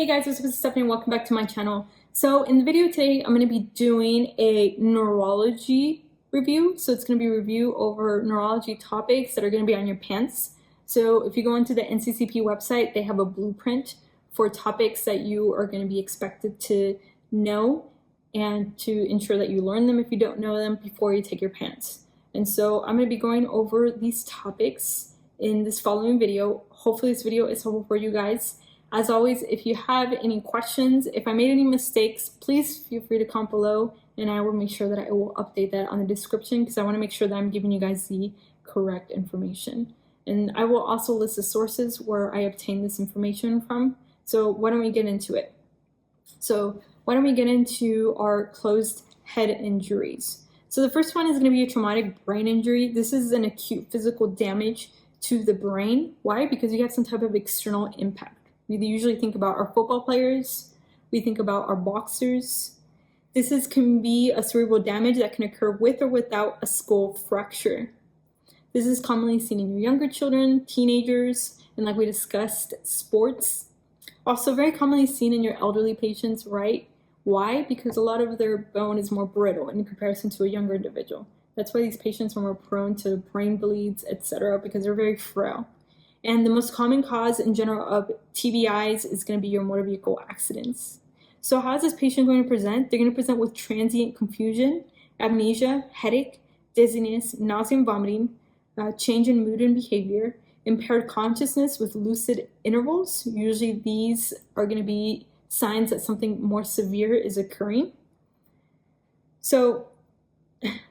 Hey guys, this is Stephanie and welcome back to my channel. So in the video today, I'm going to be doing a neurology review. So it's going to be a review over neurology topics that are going to be on your PANCE. So if you go into the NCCP website, they have a blueprint for topics that you are going to be expected to know and to ensure that you learn them if you don't know them before you take your PANCE. And so I'm going to be going over these topics in this following video. Hopefully this video is helpful for you guys. As always, if you have any questions, if I made any mistakes, please feel free to comment below and I will make sure that I will update that on the description because I want to make sure that I'm giving you guys the correct information. And I will also list the sources where I obtained this information from. So why don't we get into it? So why don't we get into our closed head injuries? So the first one is going to be a traumatic brain injury. This is an acute physical damage to the brain. Why? Because you have some type of external impact. We usually think about our football players, we think about our boxers. This can be a cerebral damage that can occur with or without a skull fracture. This is commonly seen in your younger children, teenagers, and like we discussed, sports. Also very commonly seen in your elderly patients, right? Why? Because a lot of their bone is more brittle in comparison to a younger individual. That's why these patients are more prone to brain bleeds, etc., because they're very frail. And the most common cause in general of TBIs is going to be your motor vehicle accidents. So how is this patient going to present? They're going to present with transient confusion, amnesia, headache, dizziness, nausea and vomiting, change in mood and behavior, impaired consciousness with lucid intervals. Usually these are going to be signs that something more severe is occurring. So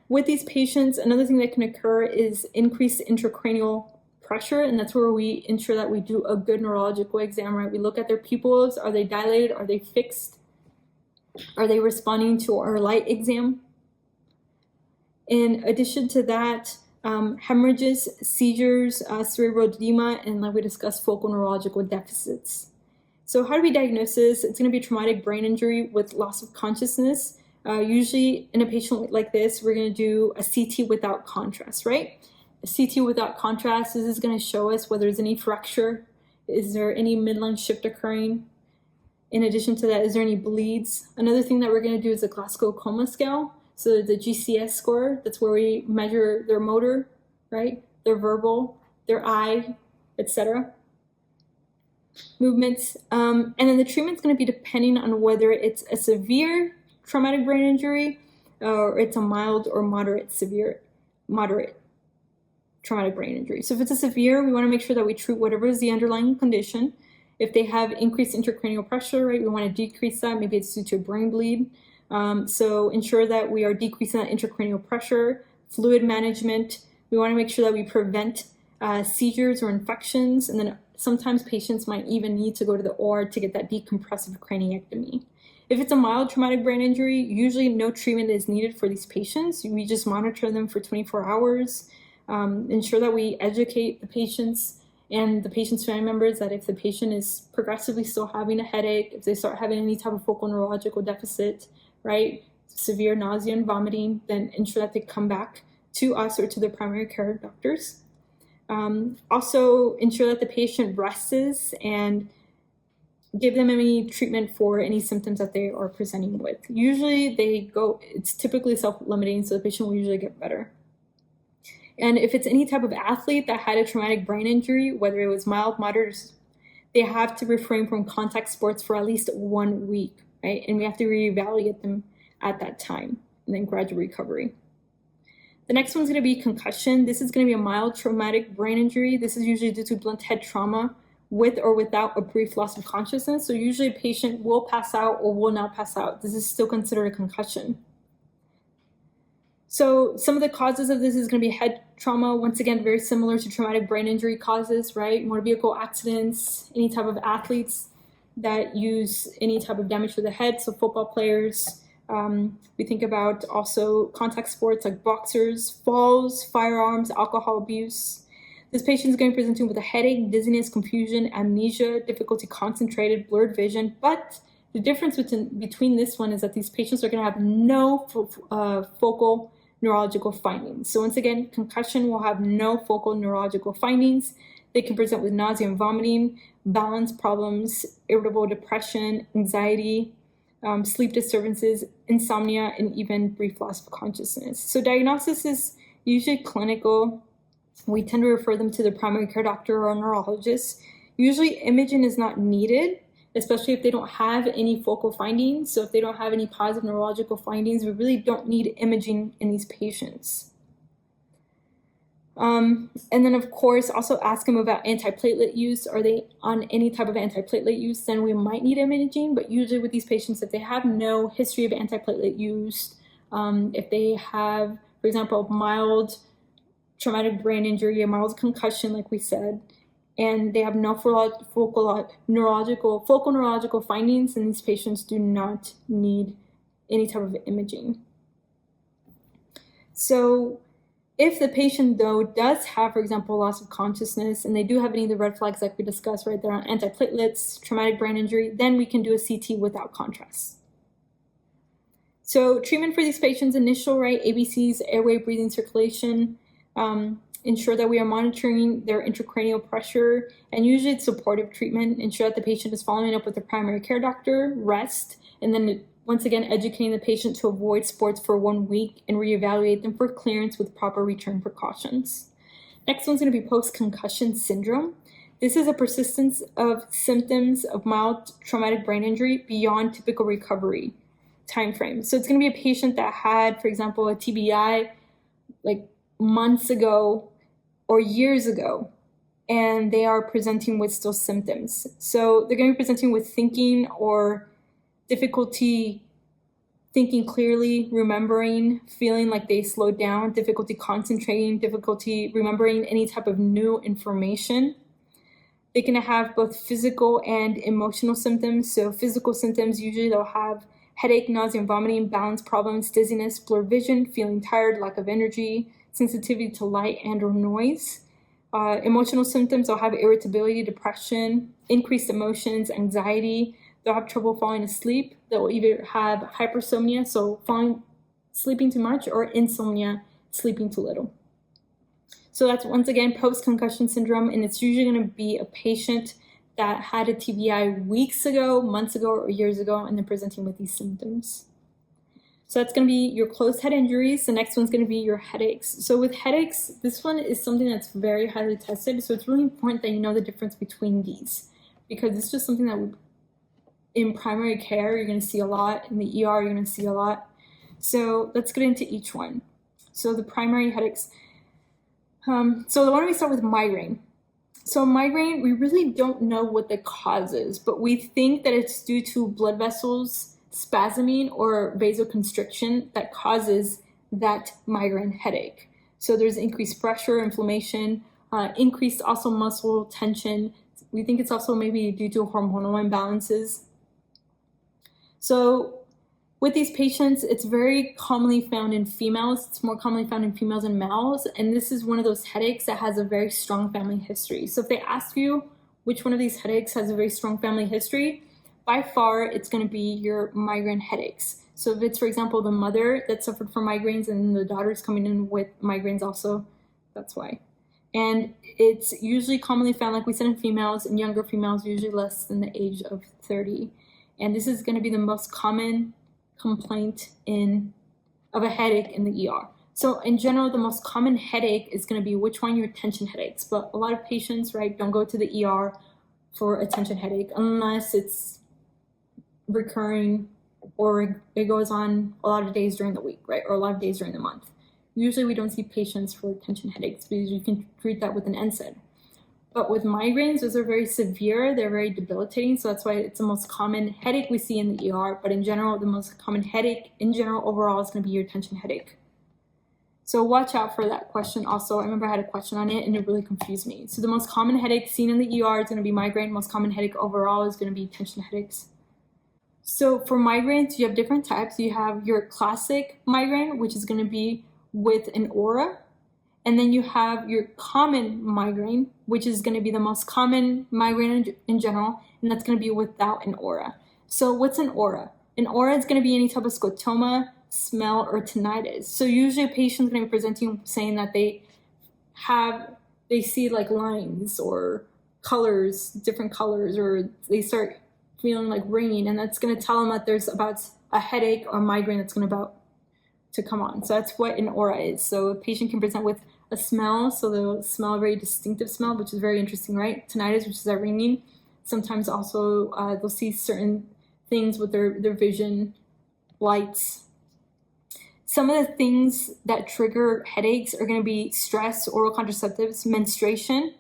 with these patients, another thing that can occur is increased intracranial pressure, and that's where we ensure that we do a good neurological exam, right? We look at their pupils. Are they dilated? Are they fixed? Are they responding to our light exam? In addition to that, hemorrhages, seizures, cerebral edema, and like we discussed, focal neurological deficits. So how do we diagnose this? It's going to be a traumatic brain injury with loss of consciousness. Usually in a patient like this, we're going to do a CT without contrast, right? A CT without contrast, this is going to show us whether there's any fracture, is there any midline shift occurring. In addition to that, is there any bleeds? Another thing that we're going to do is a Glasgow Coma scale. So the GCS score, that's where we measure their motor, right? Their verbal, their eye, etc. Movements. And then the treatment's going to be depending on whether it's a severe traumatic brain injury or it's a mild or moderate traumatic brain injury. So if it's a severe, we want to make sure that we treat whatever is the underlying condition. If they have increased intracranial pressure, right, we want to decrease that. Maybe it's due to a brain bleed. So ensure that we are decreasing that intracranial pressure. Fluid management, we want to make sure that we prevent seizures or infections. And then sometimes patients might even need to go to the OR to get that decompressive craniectomy. If it's a mild traumatic brain injury, usually no treatment is needed for these patients. We just monitor them for 24 hours. Ensure that we educate the patients and the patient's family members that if the patient is progressively still having a headache, if they start having any type of focal neurological deficit, right, severe nausea and vomiting, then ensure that they come back to us or to their primary care doctors. Also ensure that the patient rests and give them any treatment for any symptoms that they are presenting with. Usually it's typically self-limiting, so the patient will usually get better. And if it's any type of athlete that had a traumatic brain injury, whether it was mild, moderate, they have to refrain from contact sports for at least 1 week, right? And we have to reevaluate them at that time and then gradual recovery. The next one's going to be concussion. This is going to be a mild traumatic brain injury. This is usually due to blunt head trauma with or without a brief loss of consciousness. So usually a patient will pass out or will not pass out. This is still considered a concussion. So some of the causes of this is going to be head trauma, once again, very similar to traumatic brain injury causes, right? Motor vehicle accidents, any type of athletes that use any type of damage to the head, so football players. We think about also contact sports like boxers, falls, firearms, alcohol abuse. This patient is going to present with a headache, dizziness, confusion, amnesia, difficulty concentrated, blurred vision, but the difference between this one is that these patients are going to have no focal neurological findings. So once again, concussion will have no focal neurological findings. They can present with nausea and vomiting, balance problems, irritable depression, anxiety, sleep disturbances, insomnia, and even brief loss of consciousness. So diagnosis is usually clinical. We tend to refer them to the primary care doctor or a neurologist. Usually imaging is not needed, especially if they don't have any focal findings. So if they don't have any positive neurological findings, we really don't need imaging in these patients. And then, of course, also ask them about antiplatelet use. Are they on any type of antiplatelet use? Then we might need imaging, but usually with these patients, if they have no history of antiplatelet use, if they have, for example, mild traumatic brain injury, a mild concussion, like we said, and they have no focal neurological findings, then these patients do not need any type of imaging. So if the patient, though, does have, for example, loss of consciousness, and they do have any of the red flags like we discussed right there on antiplatelets, traumatic brain injury, then we can do a CT without contrast. So treatment for these patients, initial, right, ABCs, airway, breathing, circulation, ensure that we are monitoring their intracranial pressure, and usually it's supportive treatment, ensure that the patient is following up with their primary care doctor, rest, and then once again, educating the patient to avoid sports for 1 week and reevaluate them for clearance with proper return precautions. Next one's going to be post-concussion syndrome. This is a persistence of symptoms of mild traumatic brain injury beyond typical recovery timeframe. So it's going to be a patient that had, for example, a TBI like months ago or years ago, and they are presenting with still symptoms. So they're going to be presenting with thinking or difficulty thinking clearly, remembering, feeling like they slowed down, difficulty concentrating, difficulty remembering any type of new information. They can have both physical and emotional symptoms. So physical symptoms, usually they'll have headache, nausea, and vomiting, balance problems, dizziness, blurred vision, feeling tired, lack of energy, sensitivity to light and or noise. Emotional symptoms, they'll have irritability, depression, increased emotions, anxiety. They'll have trouble falling asleep. They'll either have hypersomnia, so sleeping too much, or insomnia, sleeping too little. So that's, once again, post-concussion syndrome, and it's usually going to be a patient that had a TBI weeks ago, months ago, or years ago, and they're presenting with these symptoms. So that's going to be your closed head injuries. The next one's going to be your headaches. So with headaches, this one is something that's very highly tested, so it's really important that you know the difference between these, because it's just something that in primary care, you're going to see a lot. In the ER, you're going to see a lot. So let's get into each one. So the primary headaches. So why don't we start with migraine? So migraine, we really don't know what the cause is, but we think that it's due to blood vessels spasming or vasoconstriction that causes that migraine headache. So there's increased pressure, inflammation, increased also muscle tension. We think it's also maybe due to hormonal imbalances. So with these patients, it's very commonly found in females. It's more commonly found in females and males. And this is one of those headaches that has a very strong family history. So if they ask you which one of these headaches has a very strong family history, by far, it's going to be your migraine headaches. So if it's, for example, the mother that suffered from migraines and the daughter's coming in with migraines also, that's why. And it's usually commonly found, like we said, in females, and younger females, usually less than the age of 30. And this is going to be the most common complaint of a headache in the ER. So in general, the most common headache is going to be which one? Your tension headaches. But a lot of patients, right, don't go to the ER for a tension headache unless it's recurring or it goes on a lot of days during the week, right, or a lot of days during the month. Usually we don't see patients for tension headaches because you can treat that with an NSAID. But with migraines, those are very severe, they're very debilitating, so that's why it's the most common headache we see in the ER, but in general, the most common headache in general overall is going to be your tension headache. So watch out for that question also. I remember I had a question on it and it really confused me. So the most common headache seen in the ER is going to be migraine, most common headache overall is going to be tension headaches. So for migraines, you have different types. You have your classic migraine, which is going to be with an aura. And then you have your common migraine, which is going to be the most common migraine in general, and that's going to be without an aura. So what's an aura? An aura is going to be any type of scotoma, smell, or tinnitus. So usually a patient is going to be presenting saying that they have they see like lines or colors, different colors, or they start feeling like ringing, and that's going to tell them that there's about a headache or migraine that's going to come on. So that's what an aura is. So a patient can present with a smell, so they'll smell a very distinctive smell, which is very interesting, right? Tinnitus, which is that ringing. Sometimes also they'll see certain things with their vision, lights. Some of the things that trigger headaches are going to be stress, oral contraceptives, menstruation,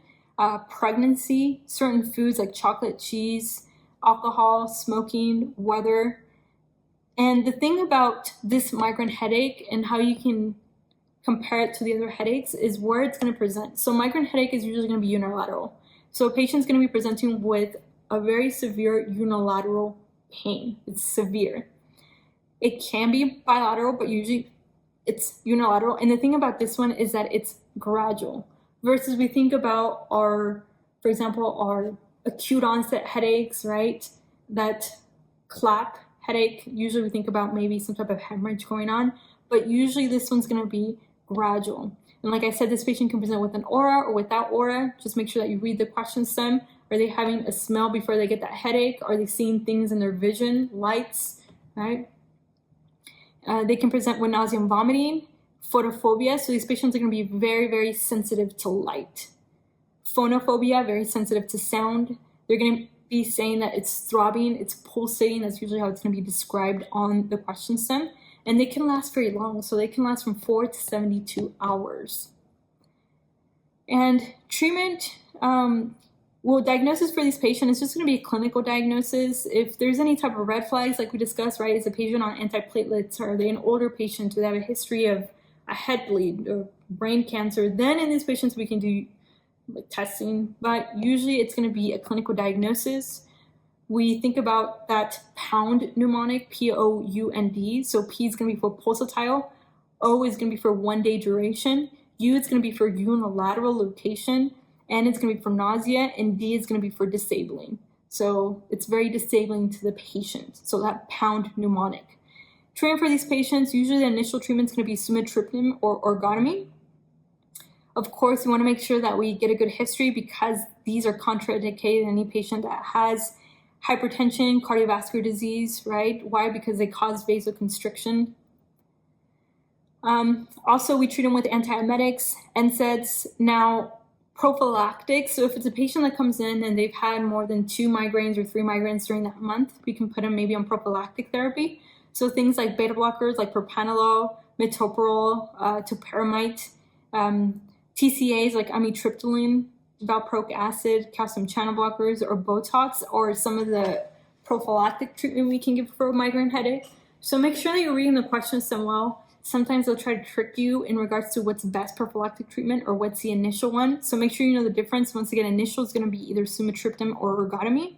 pregnancy, certain foods like chocolate, cheese, alcohol, smoking, weather. And the thing about this migraine headache and how you can compare it to the other headaches is where it's going to present. So migraine headache is usually going to be unilateral. So a patient's going to be presenting with a very severe unilateral pain. It's severe. It can be bilateral, but usually it's unilateral. And the thing about this one is that it's gradual versus we think about our, for example, our acute onset headaches, right? That clap headache, usually we think about maybe some type of hemorrhage going on, but usually this one's going to be gradual. And like I said, this patient can present with an aura or without aura. Just make sure that you read the question stem. Are they having a smell before they get that headache? Are they seeing things in their vision, lights, right? They can present with nausea and vomiting, photophobia. So these patients are going to be very, very sensitive to light. Phonophobia, very sensitive to sound. They're going to be saying that it's throbbing, it's pulsating. That's usually how it's going to be described on the question stem. And they can last very long. So they can last from 4 to 72 hours. And treatment, well, diagnosis for these patients is just going to be a clinical diagnosis. If there's any type of red flags, like we discussed, right, is a patient on antiplatelets, or are they an older patient, do they have a history of a head bleed or brain cancer, then in these patients we can do like testing, but usually it's going to be a clinical diagnosis. We think about that pound mnemonic, P-O-U-N-D. So P is going to be for pulsatile, O is going to be for 1 day duration, U is going to be for unilateral location, N is going to be for nausea, and D is going to be for disabling. So it's very disabling to the patient. So that pound mnemonic. Treatment for these patients, usually the initial treatment is going to be sumatriptan or ergotamine. Of course, we want to make sure that we get a good history because these are contraindicated in any patient that has hypertension, cardiovascular disease, right? Why? Because they cause vasoconstriction. Also, we treat them with antiemetics, NSAIDs. Now, prophylactic. So if it's a patient that comes in and they've had more than 2 migraines or 3 migraines during that month, we can put them maybe on prophylactic therapy. So things like beta blockers like propranolol, metoprolol, topiramate, TCAs like amitriptyline, valproic acid, calcium channel blockers, or Botox, or some of the prophylactic treatment we can give for a migraine headache. So make sure that you're reading the question stem well. Sometimes they'll try to trick you in regards to what's the best prophylactic treatment or what's the initial one. So make sure you know the difference. Once again, initial is going to be either sumatriptan or ergotamine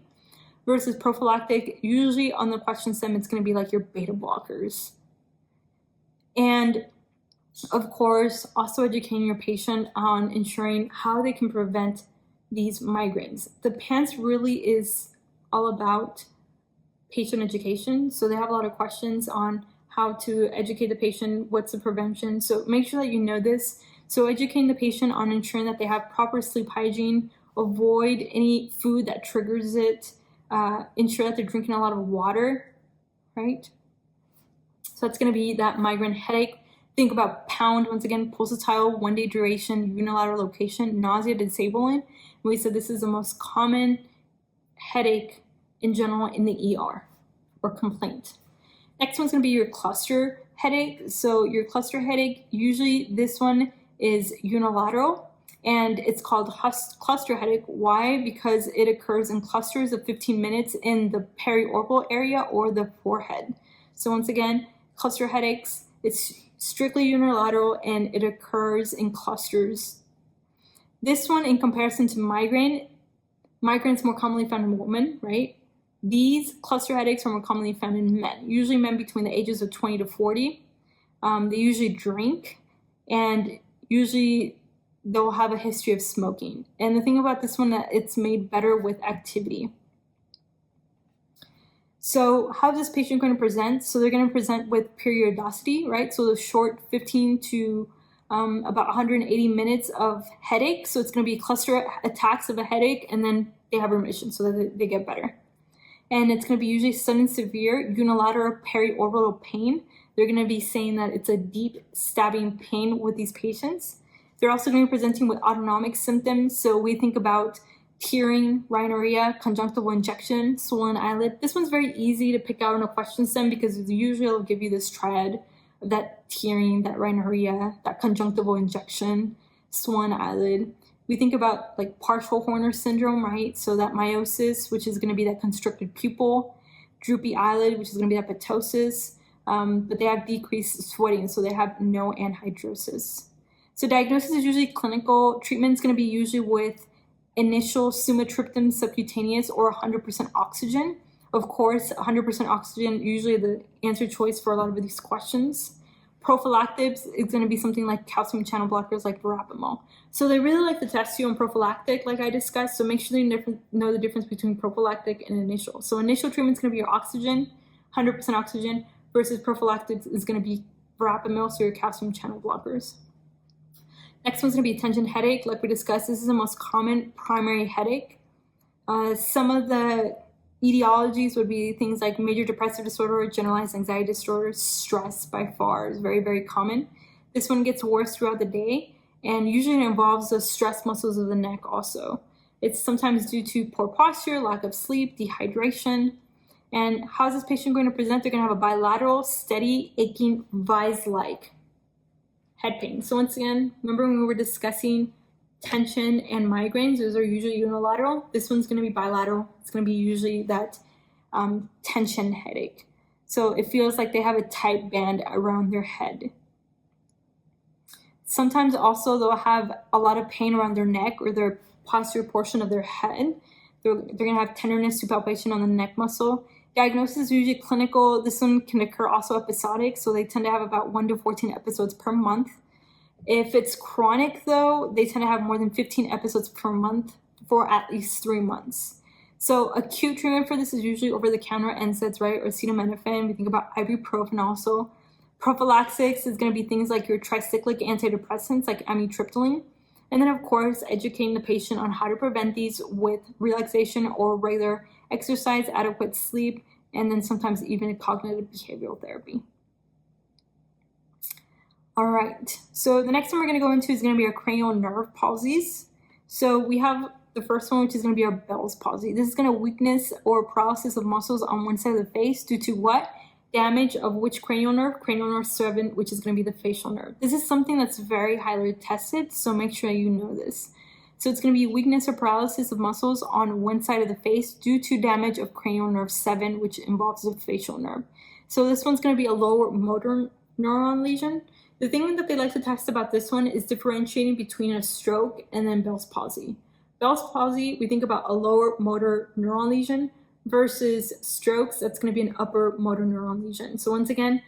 versus prophylactic. Usually on the question stem, it's going to be like your beta blockers. And of course, also educating your patient on ensuring how they can prevent these migraines. The PANCE really is all about patient education. So they have a lot of questions on how to educate the patient, what's the prevention. So make sure that you know this. So educating the patient on ensuring that they have proper sleep hygiene, avoid any food that triggers it, ensure that they're drinking a lot of water, right? So that's going to be that migraine headache. Think about pound, once again, pulsatile, 1 day duration, unilateral location, nausea, disabling. We said this is the most common headache in general in the ER or complaint. Next one's going to be your cluster headache. So your cluster headache, usually this one is unilateral and it's called cluster headache. Why? Because it occurs in clusters of 15 minutes in the periorbital area or the forehead. So once again, cluster headaches, it's strictly unilateral and it occurs in clusters. This one, in comparison to migraine is more commonly found in women, right? These cluster headaches are more commonly found in men, usually men between the ages of 20 to 40. They usually drink and usually they'll have a history of smoking. And the thing about this one, that it's made better with activity. So how is this patient going to present? So they're going to present with periodicity, right? So the short 15 to about 180 minutes of headache. So it's going to be cluster attacks of a headache, and then they have remission so that they get better. And it's going to be usually sudden severe unilateral periorbital pain. They're going to be saying that it's a deep stabbing pain with these patients. They're also going to be presenting with autonomic symptoms. So we think about tearing, rhinorrhea, conjunctival injection, swollen eyelid. This one's very easy to pick out in a question stem because usually it'll give you this triad of that tearing, that rhinorrhea, that conjunctival injection, swollen eyelid. We think about like partial Horner syndrome, right? So that meiosis, which is going to be that constricted pupil, droopy eyelid, which is going to be that ptosis, but they have decreased sweating, so they have no anhidrosis. So diagnosis is usually clinical. Treatment is going to be usually with initial sumatriptan subcutaneous or 100% oxygen. Of course, 100% oxygen, usually the answer choice for a lot of these questions. Prophylactics is going to be something like calcium channel blockers like verapamil. So they really like to test you on prophylactic, like I discussed, so make sure you know the difference between prophylactic and initial. So initial treatment is going to be your oxygen, 100% oxygen, versus prophylactic is going to be verapamil, so your calcium channel blockers. Next one's going to be tension headache. Like we discussed, this is the most common primary headache. Some of the etiologies would be things like major depressive disorder, generalized anxiety disorder, stress by far is very, very common. This one gets worse throughout the day, and usually it involves the stress muscles of the neck also. It's sometimes due to poor posture, lack of sleep, dehydration. And how is this patient going to present? They're going to have a bilateral, steady, aching, vise-like head pain. So once again, remember when we were discussing tension and migraines, those are usually unilateral. This one's going to be bilateral. It's going to be usually that tension headache. So it feels like they have a tight band around their head. Sometimes also they'll have a lot of pain around their neck or their posterior portion of their head. They're going to have tenderness to palpation on the neck muscle. Diagnosis is usually clinical. This one can occur also episodic, so they tend to have about 1 to 14 episodes per month. If it's chronic, though, they tend to have more than 15 episodes per month for at least 3 months. So acute treatment for this is usually over-the-counter NSAIDs, right, or acetaminophen. We think about ibuprofen also. Prophylaxis is going to be things like your tricyclic antidepressants like amitriptyline. And then, of course, educating the patient on how to prevent these with relaxation or regular exercise, adequate sleep, and then sometimes even cognitive behavioral therapy. All right, so the next one we're going to go into is going to be our cranial nerve palsies. So we have the first one, which is going to be our Bell's palsy. This is going to weakness or paralysis of muscles on one side of the face due to what? Damage of which cranial nerve? Cranial nerve 7, which is going to be the facial nerve. This is something that's very highly tested, so make sure you know this. So it's going to be weakness or paralysis of muscles on one side of the face due to damage of cranial nerve 7, which involves the facial nerve. So this one's going to be a lower motor neuron lesion. The thing that they like to test about this one is differentiating between a stroke and then Bell's palsy. Bell's palsy, we think about a lower motor neuron lesion versus strokes, that's going to be an upper motor neuron lesion. So once again,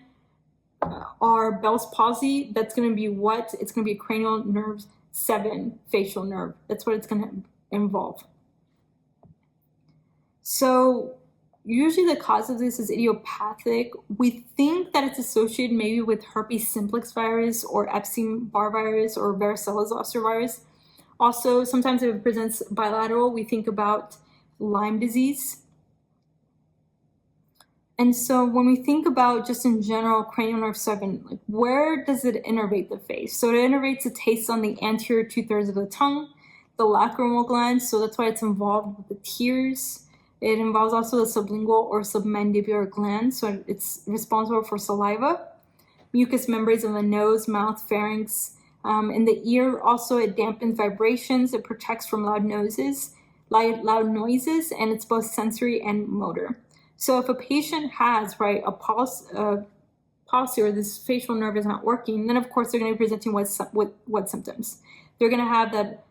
our Bell's palsy, that's going to be what? It's going to be a cranial nerve 7 facial nerve. That's what it's going to involve. So usually the cause of this is idiopathic. We think that it's associated maybe with herpes simplex virus or Epstein-Barr virus or varicella zoster virus. Also, sometimes if it presents bilateral, we think about Lyme disease. And so when we think about just in general cranial nerve 7, like where does it innervate the face? So it innervates the taste on the anterior 2/3 of the tongue, the lacrimal glands, so that's why it's involved with the tears. It involves also the sublingual or submandibular glands, so it's responsible for saliva, mucous membranes of the nose, mouth, pharynx. In the ear also it dampens vibrations, it protects from loud noises, and it's both sensory and motor. So if a patient has, right, a palsy or this facial nerve is not working, then of course they're going to be presenting with what symptoms? They're going to have that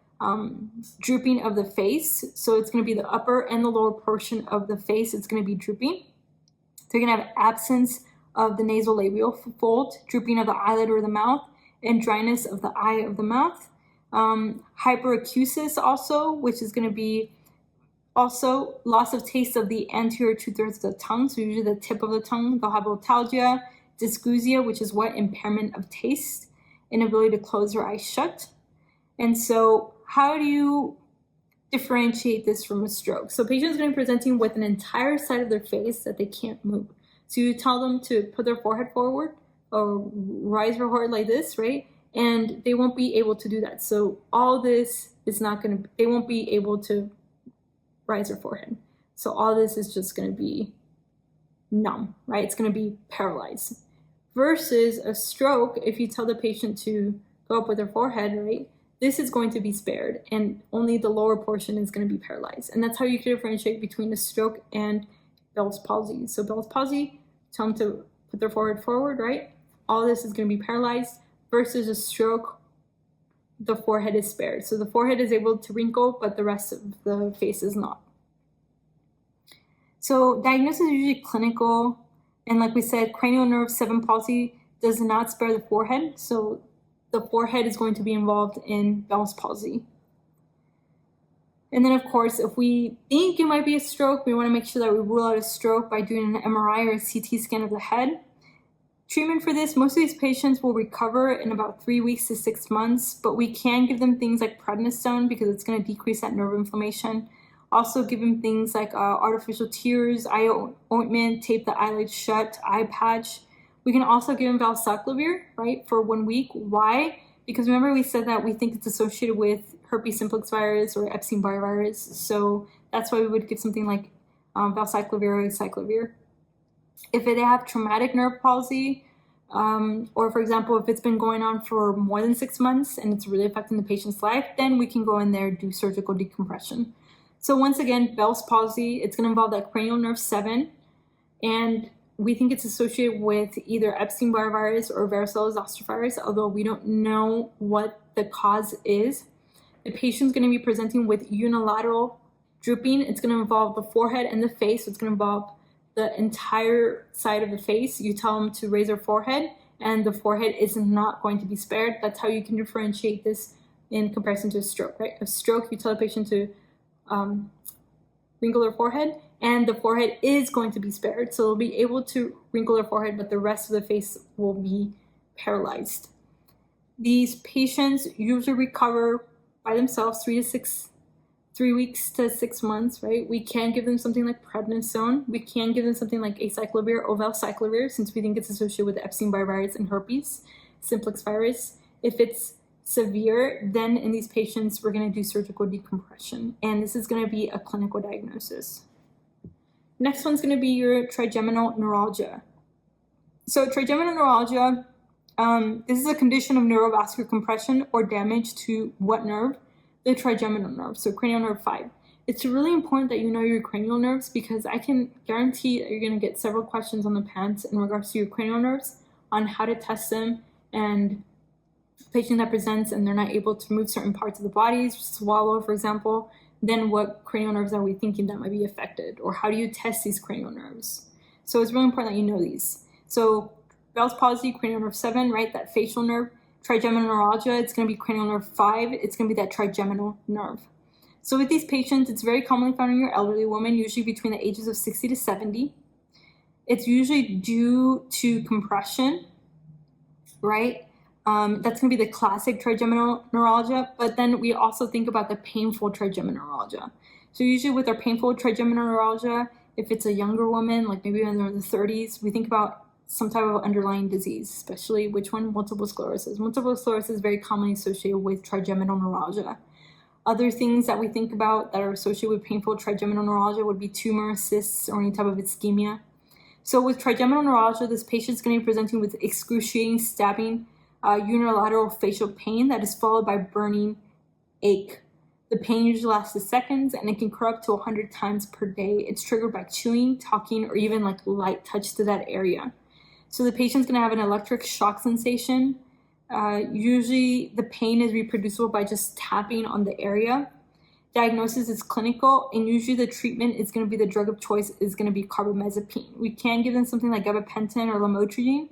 drooping of the face. So it's going to be the upper and the lower portion of the face. It's going to be drooping. They're going to have absence of the nasolabial fold, drooping of the eyelid or the mouth, and dryness of the eye of the mouth. Hyperacusis also, which is going to be also loss of taste of the anterior 2/3 of the tongue, so usually the tip of the tongue. They'll have otalgia, dysgeusia, which is what? Impairment of taste. inability to close their eyes shut. And so how do you differentiate this from a stroke? So patients are going to be presenting with an entire side of their face that they can't move. So you tell them to put their forehead forward or rise their forehead like this, right? And they won't be able to do that. So all this is not going to, they won't be able to rise their forehead. So all this is just going to be numb, right? It's going to be paralyzed. Versus a stroke, if you tell the patient to go up with their forehead, right? This is going to be spared and only the lower portion is going to be paralyzed. And that's how you can differentiate between a stroke and Bell's palsy. So Bell's palsy, tell them to put their forehead forward, right? All this is going to be paralyzed. Versus a stroke, the forehead is spared. So the forehead is able to wrinkle, but the rest of the face is not. So diagnosis is usually clinical. And like we said, cranial nerve 7 palsy does not spare the forehead. So the forehead is going to be involved in Bell's palsy. And then of course, if we think it might be a stroke, we want to make sure that we rule out a stroke by doing an MRI or a CT scan of the head. Treatment for this, most of these patients will recover in about 3 weeks to 6 months, but we can give them things like prednisone because it's going to decrease that nerve inflammation. Also give them things like artificial tears, eye ointment, tape the eyelids shut, eye patch. We can also give them valsiclovir, right, for 1 week. Why? Because remember we said that we think it's associated with herpes simplex virus or Epstein-Barr virus. So that's why we would give something like valsiclovir or acyclovir. If they have traumatic nerve palsy, or for example, if it's been going on for more than 6 months and it's really affecting the patient's life, then we can go in there and do surgical decompression. So once again, Bell's palsy, it's going to involve that cranial nerve 7, and we think it's associated with either Epstein-Barr virus or varicella zoster virus, although we don't know what the cause is. The patient's going to be presenting with unilateral drooping. It's going to involve the forehead and the face, so it's going to involve the entire side of the face. You tell them to raise their forehead, and the forehead is not going to be spared. That's how you can differentiate this in comparison to a stroke, right? A stroke, you tell a patient to wrinkle their forehead, and the forehead is going to be spared. So they'll be able to wrinkle their forehead, but the rest of the face will be paralyzed. These patients usually recover by themselves 3 weeks to 6 months, right? We can give them something like prednisone. We can give them something like acyclovir or valsiclovir, since we think it's associated with Epstein-Barr virus and herpes simplex virus. If it's severe, then in these patients, we're going to do surgical decompression, and this is going to be a clinical diagnosis. Next one's going to be your trigeminal neuralgia. So trigeminal neuralgia, this is a condition of neurovascular compression or damage to what nerve? The trigeminal nerve, so cranial nerve 5. It's really important that you know your cranial nerves, because I can guarantee that you're going to get several questions on the PANCE in regards to your cranial nerves on how to test them, and patient that presents and they're not able to move certain parts of the body, swallow, for example, then what cranial nerves are we thinking that might be affected, or how do you test these cranial nerves? So it's really important that you know these. So Bell's palsy, cranial nerve 7, right, that facial nerve. Trigeminal neuralgia, it's going to be cranial nerve 5. It's going to be that trigeminal nerve. So with these patients, it's very commonly found in your elderly women, usually between the ages of 60 to 70. It's usually due to compression, right? That's going to be the classic trigeminal neuralgia, but then we also think about the painful trigeminal neuralgia. So usually with our painful trigeminal neuralgia, if it's a younger woman, like maybe when they're in the 30s, we think about some type of underlying disease, especially which one? Multiple sclerosis. Multiple sclerosis is very commonly associated with trigeminal neuralgia. Other things that we think about that are associated with painful trigeminal neuralgia would be tumor, cysts, or any type of ischemia. So with trigeminal neuralgia, this patient is going to be presenting with excruciating, stabbing, unilateral facial pain that is followed by burning ache. The pain usually lasts seconds, and it can occur up to 100 times per day. It's triggered by chewing, talking, or even like light touch to that area. So the patient's going to have an electric shock sensation. Usually the pain is reproducible by just tapping on the area. Diagnosis is clinical, and usually the treatment is going to be, the drug of choice is going to be carbamazepine. We can give them something like gabapentin or lamotrigine,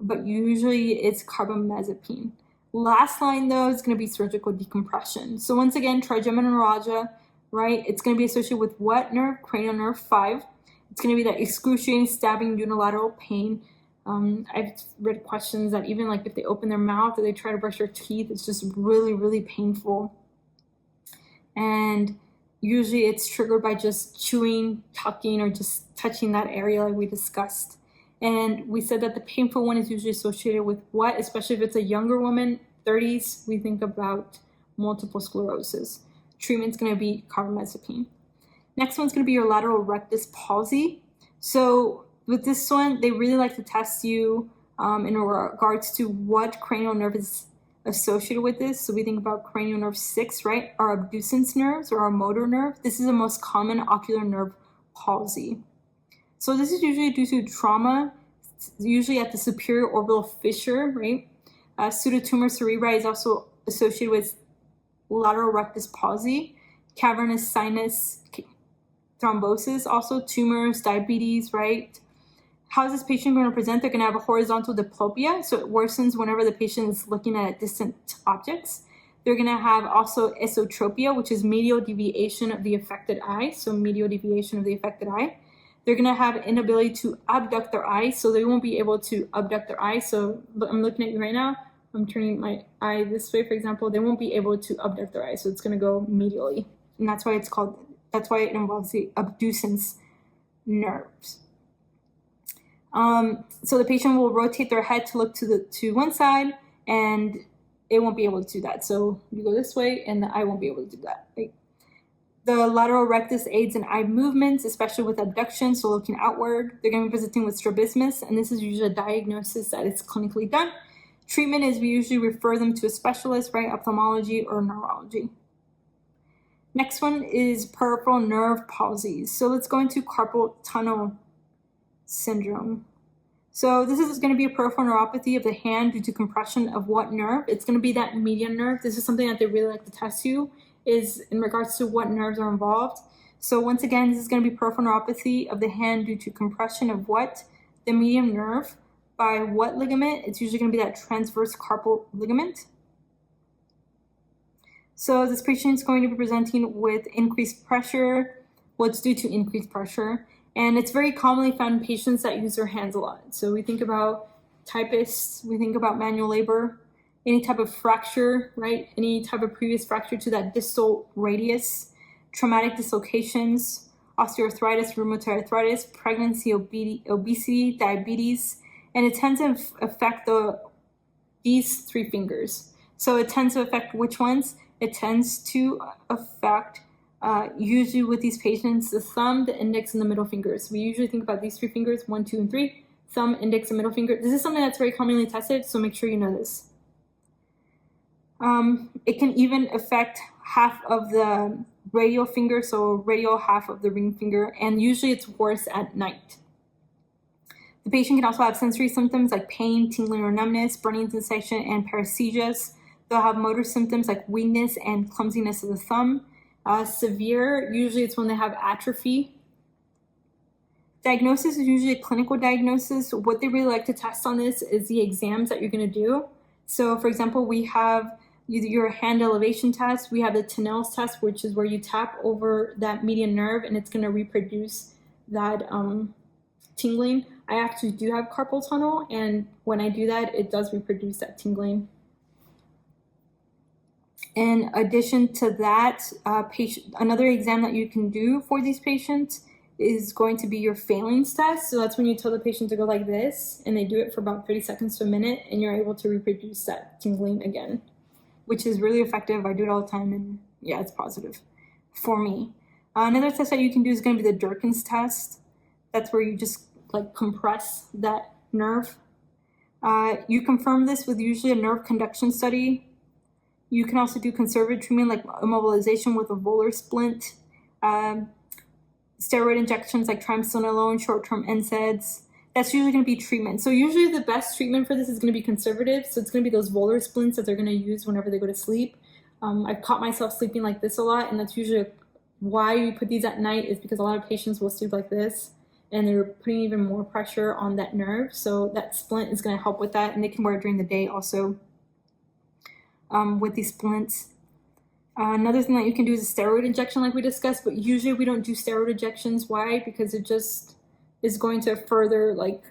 but usually it's carbamazepine. Last line though is going to be surgical decompression. So once again, trigeminal neuralgia, right? It's going to be associated with what nerve? Cranial nerve 5. It's going to be that excruciating, stabbing, unilateral pain. I've read questions that even like if they open their mouth or they try to brush their teeth, it's just really, really painful. And usually it's triggered by just chewing, tucking, or just touching that area like we discussed. And we said that the painful one is usually associated with what, especially if it's a younger woman, 30s, we think about multiple sclerosis. Treatment's going to be carbamazepine. Next one's going to be your lateral rectus palsy. So with this one, they really like to test you in regards to what cranial nerve is associated with this. So we think about cranial nerve 6, right? Our abducens nerves or our motor nerve. This is the most common ocular nerve palsy. So this is usually due to trauma, usually at the superior orbital fissure, right? Pseudotumor cerebri is also associated with lateral rectus palsy, cavernous sinus thrombosis, also tumors, diabetes, right? How is this patient going to present? They're going to have a horizontal diplopia, so it worsens whenever the patient is looking at distant objects. They're going to have also esotropia, which is medial deviation of the affected eye, so medial deviation of the affected eye. They're going to have inability to abduct their eye, so they won't be able to abduct their eye. So I'm looking at you right now. I'm turning my eye this way, for example. They won't be able to abduct their eye, so it's going to go medially. And that's why it involves the abducens nerves. So the patient will rotate their head to look to one side, and it won't be able to do that. So you go this way, and the eye won't be able to do that. Right? The lateral rectus aids in eye movements, especially with abduction, so looking outward. They're going to be presenting with strabismus, and this is usually a diagnosis that is clinically done. Treatment is we usually refer them to a specialist, right? Ophthalmology or neurology. Next one is peripheral nerve palsies. So let's go into carpal tunnel syndrome. So this is going to be a peripheral neuropathy of the hand due to compression of what nerve? It's going to be that median nerve. This is something that they really like to test you, is in regards to what nerves are involved. So once again, this is going to be peripheral neuropathy of the hand due to compression of what? The median nerve. By what ligament? It's usually going to be that transverse carpal ligament. So this patient is going to be presenting with increased pressure. Well, it's due to increased pressure. And it's very commonly found in patients that use their hands a lot. So we think about typists, we think about manual labor, any type of fracture, right? Any type of previous fracture to that distal radius, traumatic dislocations, osteoarthritis, rheumatoid arthritis, pregnancy, obesity, diabetes, and it tends to affect these 3 fingers. So it tends to affect which ones? It tends to affect, usually with these patients, the thumb, the index, and the middle fingers. We usually think about these 3 fingers, 1, 2, and 3, thumb, index, and middle finger. This is something that's very commonly tested, so make sure you know this. It can even affect half of the radial finger, so radial half of the ring finger, and usually it's worse at night. The patient can also have sensory symptoms like pain, tingling or numbness, burning sensation, and paresthesias. They'll have motor symptoms like weakness and clumsiness of the thumb. Severe, usually it's when they have atrophy. Diagnosis is usually a clinical diagnosis. What they really like to test on this is the exams that you're going to do. So for example, we have your hand elevation test. We have the Tinel's test, which is where you tap over that median nerve and it's going to reproduce that tingling. I actually do have carpal tunnel, and when I do that, it does reproduce that tingling. In addition to that, another exam that you can do for these patients is going to be your phalanx test. So that's when you tell the patient to go like this, and they do it for about 30 seconds to a minute, and you're able to reproduce that tingling again, which is really effective. I do it all the time, and yeah, it's positive for me. Another test that you can do is going to be the Durkin's test. That's where you just like compress that nerve. You confirm this with usually a nerve conduction study. You can also do conservative treatment like immobilization with a volar splint, steroid injections like triamcinolone, short-term NSAIDs. That's usually going to be treatment. So usually the best treatment for this is going to be conservative. So it's going to be those volar splints that they're going to use whenever they go to sleep. I've caught myself sleeping like this a lot, and that's usually why we put these at night, is because a lot of patients will sleep like this, and they're putting even more pressure on that nerve. So that splint is going to help with that, and they can wear it during the day also with these splints. Another thing that you can do is a steroid injection like we discussed, but usually we don't do steroid injections. Why? Because it just is going to further like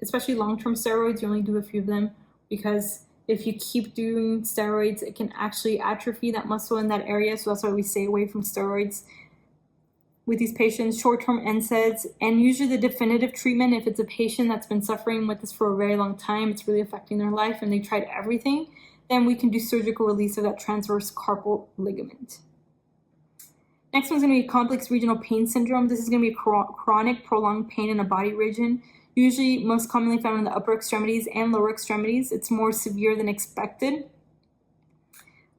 especially long-term steroids, you only do a few of them, because if you keep doing steroids, it can actually atrophy that muscle in that area. So that's why we stay away from steroids with these patients. Short-term NSAIDs, and usually the definitive treatment, if it's a patient that's been suffering with this for a very long time, it's really affecting their life, and they tried everything, then we can do surgical release of that transverse carpal ligament. Next one's going to be complex regional pain syndrome. This is going to be chronic prolonged pain in a body region, usually most commonly found in the upper extremities and lower extremities. It's more severe than expected.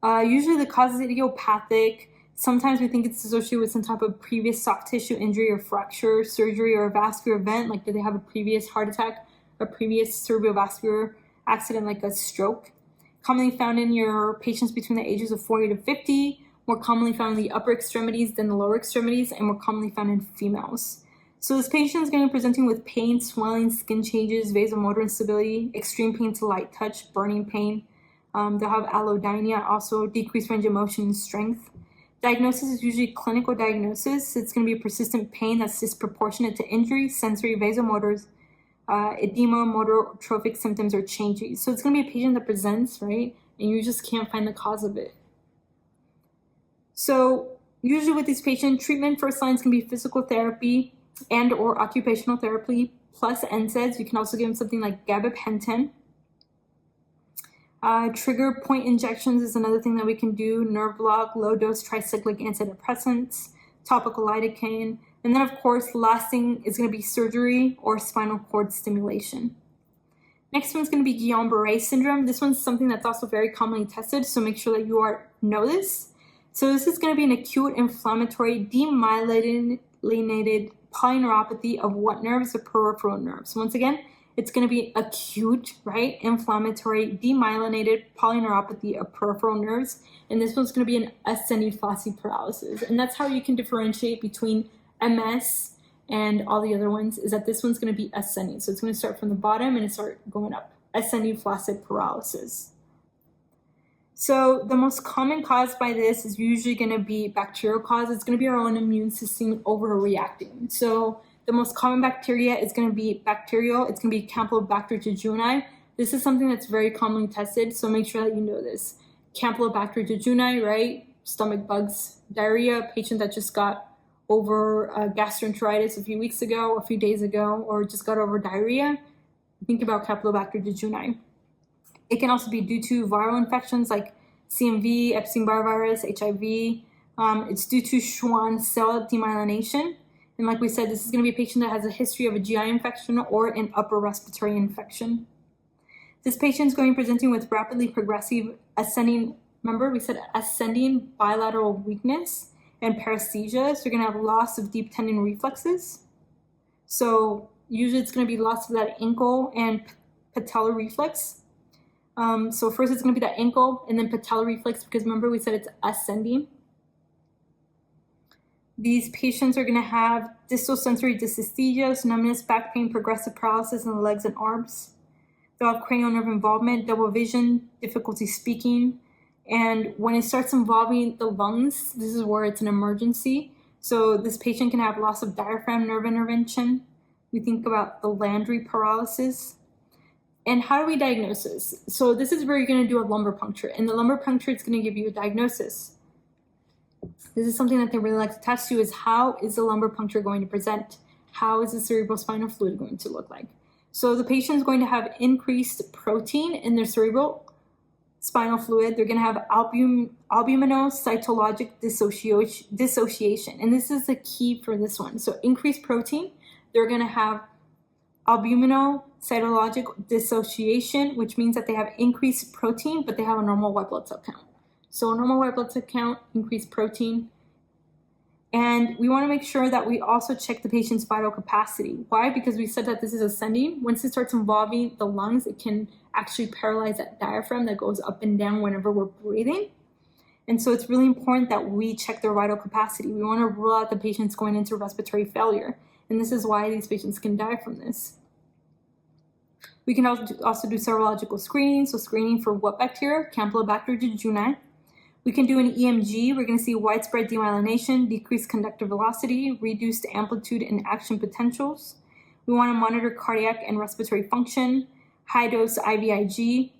Usually the cause is idiopathic. Sometimes we think it's associated with some type of previous soft tissue injury or fracture, surgery, or a vascular event, like did they have a previous heart attack, a previous cerebrovascular accident like a stroke. Commonly found in your patients between the ages of 40 to 50, more commonly found in the upper extremities than the lower extremities, and more commonly found in females. So this patient is going to be presenting with pain, swelling, skin changes, vasomotor instability, extreme pain to light touch, burning pain. They'll have allodynia, also decreased range of motion and strength. Diagnosis is usually clinical diagnosis. It's going to be persistent pain that's disproportionate to injury, sensory, vasomotors, edema, motor trophic symptoms, or changes. So it's going to be a patient that presents, right, and you just can't find the cause of it. So usually with these patients, treatment first lines can be physical therapy and or occupational therapy plus NSAIDs. You can also give them something like gabapentin. Trigger point injections is another thing that we can do. Nerve block, low dose tricyclic antidepressants, topical lidocaine, and then of course the last thing is going to be surgery or spinal cord stimulation. Next one's going to be Guillain-Barré syndrome. This one's something that's also very commonly tested, so make sure that you know this. So this is going to be an acute inflammatory demyelinated polyneuropathy of what nerves? The peripheral nerves. Once again, it's going to be acute, right? Inflammatory demyelinated polyneuropathy of peripheral nerves. And this one's going to be an ascending flaccid paralysis. And that's how you can differentiate between MS and all the other ones, is that this one's going to be ascending. So it's going to start from the bottom and it start going up. Ascending flaccid paralysis. So the most common cause by this is usually going to be bacterial cause. It's going to be our own immune system overreacting. So the most common bacteria is going to be bacterial. It's going to be Campylobacter jejuni. This is something that's very commonly tested, so make sure that you know this. Campylobacter jejuni, right? Stomach bugs, diarrhea, patient that just got over gastroenteritis a few weeks ago, a few days ago, or just got over diarrhea. Think about Campylobacter jejuni. It can also be due to viral infections like CMV, Epstein-Barr virus, HIV. It's due to Schwann cell demyelination. And like we said, this is going to be a patient that has a history of a GI infection or an upper respiratory infection. This patient is going to be presenting with rapidly progressive ascending, remember we said ascending bilateral weakness and paresthesia. So you're going to have loss of deep tendon reflexes. So usually it's going to be loss of that ankle and patellar reflex. So first it's going to be that ankle and then patellar reflex, because remember we said it's ascending. These patients are going to have distal sensory dysesthesia, numbness, back pain, progressive paralysis in the legs and arms. They'll have cranial nerve involvement, double vision, difficulty speaking. And when it starts involving the lungs, this is where it's an emergency. So this patient can have loss of diaphragm nerve intervention. We think about the Landry paralysis. And how do we diagnose this? So this is where you're going to do a lumbar puncture. And the lumbar puncture is going to give you a diagnosis. This is something that they really like to test you, is how is the lumbar puncture going to present? How is the cerebrospinal fluid going to look like? So the patient is going to have increased protein in their cerebral spinal fluid. They're going to have albuminocytologic dissociation. And this is the key for this one. So increased protein, they're going to have albuminocytologic dissociation, which means that they have increased protein, but they have a normal white blood cell count. So normal white blood cell count, increased protein. And we want to make sure that we also check the patient's vital capacity. Why? Because we said that this is ascending. Once it starts involving the lungs, it can actually paralyze that diaphragm that goes up and down whenever we're breathing. And so it's really important that we check their vital capacity. We want to rule out the patients going into respiratory failure. And this is why these patients can die from this. We can also do serological screening. So screening for what bacteria? Campylobacter jejuni. We can do an EMG. We're going to see widespread demyelination, decreased conductive velocity, reduced amplitude and action potentials. We want to monitor cardiac and respiratory function. High-dose IVIG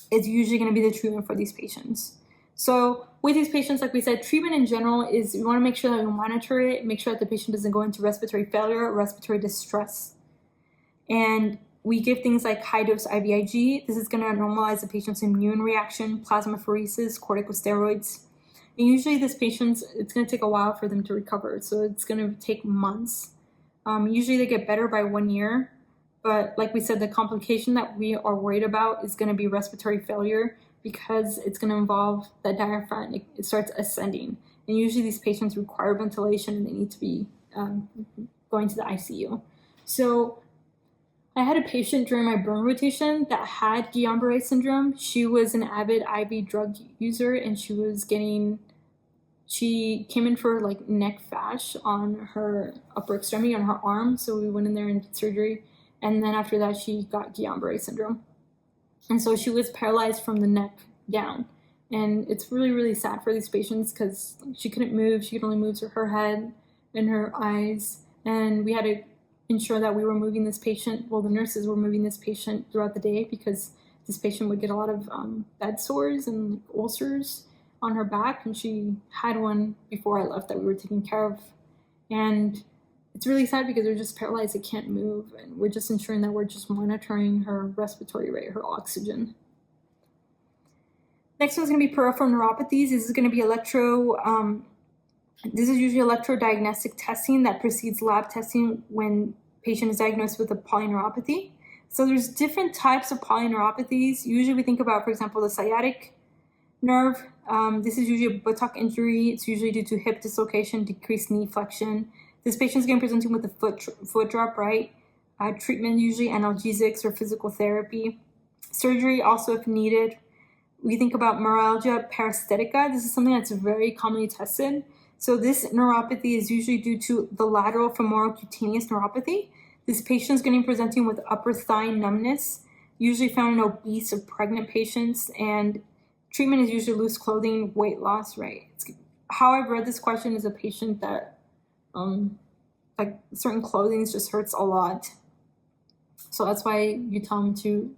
is usually going to be the treatment for these patients. So with these patients, like we said, treatment in general is we want to make sure that we monitor it, make sure that the patient doesn't go into respiratory failure or respiratory distress. And we give things like high-dose IVIG. This is going to normalize the patient's immune reaction, plasmapheresis, corticosteroids. And usually these patients, it's going to take a while for them to recover. So it's going to take months. Usually they get better by 1 year. But like we said, the complication that we are worried about is going to be respiratory failure because it's going to involve the diaphragm. It starts ascending. And usually these patients require ventilation and they need to be going to the ICU. So I had a patient during my burn rotation that had Guillain-Barré syndrome. She was an avid IV drug user and she came in for like neck fash on her upper extremity, on her arm. So we went in there and did surgery. And then after that, she got Guillain-Barré syndrome. And so she was paralyzed from the neck down. And it's really, really sad for these patients because she couldn't move. She could only move her head and her eyes. And we had to ensure that we were moving this patient. Well, the nurses were moving this patient throughout the day because this patient would get a lot of bed sores and ulcers on her back. And she had one before I left that we were taking care of. And it's really sad because they're just paralyzed. They can't move. And we're just ensuring that we're just monitoring her respiratory rate, her oxygen. Next one's going to be peripheral neuropathies. This is going to be this is usually electrodiagnostic testing that precedes lab testing when patient is diagnosed with a polyneuropathy. So there's different types of polyneuropathies. Usually we think about, for example, the sciatic nerve. This is usually a buttock injury. It's usually due to hip dislocation, decreased knee flexion. This patient is going to be presenting with a foot drop, right? Treatment, usually analgesics or physical therapy. Surgery also if needed. We think about myalgia paresthetica. This is something that's very commonly tested. So this neuropathy is usually due to the lateral femoral cutaneous neuropathy. This patient is going to be presenting with upper thigh numbness, usually found in obese or pregnant patients, and treatment is usually loose clothing, weight loss, right? How I've read this question is a patient that like certain clothing just hurts a lot. So that's why you tell them to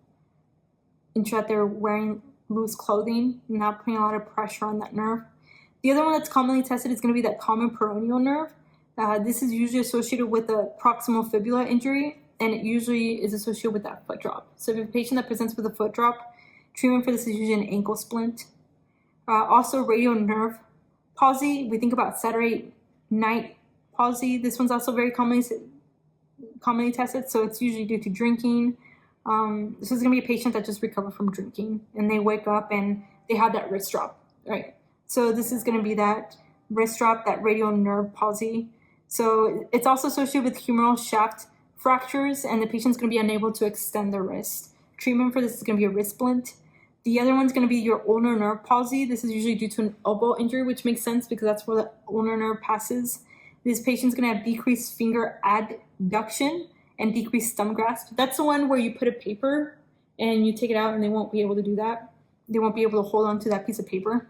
ensure that they're wearing loose clothing, not putting a lot of pressure on that nerve. The other one that's commonly tested is going to be that common peroneal nerve. This is usually associated with a proximal fibula injury, and it usually is associated with that foot drop. So if you have a patient that presents with a foot drop, treatment for this is usually an ankle splint. Also radial nerve palsy. We think about Saturday night palsy. This one's also very commonly tested, so it's usually due to drinking. This is going to be a patient that just recovered from drinking, and they wake up and they have that wrist drop, right? So this is going to be that wrist drop, that radial nerve palsy. So it's also associated with humeral shaft fractures, and the patient's going to be unable to extend their wrist. Treatment for this is going to be a wrist splint. The other one's going to be your ulnar nerve palsy. This is usually due to an elbow injury, which makes sense because that's where the ulnar nerve passes. This patient's going to have decreased finger adduction and decreased thumb grasp. That's the one where you put a paper and you take it out and they won't be able to do that. They won't be able to hold on to that piece of paper.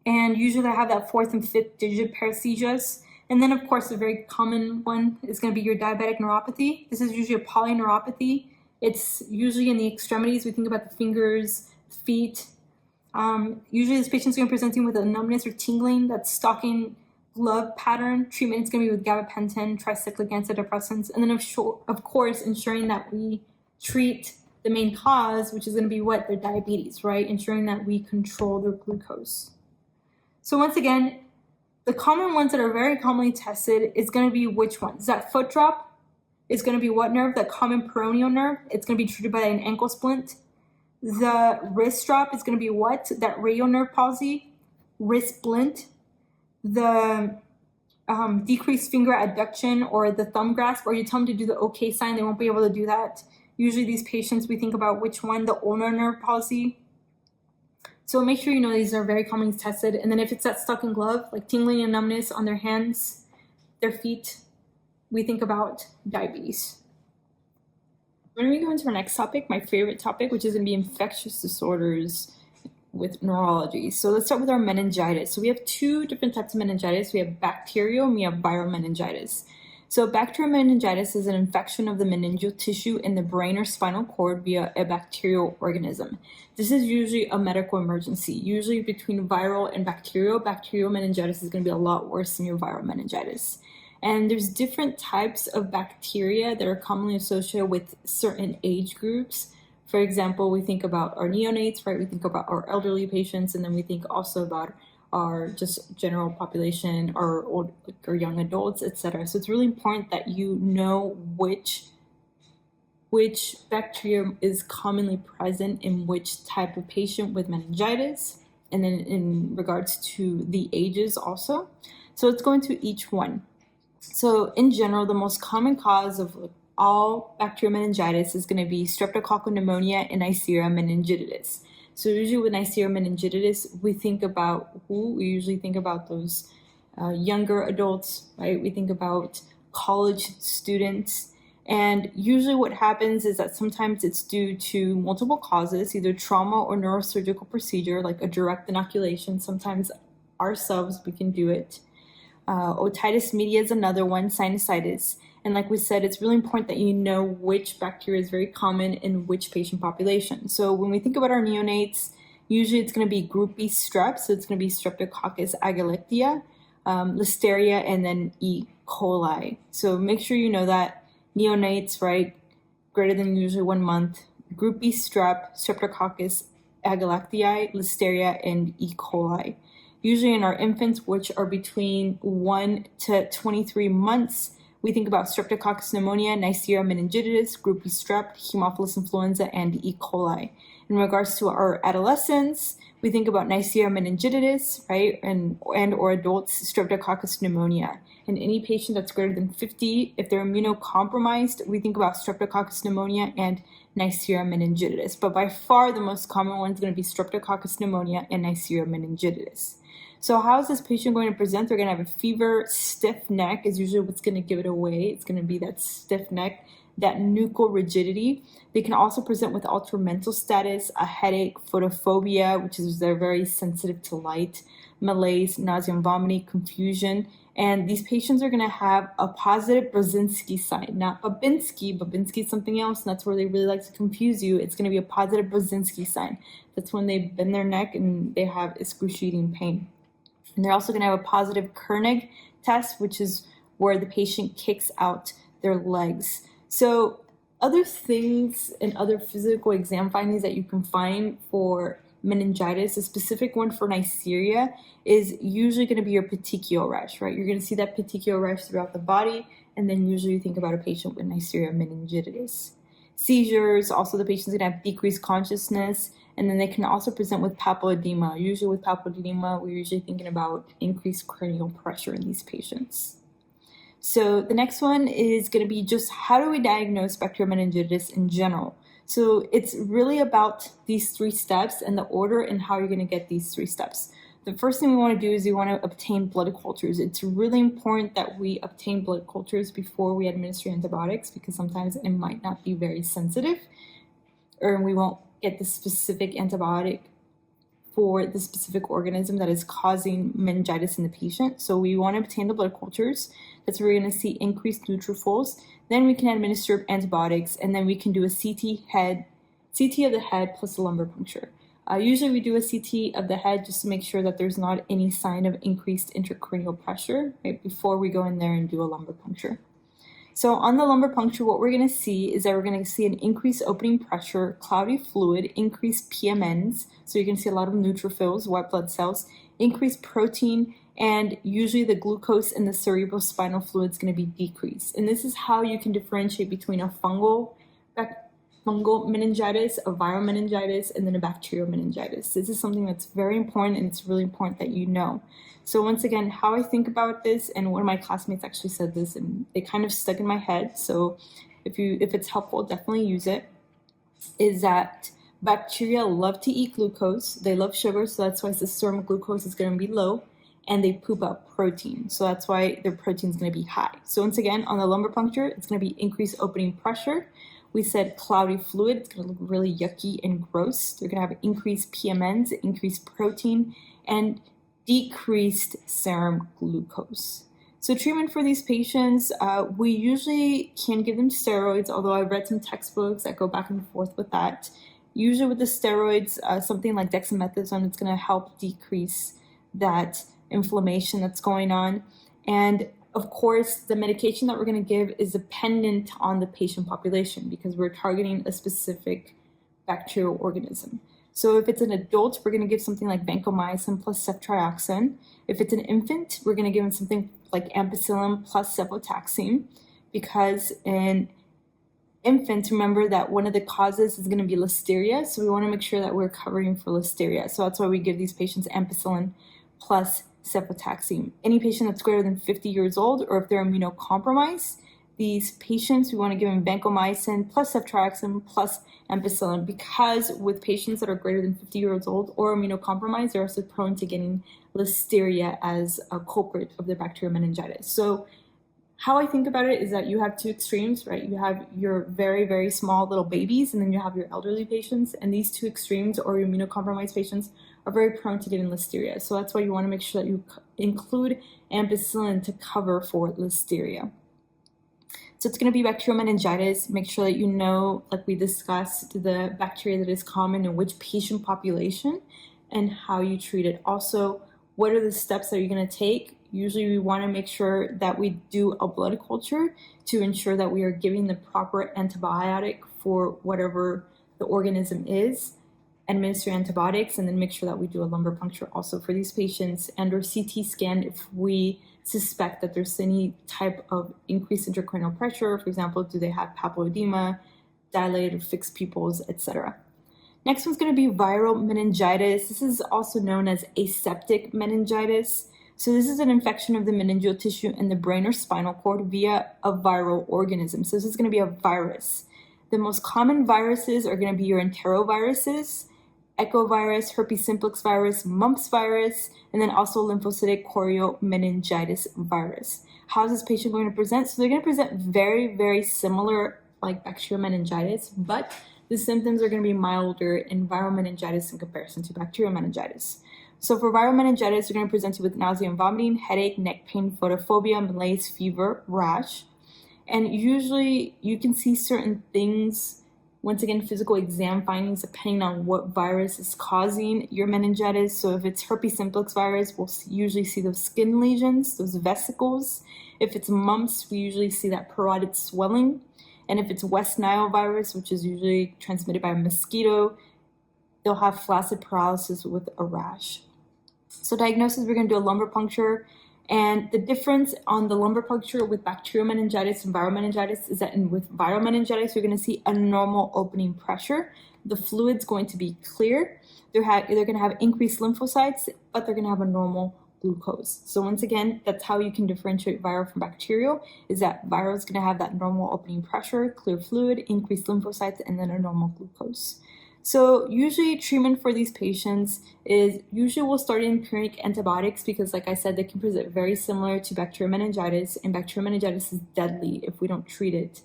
And usually they have that 4th and 5th digit paresthesias. And then, of course, the very common one is going to be your diabetic neuropathy. This is usually a polyneuropathy. It's usually in the extremities. We think about the fingers, feet. Usually this patient's going to be presenting with a numbness or tingling, that stocking glove pattern. Treatment is going to be with gabapentin, tricyclic antidepressants. And then, of course, ensuring that we treat the main cause, which is going to be what? Their diabetes, right? Ensuring that we control their glucose. So once again, the common ones that are very commonly tested is going to be which ones? That foot drop is going to be what nerve? That common peroneal nerve. It's going to be treated by an ankle splint. The wrist drop is going to be what? That radial nerve palsy, wrist splint. The decreased finger adduction or the thumb grasp, or you tell them to do the OK sign, they won't be able to do that. Usually these patients, we think about which one? The ulnar nerve palsy. So make sure you know these are very commonly tested. And then if it's that stocking glove, like tingling and numbness on their hands, their feet, we think about diabetes. When we go into our next topic, my favorite topic, which is going to be infectious disorders with neurology. So let's start with our meningitis. So we have two different types of meningitis. We have bacterial and we have viral meningitis. So bacterial meningitis is an infection of the meningeal tissue in the brain or spinal cord via a bacterial organism. This is usually a medical emergency. Usually between viral and bacterial meningitis is going to be a lot worse than your viral meningitis. And there's different types of bacteria that are commonly associated with certain age groups. For example, we think about our neonates, right? We think about our elderly patients, and then we think also about our just general population, our old or young adults, etc. So it's really important that you know which bacterium is commonly present in which type of patient with meningitis, and then in regards to the ages also. So let's go into each one. So in general, the most common cause of all bacterial meningitis is going to be streptococcal pneumonia and Neisseria meningitidis. So usually with Neisseria meningitidis, we usually think about those younger adults, right? We think about college students. And usually what happens is that sometimes it's due to multiple causes, either trauma or neurosurgical procedure, like a direct inoculation. Sometimes ourselves, we can do it. Otitis media is another one, sinusitis. And like we said, it's really important that you know which bacteria is very common in which patient population. So when we think about our neonates, usually it's going to be group B strep. So it's going to be Streptococcus agalactia, Listeria, and then E. coli. So make sure you know that neonates, right, greater than usually 1 month, group B strep, Streptococcus agalactiae, Listeria, and E. coli. Usually in our infants, which are between 1 to 23 months, we think about Streptococcus pneumonia, Neisseria meningitidis, group B strep, Haemophilus influenza, and E. coli. In regards to our adolescents, we think about Neisseria meningitidis, right, and or adults, Streptococcus pneumonia. And any patient that's greater than 50, if they're immunocompromised, we think about Streptococcus pneumonia and Neisseria meningitidis. But by far, the most common one is going to be Streptococcus pneumonia and Neisseria meningitidis. So how is this patient going to present? They're going to have a fever, stiff neck is usually what's going to give it away. It's going to be that stiff neck, that nuchal rigidity. They can also present with altered mental status, a headache, photophobia, which is they're very sensitive to light, malaise, nausea and vomiting, confusion. And these patients are going to have a positive Brzezinski sign, not Babinski. Babinski is something else, and that's where they really like to confuse you. It's going to be a positive Brzezinski sign. That's when they bend their neck and they have excruciating pain. And they're also going to have a positive Koenig test, which is where the patient kicks out their legs. So other things and other physical exam findings that you can find for meningitis, a specific one for Neisseria, is usually going to be your petechial rash, right? You're going to see that petechial rash throughout the body, and then usually you think about a patient with Neisseria meningitidis. Seizures, also the patient's going to have decreased consciousness, and then they can also present with papilledema. Usually with papilledema, we're usually thinking about increased cranial pressure in these patients. So the next one is going to be just how do we diagnose bacterial meningitis in general? So it's really about these 3 steps and the order and how you're going to get these 3 steps. The first thing we want to do is we want to obtain blood cultures. It's really important that we obtain blood cultures before we administer antibiotics because sometimes it might not be very sensitive or we won't get the specific antibiotic for the specific organism that is causing meningitis in the patient. So we want to obtain the blood cultures. That's where we're going to see increased neutrophils. Then we can administer antibiotics, and then we can do a CT of the head plus a lumbar puncture. Usually we do a CT of the head just to make sure that there's not any sign of increased intracranial pressure, right, before we go in there and do a lumbar puncture. So on the lumbar puncture, what we're going to see is that we're going to see an increased opening pressure, cloudy fluid, increased PMNs, so you're going to see a lot of neutrophils, white blood cells, increased protein, and usually the glucose in the cerebrospinal fluid is going to be decreased. And this is how you can differentiate between a fungal meningitis, a viral meningitis, and then a bacterial meningitis. This is something that's very important, and it's really important that you know. So once again, how I think about this, and one of my classmates actually said this, and it kind of stuck in my head. So if it's helpful, definitely use it. Is that bacteria love to eat glucose. They love sugar, so that's why the serum glucose is going to be low, and they poop out protein. So that's why their protein is going to be high. So once again, on the lumbar puncture, it's going to be increased opening pressure. We said cloudy fluid, it's going to look really yucky and gross. They're going to have increased PMNs, increased protein, and decreased serum glucose. So treatment for these patients, we usually can give them steroids, although I've read some textbooks that go back and forth with that. Usually with the steroids, something like dexamethasone, it's going to help decrease that inflammation that's going on. And of course, the medication that we're going to give is dependent on the patient population because we're targeting a specific bacterial organism. So if it's an adult, we're going to give something like vancomycin plus ceftriaxone. If it's an infant, we're going to give them something like ampicillin plus cefotaxime, because in infants, remember that one of the causes is going to be listeria, so we want to make sure that we're covering for listeria. So that's why we give these patients ampicillin plus cefotaxime. Any patient that's greater than 50 years old, or if they're immunocompromised, these patients, we want to give them vancomycin plus ceftriaxone plus ampicillin, because with patients that are greater than 50 years old or immunocompromised, they're also prone to getting listeria as a culprit of the bacterial meningitis. So how I think about it is that you have two extremes, right? You have your very, very small little babies, and then you have your elderly patients, and these two extremes, or your immunocompromised patients, are very prone to getting listeria. So that's why you want to make sure that you include ampicillin to cover for listeria. So it's going to be bacterial meningitis. Make sure that you know, like we discussed, the bacteria that is common in which patient population and how you treat it. Also, what are the steps that you're going to take? Usually we want to make sure that we do a blood culture to ensure that we are giving the proper antibiotic for whatever the organism is, administer antibiotics, and then make sure that we do a lumbar puncture also for these patients, and or CT scan if we suspect that there's any type of increased intracranial pressure. For example, do they have papilledema, dilated or fixed pupils, etc. Next one's going to be viral meningitis. This is also known as aseptic meningitis. So this is an infection of the meningeal tissue in the brain or spinal cord via a viral organism. So this is going to be a virus. The most common viruses are going to be your enteroviruses, echovirus, herpes simplex virus, mumps virus, and then also lymphocytic choriomeningitis virus. How is this patient going to present? So they're going to present very, very similar like bacterial meningitis, but the symptoms are going to be milder in viral meningitis in comparison to bacterial meningitis. So for viral meningitis, you're going to present you with nausea and vomiting, headache, neck pain, photophobia, malaise, fever, rash. And usually you can see certain things, once again, physical exam findings, depending on what virus is causing your meningitis. So if it's herpes simplex virus, we'll usually see those skin lesions, those vesicles. If it's mumps, we usually see that parotid swelling. And if it's West Nile virus, which is usually transmitted by a mosquito, they'll have flaccid paralysis with a rash. So diagnosis, we're going to do a lumbar puncture. And the difference on the lumbar puncture with bacterial meningitis and viral meningitis is that with viral meningitis, you're going to see a normal opening pressure. The fluid's going to be clear. They're going to have increased lymphocytes, but they're going to have a normal glucose. So once again, that's how you can differentiate viral from bacterial, is that viral is going to have that normal opening pressure, clear fluid, increased lymphocytes, and then a normal glucose. So usually treatment for these patients is usually we'll start empiric antibiotics because, like I said, they can present very similar to bacterial meningitis, and bacterial meningitis is deadly if we don't treat it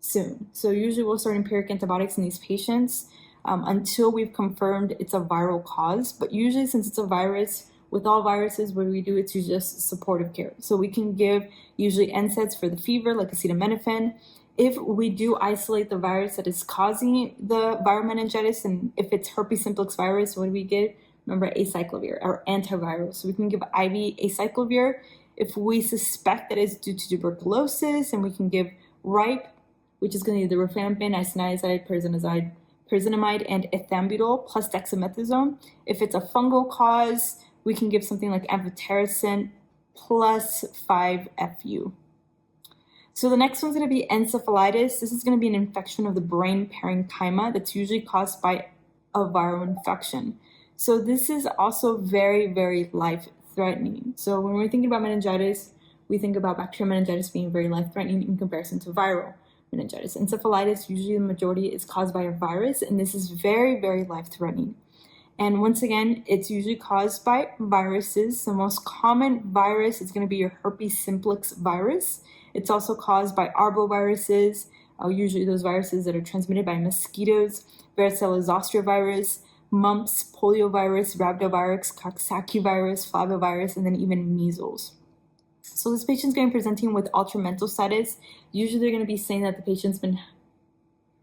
soon. So usually we'll start empiric antibiotics in these patients until we've confirmed it's a viral cause. But usually, since it's a virus, with all viruses, what we do, it's usually just supportive care. So we can give usually NSAIDs for the fever, like acetaminophen. If we do isolate the virus that is causing the viral meningitis, and if it's herpes simplex virus, what do we give? Remember, acyclovir or antiviral. So we can give IV acyclovir. If we suspect that it's due to tuberculosis, and we can give RIPE, which is going to be the rifampin, isoniazid, pyrazinamide, and ethambutol plus dexamethasone. If it's a fungal cause, we can give something like amphotericin plus 5-FU. So the next one's going to be encephalitis. This is going to be an infection of the brain parenchyma that's usually caused by a viral infection. So this is also very, very life-threatening. So when we're thinking about meningitis, we think about bacterial meningitis being very life-threatening in comparison to viral meningitis. Encephalitis, usually the majority is caused by a virus, and this is very, very life-threatening. And once again, it's usually caused by viruses. The most common virus is going to be your herpes simplex virus. It's also caused by arboviruses, usually those viruses that are transmitted by mosquitoes, varicella zoster virus, mumps, poliovirus, rhabdovirus, Coxsackie virus, flavivirus, and then even measles. So this patient's going to be presenting with altered mental status. Usually they're going to be saying that the patient's been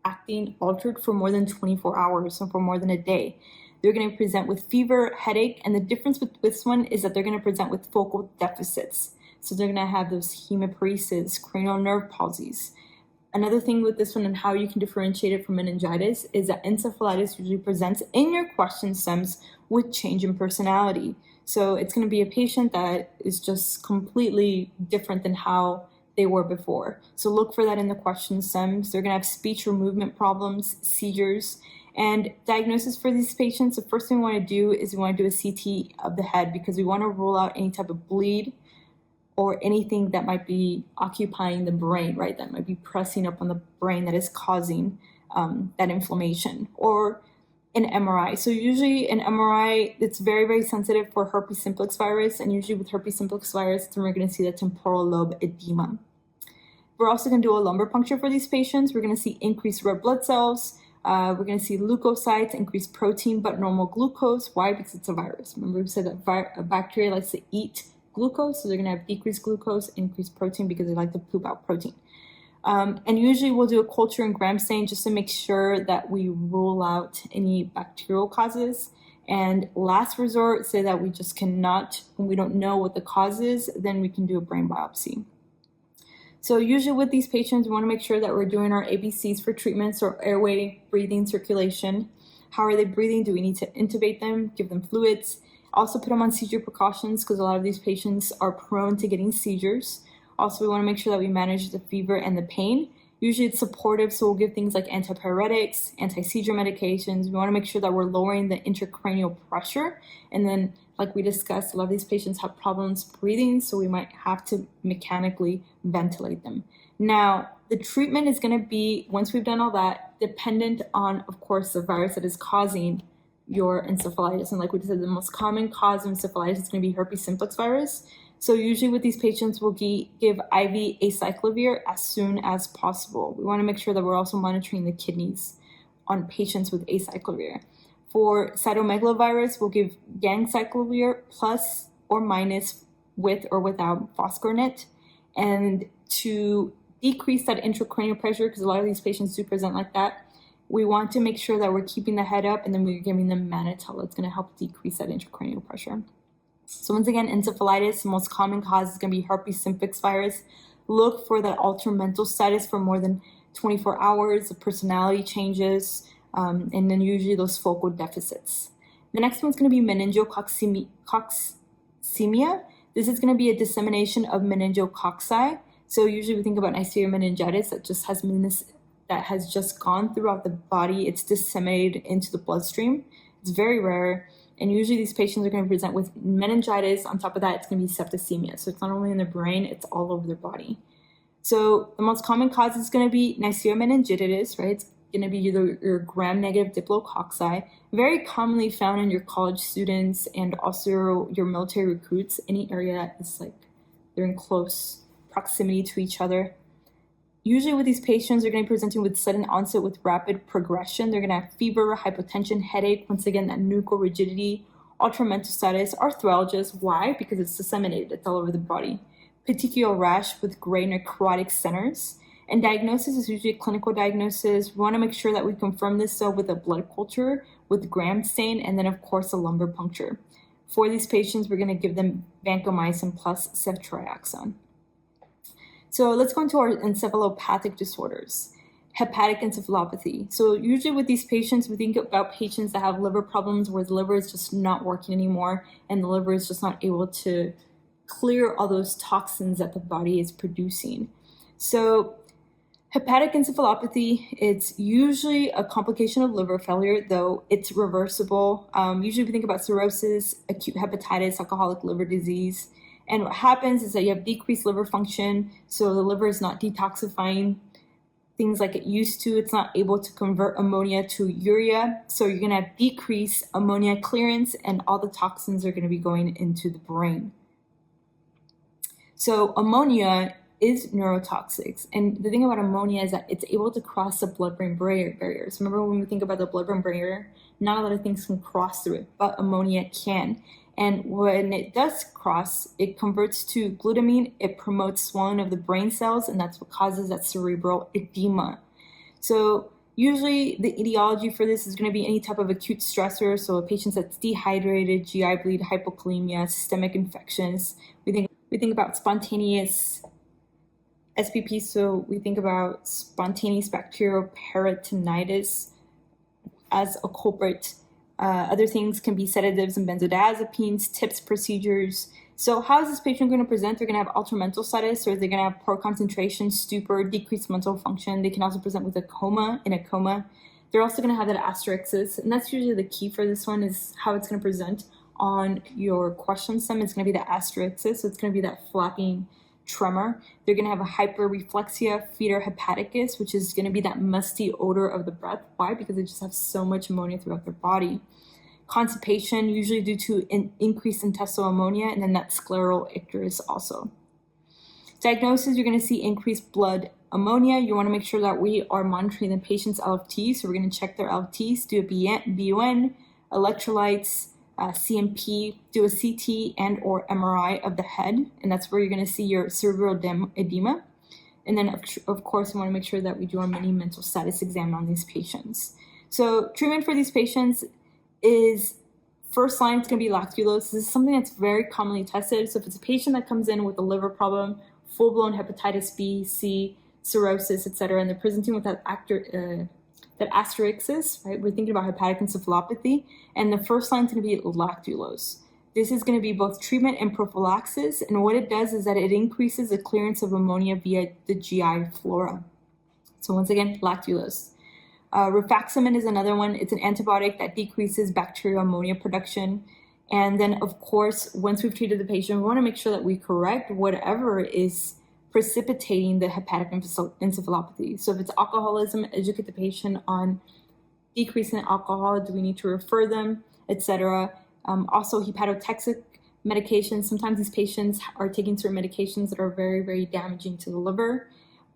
acting altered for more than 24 hours or for more than a day. They're going to present with fever, headache, and the difference with this one is that they're going to present with focal deficits. So they're going to have those hemiparesis, cranial nerve palsies. Another thing with this one and how you can differentiate it from meningitis is that encephalitis usually presents in your question stems with change in personality. So it's going to be a patient that is just completely different than how they were before. So look for that in the question stems. They're going to have speech or movement problems, seizures, and diagnosis for these patients. The first thing we want to do is we want to do a CT of the head because we want to rule out any type of bleed or anything that might be occupying the brain, right? That might be pressing up on the brain that is causing that inflammation, or an MRI. So usually an MRI, it's very, very sensitive for herpes simplex virus, and usually with herpes simplex virus, then we're going to see the temporal lobe edema. We're also going to do a lumbar puncture for these patients. We're going to see increased red blood cells. We're going to see leukocytes, increased protein, but normal glucose. Why? Because it's a virus. Remember we said that a bacteria likes to eat glucose, so they're going to have decreased glucose, increased protein because they like to poop out protein. And usually we'll do a culture and gram stain just to make sure that we rule out any bacterial causes. And last resort, say that we just cannot, when we don't know what the cause is, then we can do a brain biopsy. So usually with these patients, we want to make sure that we're doing our ABCs for treatments, or airway, breathing, circulation. How are they breathing? Do we need to intubate them, give them fluids? Also put them on seizure precautions because a lot of these patients are prone to getting seizures. Also, we want to make sure that we manage the fever and the pain. Usually it's supportive, so we'll give things like antipyretics, anti-seizure medications. We want to make sure that we're lowering the intracranial pressure. And then, like we discussed, a lot of these patients have problems breathing, so we might have to mechanically ventilate them. Now, the treatment is going to be, once we've done all that, dependent on, of course, the virus that is causing your encephalitis. And like we said, the most common cause of encephalitis is going to be herpes simplex virus. So usually with these patients, we'll give IV acyclovir as soon as possible. We want to make sure that we're also monitoring the kidneys on patients with acyclovir. For cytomegalovirus, we'll give ganciclovir plus or minus with or without foscarnet. And to decrease that intracranial pressure, because a lot of these patients do present like that, we want to make sure that we're keeping the head up, and then we're giving them mannitol. It's going to help decrease that intracranial pressure. So once again, encephalitis, the most common cause is going to be herpes simplex virus. Look for that altered mental status for more than 24 hours, the personality changes, and then usually those focal deficits. The next one's going to be meningococcemia. This is going to be a dissemination of meningococci. So usually we think about Neisseria meningitis that has just gone throughout the body. It's disseminated into the bloodstream. It's very rare. And usually these patients are going to present with meningitis. On top of that, it's going to be septicemia. So it's not only in the brain, it's all over their body. So the most common cause is going to be Neisseria meningitidis, right? It's going to be either your gram-negative diplococci, very commonly found in your college students and also your military recruits. Any area that is like they're in close proximity to each other. Usually with these patients, they're going to be presenting with sudden onset with rapid progression. They're going to have fever, hypotension, headache, once again, that nuchal rigidity, altered mental status, arthralgias. Why? Because it's disseminated. It's all over the body. Petechial rash with gray necrotic centers. And diagnosis is usually a clinical diagnosis. We want to make sure that we confirm this cell with a blood culture, with gram stain, and then, of course, a lumbar puncture. For these patients, we're going to give them vancomycin plus ceftriaxone. So let's go into our encephalopathic disorders. Hepatic encephalopathy. So usually with these patients, we think about patients that have liver problems where the liver is just not working anymore and the liver is just not able to clear all those toxins that the body is producing. So hepatic encephalopathy, it's usually a complication of liver failure, though it's reversible. Usually we think about cirrhosis, acute hepatitis, alcoholic liver disease. And what happens is that you have decreased liver function, so the liver is not detoxifying things like it used to. It's not able to convert ammonia to urea, so you're going to have decreased ammonia clearance, and all the toxins are going to be going into the brain. So ammonia is neurotoxic, and the thing about ammonia is that it's able to cross the blood-brain barriers. Remember when we think about the blood-brain barrier, not a lot of things can cross through it, but ammonia can. And when it does cross, it converts to glutamine, it promotes swelling of the brain cells, and that's what causes that cerebral edema. So usually the etiology for this is going to be any type of acute stressor, so a patient that's dehydrated, GI bleed, hypokalemia, systemic infections. We think about spontaneous SBP, so we think about spontaneous bacterial peritonitis as a culprit. Other things can be sedatives and benzodiazepines, TIPS procedures. So how is this patient going to present? They're going to have ultramental status, or they're going to have poor concentration, stupor, decreased mental function. They can also present with a coma. They're also going to have that asterixis, and that's usually the key for this one, is how it's going to present on your question stem. It's going to be the asterixis, so it's going to be that flapping tremor. They're going to have a hyperreflexia fetor hepaticus, which is going to be that musty odor of the breath. Why? Because they just have so much ammonia throughout their body. Constipation, usually due to increased intestinal ammonia, and then that scleral icterus also. Diagnosis, you're going to see increased blood ammonia. You want to make sure that we are monitoring the patient's LFT, so we're going to check their LFTs, do a BUN, electrolytes, CMP, do a CT and or MRI of the head, and that's where you're going to see your cerebral edema. And then, of course, we want to make sure that we do our mini mental status exam on these patients. So treatment for these patients is, first line, it's going to be lactulose. This is something that's very commonly tested. So if it's a patient that comes in with a liver problem, full-blown hepatitis B, C, cirrhosis, etc., and they're presenting with that asterixis, right? We're thinking about hepatic encephalopathy, and the first line is going to be lactulose. This is going to be both treatment and prophylaxis, and what it does is that it increases the clearance of ammonia via the GI flora. So once again, lactulose. Rifaximin is another one. It's an antibiotic that decreases bacterial ammonia production. And then, of course, once we've treated the patient, we want to make sure that we correct whatever is precipitating the hepatic encephalopathy. So if it's alcoholism, educate the patient on decreasing alcohol. Do we need to refer them, etc. Also, hepatotoxic medications. Sometimes these patients are taking certain medications that are very, very damaging to the liver.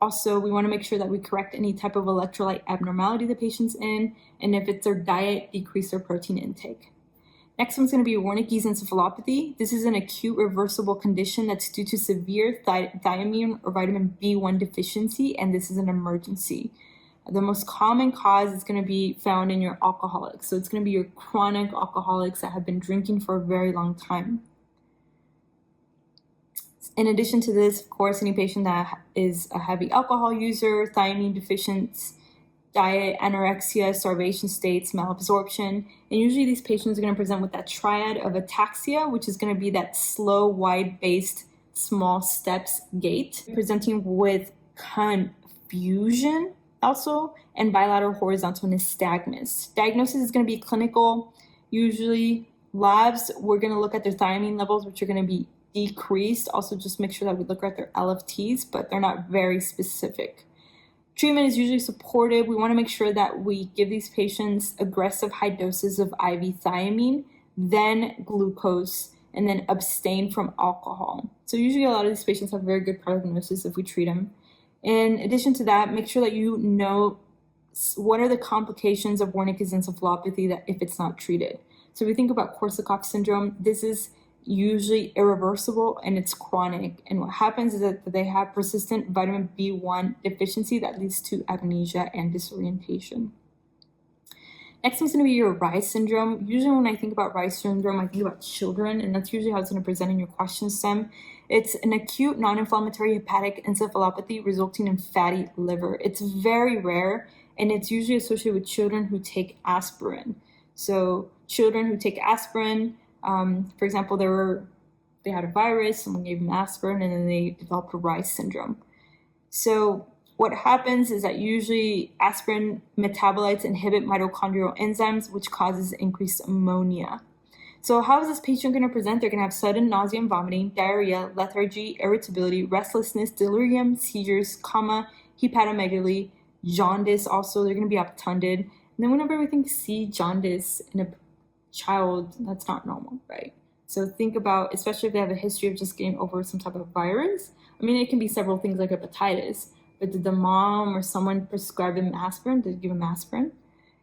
Also, we want to make sure that we correct any type of electrolyte abnormality the patient's in, and if it's their diet, decrease their protein intake. Next one's going to be Wernicke's encephalopathy. This is an acute reversible condition that's due to severe thiamine or vitamin B1 deficiency, and this is an emergency. The most common cause is going to be found in your alcoholics. So it's going to be your chronic alcoholics that have been drinking for a very long time. In addition to this, of course, any patient that is a heavy alcohol user, thiamine deficient diet, anorexia, starvation states, malabsorption, and usually these patients are going to present with that triad of ataxia, which is going to be that slow, wide-based, small steps gait, presenting with confusion also, and bilateral horizontal nystagmus. Diagnosis is going to be clinical. Usually labs, we're going to look at their thiamine levels, which are going to be decreased. Also, just make sure that we look at their LFTs, but they're not very specific. Treatment is usually supportive. We want to make sure that we give these patients aggressive high doses of IV thiamine, then glucose, and then abstain from alcohol. So usually a lot of these patients have very good prognosis if we treat them. In addition to that, make sure that you know what are the complications of Wernicke's encephalopathy that if it's not treated. So we think about Korsakoff syndrome. This is usually irreversible and it's chronic. And what happens is that they have persistent vitamin B1 deficiency that leads to amnesia and disorientation. Next one's going to be your Reye's syndrome. Usually when I think about Reye's syndrome, I think about children, and that's usually how it's going to present in your question stem. It's an acute non-inflammatory hepatic encephalopathy resulting in fatty liver. It's very rare, and it's usually associated with children who take aspirin. So children who take aspirin, for example, they had a virus, someone gave them aspirin, and then they developed a Reye's syndrome. So what happens is that usually aspirin metabolites inhibit mitochondrial enzymes, which causes increased ammonia. So how is this patient going to present? They're going to have sudden nausea and vomiting, diarrhea, lethargy, irritability, restlessness, delirium, seizures, coma, hepatomegaly, jaundice also. They're going to be obtunded. And then whenever we see jaundice in a child, that's not normal, right? So think about, especially if they have a history of just getting over some type of virus. I mean, it can be several things like hepatitis, but did the mom or someone prescribe them aspirin? Did they give them aspirin?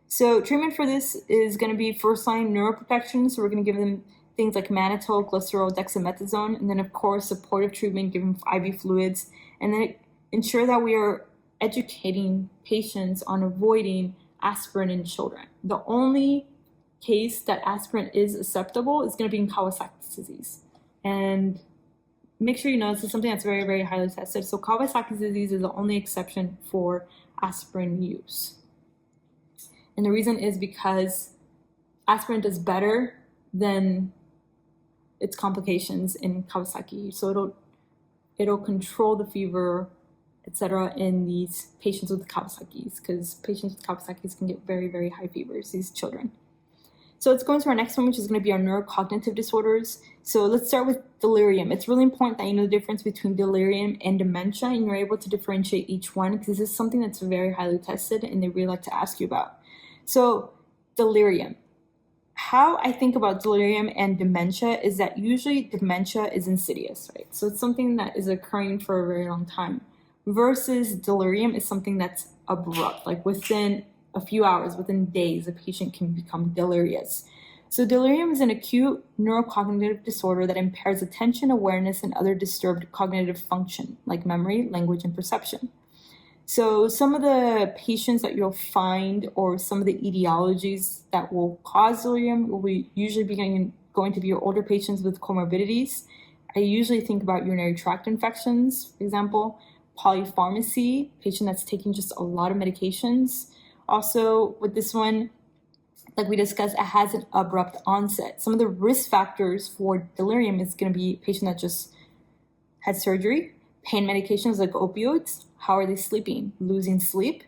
So treatment for this is going to be first line neuroprotection. So we're going to give them things like mannitol, glycerol, dexamethasone, and then of course supportive treatment given IV fluids, and then ensure that we are educating patients on avoiding aspirin in children. The only case that aspirin is acceptable is going to be in Kawasaki's disease. And make sure you know this is something that's very, very highly tested. So Kawasaki's disease is the only exception for aspirin use. And the reason is because aspirin does better than its complications in Kawasaki. So it'll control the fever, etc. in these patients with Kawasaki's, because patients with Kawasaki's can get very, very high fevers, these children. So let's go into our next one, which is going to be our neurocognitive disorders. So let's start with delirium. It's really important that you know the difference between delirium and dementia, and you're able to differentiate each one, because this is something that's very highly tested and they really like to ask you about. So delirium. How I think about delirium and dementia is that usually dementia is insidious, right? So it's something that is occurring for a very long time, versus delirium is something that's abrupt, like within a few hours, within days, a patient can become delirious. So delirium is an acute neurocognitive disorder that impairs attention, awareness, and other disturbed cognitive function, like memory, language, and perception. So some of the patients that you'll find, or some of the etiologies that will cause delirium, will be usually going to be your older patients with comorbidities. I usually think about urinary tract infections, for example, polypharmacy, patient that's taking just a lot of medications. Also, with this one, like we discussed, it has an abrupt onset. Some of the risk factors for delirium is going to be a patient that just had surgery, pain medications like opioids, how are they sleeping, losing sleep,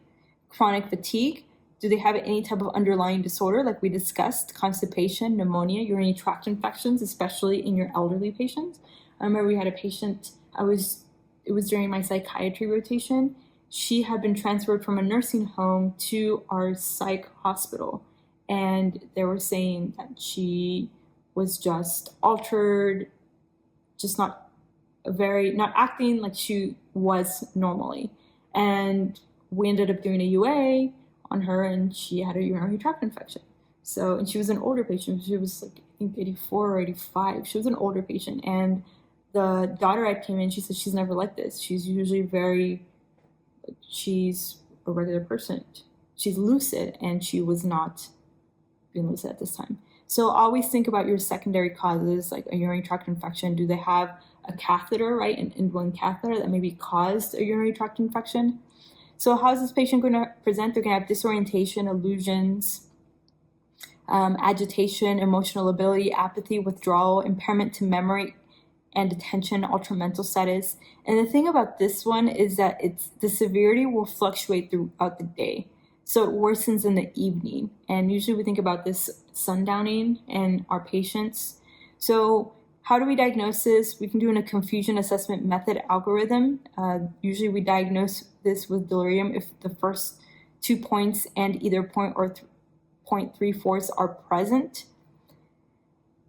chronic fatigue, do they have any type of underlying disorder like we discussed, constipation, pneumonia, urinary tract infections, especially in your elderly patients. I remember we had a patient, it was during my psychiatry rotation. She had been transferred from a nursing home to our psych hospital, and they were saying that she was just altered, just not acting like she was normally. And we ended up doing a UA on her, and she had a urinary tract infection. So, and she was an older patient. She was like, I think 84 or 85. She was an older patient. And the daughter I came in, she said she's never like this. She's usually she's a regular person. She's lucid, and she was not being lucid at this time. So always think about your secondary causes, like a urinary tract infection. Do they have a catheter, right? An indwelling catheter that maybe caused a urinary tract infection. So how is this patient going to present? They're going to have disorientation, illusions, agitation, emotional lability, apathy, withdrawal, impairment to memory and attention, altered mental status. And the thing about this one is that the severity will fluctuate throughout the day. So it worsens in the evening. And usually we think about this sundowning in our patients. So how do we diagnose this? We can do in a confusion assessment method algorithm. Usually we diagnose this with delirium if the first 2 points and either point or 0.34 are present.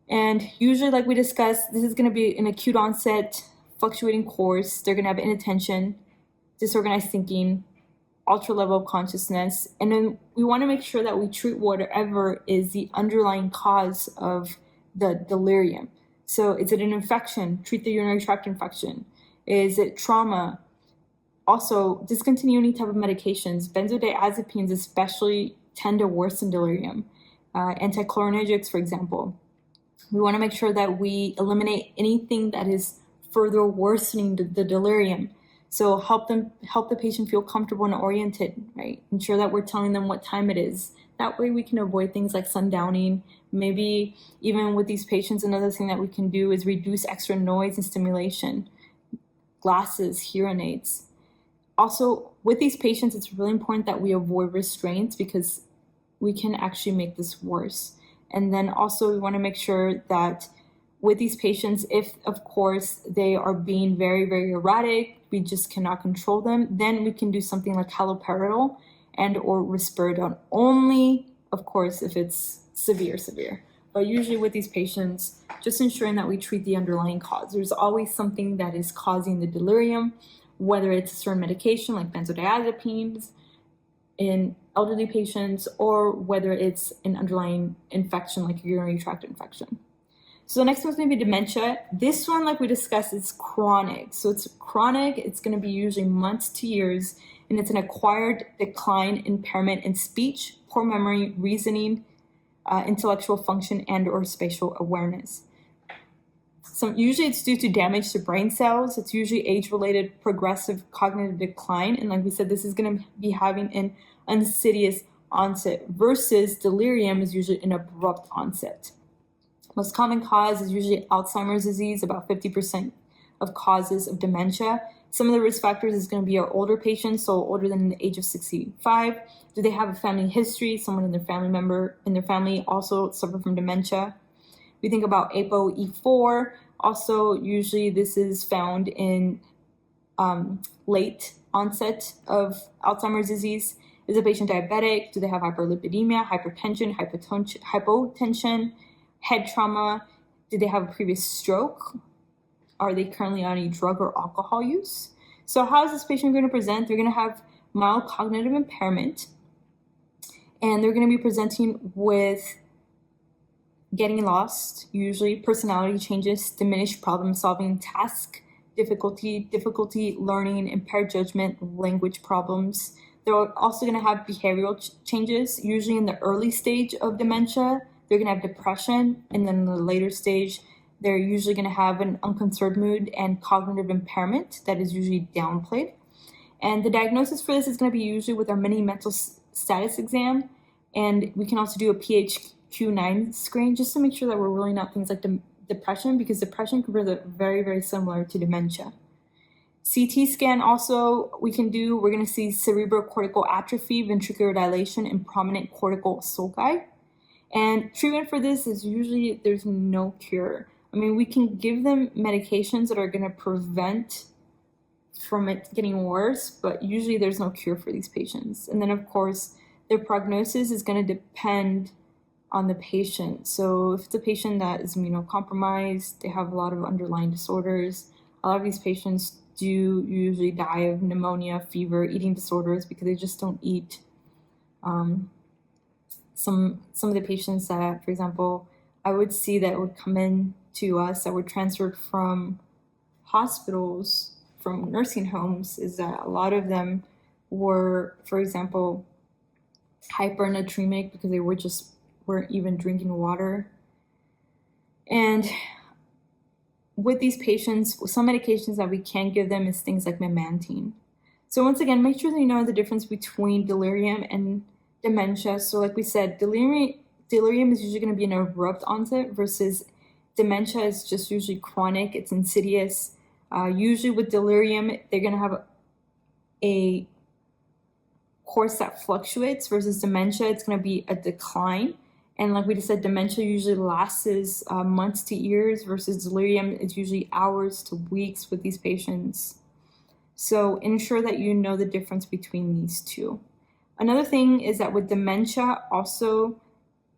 And usually, like we discussed, this is going to be an acute onset, fluctuating course. They're going to have inattention, disorganized thinking, ultra level of consciousness. And then we want to make sure that we treat whatever is the underlying cause of the delirium. So is it an infection? Treat the urinary tract infection. Is it trauma? Also, discontinue any type of medications. Benzodiazepines especially tend to worsen delirium. Anticholinergics, for example. We want to make sure that we eliminate anything that is further worsening the delirium. So help the patient feel comfortable and oriented, right? Ensure that we're telling them what time it is. That way we can avoid things like sundowning. Maybe even with these patients, another thing that we can do is reduce extra noise and stimulation. Glasses, hearing aids. Also, with these patients, it's really important that we avoid restraints because we can actually make this worse. And then also we want to make sure that with these patients, if of course they are being very, very erratic, we just cannot control them, then we can do something like haloperidol and or risperidone, only of course if it's severe. But usually with these patients, just ensuring that we treat the underlying cause. There's always something that is causing the delirium, whether it's a certain medication like benzodiazepines in elderly patients, or whether it's an underlying infection like a urinary tract infection. So the next one's going to be dementia. This one, like we discussed, is chronic. So it's chronic. It's going to be usually months to years, and it's an acquired decline, impairment in speech, poor memory, reasoning, intellectual function, and or spatial awareness. Usually it's due to damage to brain cells. It's usually age-related progressive cognitive decline. And like we said, this is going to be having an insidious onset versus delirium is usually an abrupt onset. Most common cause is usually Alzheimer's disease, about 50% of causes of dementia. Some of the risk factors is going to be our older patients, so older than the age of 65. Do they have a family history? Someone in their family also suffer from dementia. We think about ApoE4. Also, usually this is found in late onset of Alzheimer's disease. Is the patient diabetic? Do they have hyperlipidemia, hypotension, head trauma? Did they have a previous stroke? Are they currently on any drug or alcohol use? So how is this patient going to present? They're going to have mild cognitive impairment, and they're going to be presenting with getting lost, usually personality changes, diminished problem-solving, task difficulty learning, impaired judgment, language problems. They're also going to have behavioral changes, usually in the early stage of dementia. They're going to have depression, and then in the later stage, they're usually going to have an unconcerned mood and cognitive impairment that is usually downplayed. And the diagnosis for this is going to be usually with our mini mental status exam, and we can also do a PHQ-9 screen just to make sure that we're ruling out things like depression, because depression can present very, very similar to dementia. CT scan also we can do. We're going to see cerebrocortical atrophy, ventricular dilation, and prominent cortical sulci. And treatment for this is usually there's no cure. I mean, we can give them medications that are going to prevent from it getting worse, but usually there's no cure for these patients. And then, of course, their prognosis is going to depend on the patient. So if it's a patient that is immunocompromised, they have a lot of underlying disorders, a lot of these patients do usually die of pneumonia, fever, eating disorders because they just don't eat. Some of the patients that, for example, I would see that would come in to us that were transferred from hospitals, from nursing homes, is that a lot of them were, for example, hypernatremic because they weren't even drinking water. And with these patients, some medications that we can give them is things like memantine. So once again, make sure that you know the difference between delirium and dementia. So like we said, delirium is usually going to be an abrupt onset versus dementia is just usually chronic. It's insidious. Usually with delirium, they're going to have a course that fluctuates versus dementia, it's going to be a decline. And like we just said, dementia usually lasts months to years versus delirium is usually hours to weeks with these patients. So ensure that you know the difference between these two. Another thing is that with dementia also,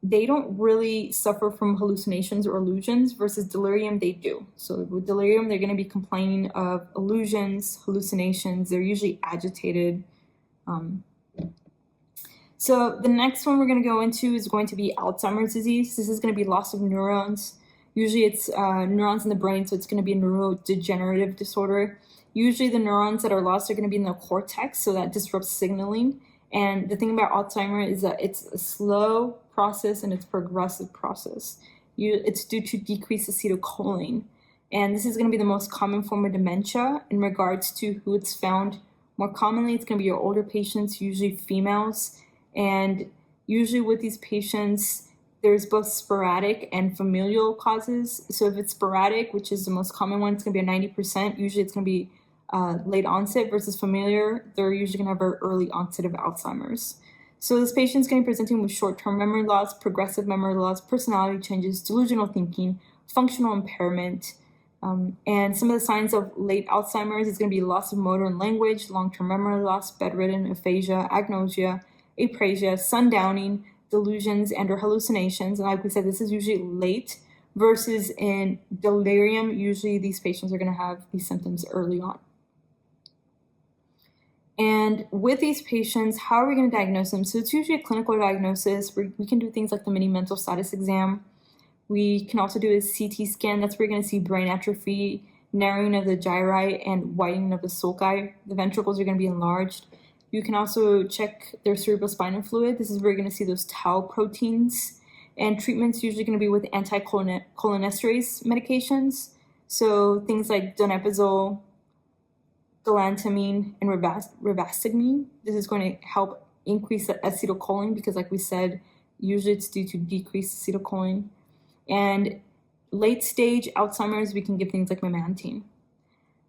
they don't really suffer from hallucinations or illusions versus delirium, they do. So with delirium, they're going to be complaining of illusions, hallucinations. They're usually agitated. So the next one we're going to go into is going to be Alzheimer's disease. This is going to be loss of neurons. Usually it's neurons in the brain, so it's going to be a neurodegenerative disorder. Usually the neurons that are lost are going to be in the cortex, so that disrupts signaling. And the thing about Alzheimer's is that it's a slow process and it's a progressive process. It's due to decreased acetylcholine. And this is going to be the most common form of dementia in regards to who it's found. More commonly, it's going to be your older patients, usually females. And usually with these patients, there's both sporadic and familial causes. So if it's sporadic, which is the most common one, it's going to be a 90%. Usually it's going to be late onset versus familiar. They're usually going to have an early onset of Alzheimer's. So this patient is going to be presenting with short-term memory loss, progressive memory loss, personality changes, delusional thinking, functional impairment. And some of the signs of late Alzheimer's is going to be loss of motor and language, long-term memory loss, bedridden, aphasia, agnosia, aprasia, sundowning, delusions, and or hallucinations. And like we said, this is usually late versus in delirium. Usually these patients are going to have these symptoms early on. And with these patients, how are we going to diagnose them? So it's usually a clinical diagnosis. We can do things like the mini mental status exam, We can also do a CT scan. That's where you're going to see brain atrophy, narrowing of the gyri, and widening of the sulci. The ventricles are going to be enlarged. You can also check their cerebrospinal fluid. This is where you're going to see those tau proteins. And treatment's usually going to be with anticholinesterase medications. So things like donepezil, galantamine, and rivastigmine. This is going to help increase the acetylcholine because, like we said, usually it's due to decreased acetylcholine. And late stage Alzheimer's, we can give things like memantine.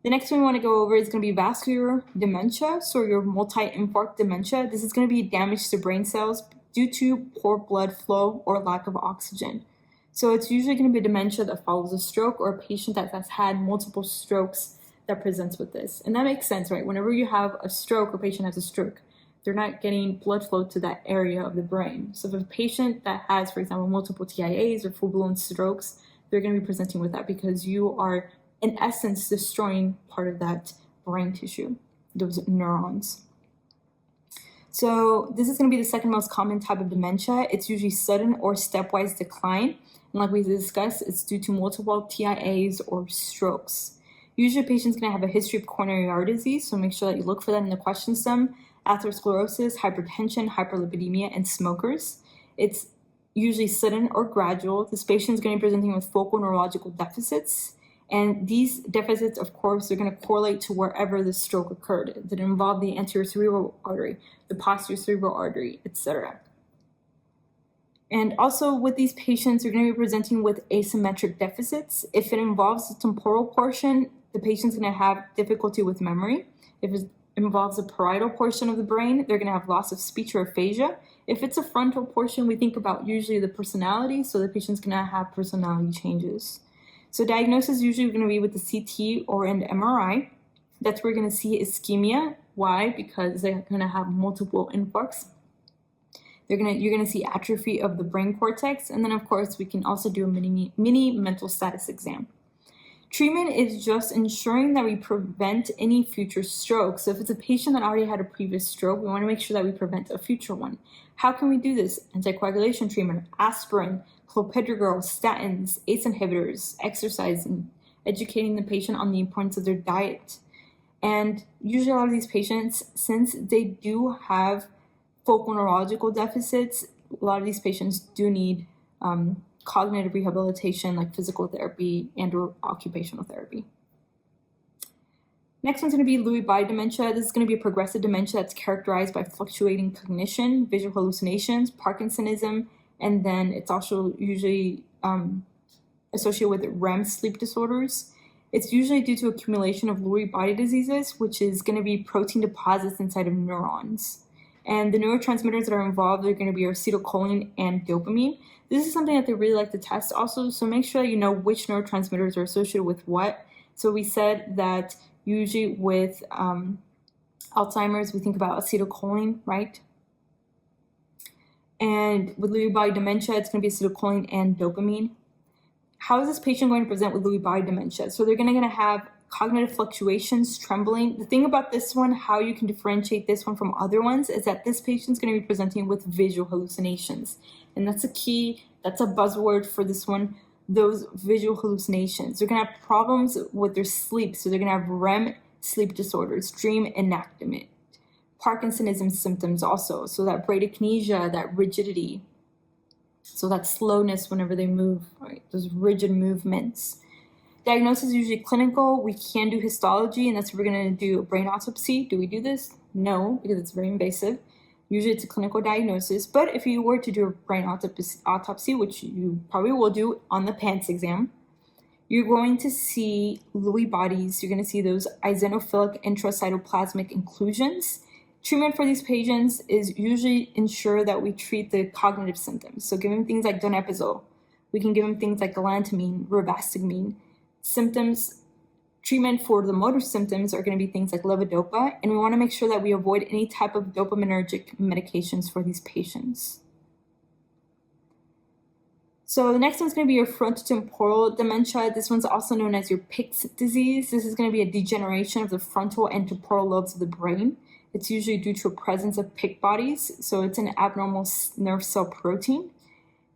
The next one we want to go over is going to be vascular dementia, so your multi-infarct dementia. This is going to be damage to brain cells due to poor blood flow or lack of oxygen. So it's usually going to be dementia that follows a stroke or a patient that has had multiple strokes that presents with this. And that makes sense, right? Whenever you have a stroke or a patient has a stroke, they're not getting blood flow to that area of the brain. So if a patient that has, for example, multiple TIAs or full-blown strokes, they're going to be presenting with that because you are, in essence, destroying part of that brain tissue, those neurons. So this is going to be the second most common type of dementia. It's usually sudden or stepwise decline. And like we discussed, it's due to multiple TIAs or strokes. Usually a patient's going to have a history of coronary artery disease, so make sure that you look for that in the question sum. Atherosclerosis, hypertension, hyperlipidemia, and smokers. It's usually sudden or gradual. This patient is going to be presenting with focal neurological deficits. And these deficits, of course, are going to correlate to wherever the stroke occurred. That involve the anterior cerebral artery, the posterior cerebral artery, etc. And also with these patients, you're going to be presenting with asymmetric deficits. If it involves the temporal portion, the patient's going to have difficulty with memory. If it involves the parietal portion of the brain, they're going to have loss of speech or aphasia. If it's a frontal portion, we think about usually the personality, so the patient's going to have personality changes. So diagnosis is usually going to be with the CT or an MRI. That's where you're going to see ischemia. Why? Because they're going to have multiple infarcts. You're going to see atrophy of the brain cortex. And then, of course, we can also do a mini mental status exam. Treatment is just ensuring that we prevent any future strokes. So if it's a patient that already had a previous stroke, we want to make sure that we prevent a future one. How can we do this? Anticoagulation treatment, aspirin, clopidogrel, statins, ACE inhibitors, exercising, educating the patient on the importance of their diet. And usually a lot of these patients, since they do have focal neurological deficits, a lot of these patients do need cognitive rehabilitation like physical therapy and or occupational therapy. Next one's going to be Lewy body dementia. This is going to be a progressive dementia that's characterized by fluctuating cognition, visual hallucinations, Parkinsonism, and then it's also usually associated with REM sleep disorders. It's usually due to accumulation of Lewy body diseases, which is going to be protein deposits inside of neurons. And the neurotransmitters that are involved are going to be acetylcholine and dopamine. This is something that they really like to test also, so make sure that you know which neurotransmitters are associated with what. So we said that usually with Alzheimer's, we think about acetylcholine, right? And with Lewy body dementia, it's going to be acetylcholine and dopamine. How is this patient going to present with Lewy body dementia? So they're going to have cognitive fluctuations, trembling. The thing about this one, how you can differentiate this one from other ones, is that this patient's going to be presenting with visual hallucinations. And that's a key, that's a buzzword for this one, those visual hallucinations. They're going to have problems with their sleep. So they're going to have REM sleep disorders, dream enactment, Parkinsonism symptoms also. So that bradykinesia, that rigidity. So that slowness whenever they move, right? Those rigid movements. Diagnosis is usually clinical. We can do histology, and that's where we're going to do a brain autopsy. Do we do this? No, because it's very invasive. Usually it's a clinical diagnosis. But if you were to do a brain autopsy, which you probably will do on the PANCE exam, you're going to see Lewy bodies. You're going to see those eosinophilic intracytoplasmic inclusions. Treatment for these patients is usually ensure that we treat the cognitive symptoms. So give them things like donepezil. We can give them things like galantamine, rivastigmine. Symptoms, treatment for the motor symptoms are going to be things like levodopa, and we want to make sure that we avoid any type of dopaminergic medications for these patients. So the next one's going to be your frontotemporal dementia. This one's also known as your Pick's disease. This is going to be a degeneration of the frontal and temporal lobes of the brain. It's usually due to a presence of Pick bodies, so it's an abnormal nerve cell protein.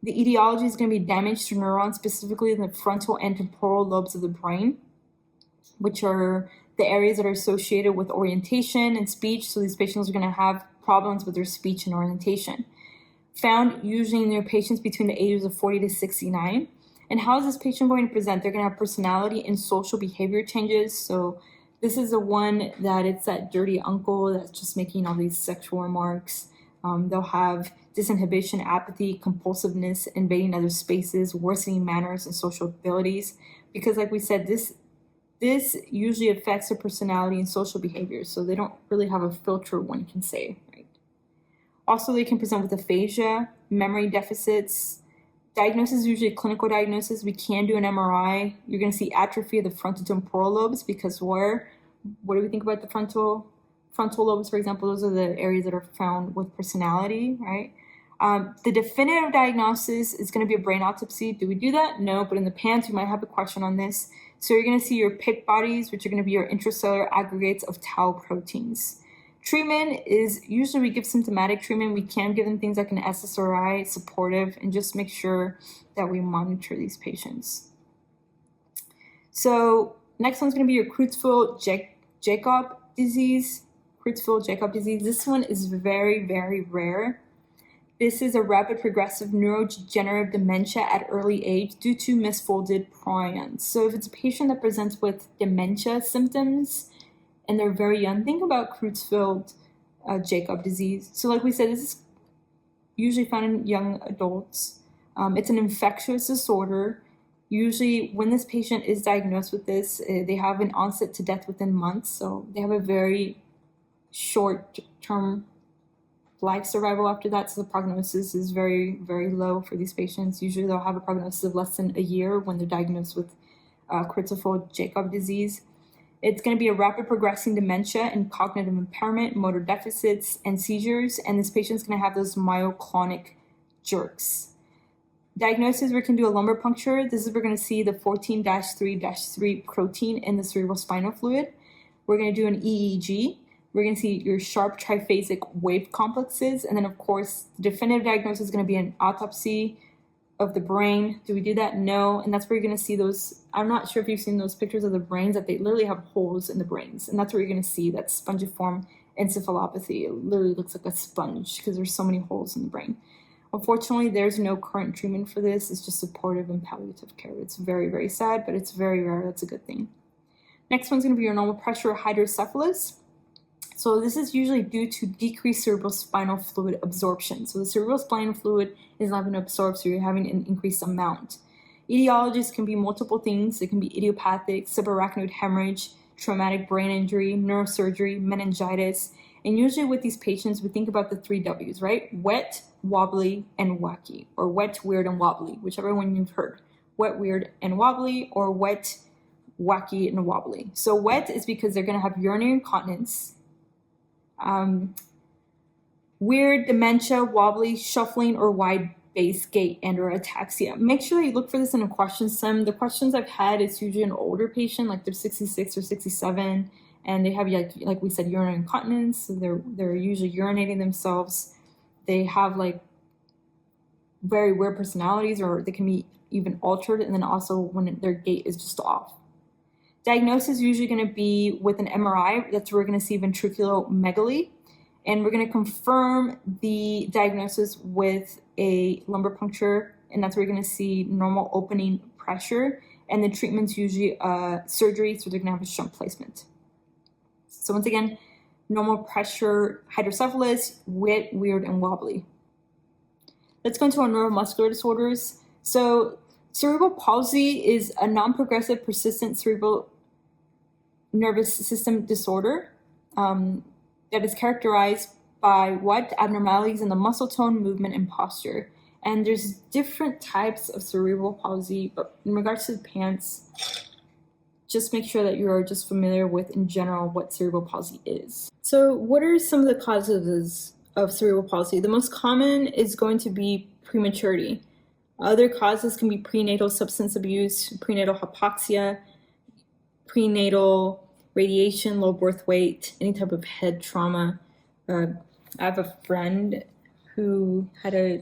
The etiology is going to be damage to neurons, specifically in the frontal and temporal lobes of the brain, which are the areas that are associated with orientation and speech. So these patients are going to have problems with their speech and orientation. Found usually in their patients between the ages of 40 to 69. And how is this patient going to present? They're going to have personality and social behavior changes. So this is the one that it's that dirty uncle that's just making all these sexual remarks. They'll have disinhibition, apathy, compulsiveness, invading other spaces, worsening manners, and social abilities. Because like we said, this usually affects their personality and social behavior. So they don't really have a filter, one can say, right? Also, they can present with aphasia, memory deficits. Diagnosis is usually a clinical diagnosis. We can do an MRI. You're going to see atrophy of the frontal temporal lobes because what do we think about the frontal lobes, for example? Those are the areas that are found with personality, right? The definitive diagnosis is going to be a brain autopsy. Do we do that? No, but in the PANCE, you might have a question on this. So you're going to see your PIC bodies, which are going to be your intracellular aggregates of tau proteins. Treatment is usually we give symptomatic treatment. We can give them things like an SSRI, supportive, and just make sure that we monitor these patients. So next one's going to be your Creutzfeldt-Jakob disease. Creutzfeldt-Jakob disease. This one is very, very rare. This is a rapid progressive neurodegenerative dementia at early age due to misfolded prions. So if it's a patient that presents with dementia symptoms and they're very young, think about Creutzfeldt-Jakob disease. So like we said, this is usually found in young adults. It's an infectious disorder. Usually when this patient is diagnosed with this, they have an onset to death within months. So they have a very short-term life survival after that. So the prognosis is very, very low for these patients. Usually they'll have a prognosis of less than a year when they're diagnosed with Creutzfeldt-Jakob disease. It's going to be a rapid progressing dementia and cognitive impairment, motor deficits, and seizures. And this patient's going to have those myoclonic jerks. Diagnosis, we can do a lumbar puncture. This is we're going to see the 14-3-3 protein in the cerebrospinal fluid. We're going to do an EEG. We're going to see your sharp triphasic wave complexes. And then, of course, the definitive diagnosis is going to be an autopsy of the brain. Do we do that? No. And that's where you're going to see those. I'm not sure if you've seen those pictures of the brains that they literally have holes in the brains. And that's where you're going to see that spongiform encephalopathy. It literally looks like a sponge because there's so many holes in the brain. Unfortunately, there's no current treatment for this. It's just supportive and palliative care. It's very, very sad, but it's very rare. That's a good thing. Next one's going to be your normal pressure hydrocephalus. So this is usually due to decreased cerebrospinal fluid absorption. So the cerebrospinal fluid is not going to absorb, so you're having an increased amount. Etiologies can be multiple things. It can be idiopathic, subarachnoid hemorrhage, traumatic brain injury, neurosurgery, meningitis. And usually with these patients, we think about the 3 W's, right? Wet, wobbly, and wacky, or wet, weird, and wobbly, whichever one you've heard. Wet, weird, and wobbly, or wet, wacky, and wobbly. So wet is because they're going to have urinary incontinence, weird, dementia, wobbly, shuffling, or wide-based gait and or ataxia. Make sure that you look for this in a question sum. The questions I've had is usually an older patient, like they're 66 or 67, and they have, like we said, urinary incontinence. So they're usually urinating themselves. They have like very weird personalities, or they can be even altered, and then also when their gait is just off. Diagnosis is usually going to be with an MRI. That's where we're going to see ventriculomegaly, and we're going to confirm the diagnosis with a lumbar puncture, and that's where we're going to see normal opening pressure, and the treatment's usually surgery, so they're going to have a shunt placement. So once again, normal pressure hydrocephalus, wet, weird, and wobbly. Let's go into our neuromuscular disorders. So cerebral palsy is a non-progressive persistent cerebral nervous system disorder that is characterized by what? Abnormalities in the muscle tone, movement, and posture. And there's different types of cerebral palsy, but in regards to the PANCE, just make sure that you are just familiar with, in general, what cerebral palsy is. So what are some of the causes of cerebral palsy? The most common is going to be prematurity. Other causes can be prenatal substance abuse, prenatal hypoxia, prenatal radiation, low birth weight, any type of head trauma. I have a friend who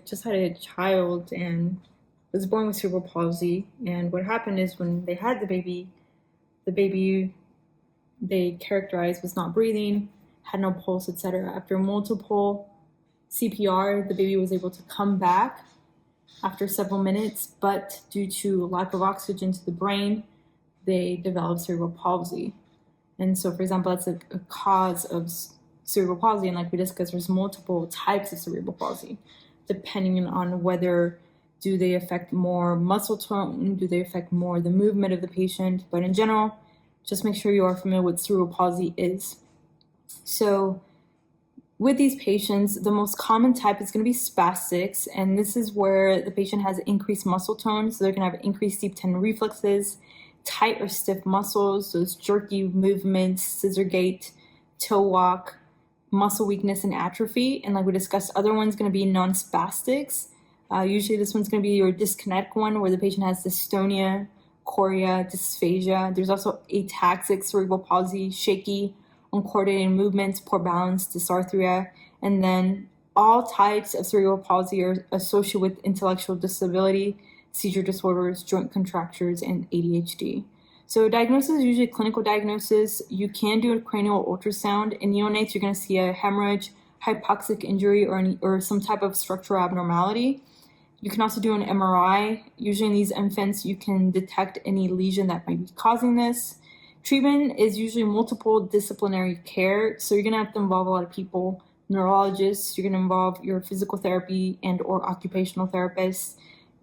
just had a child and was born with cerebral palsy. And what happened is when they had the baby they characterized was not breathing, had no pulse, etc. After multiple CPR, the baby was able to come back after several minutes, but due to lack of oxygen to the brain, they developed cerebral palsy. And so, for example, that's a cause of cerebral palsy. And like we discussed, there's multiple types of cerebral palsy, depending on whether do they affect more muscle tone, do they affect more the movement of the patient. But in general, just make sure you are familiar with what cerebral palsy is. So with these patients, the most common type is going to be spastics, and this is where the patient has increased muscle tone, so they're going to have increased deep tendon reflexes, tight or stiff muscles, those jerky movements, scissor gait, toe walk, muscle weakness and atrophy. And like we discussed, other one's going to be non-spastics. Usually this one's going to be your dyskinetic one, where the patient has dystonia, chorea, dysphagia. There's also ataxic cerebral palsy, shaky, uncoordinated movements, poor balance, dysarthria. And then all types of cerebral palsy are associated with intellectual disability, seizure disorders, joint contractures, and ADHD. So diagnosis is usually clinical diagnosis. You can do a cranial ultrasound. In neonates, you're going to see a hemorrhage, hypoxic injury, or some type of structural abnormality. You can also do an MRI. Usually in these infants, you can detect any lesion that might be causing this. Treatment is usually multiple disciplinary care. So you're going to have to involve a lot of people, neurologists, you're going to involve your physical therapy and or occupational therapists.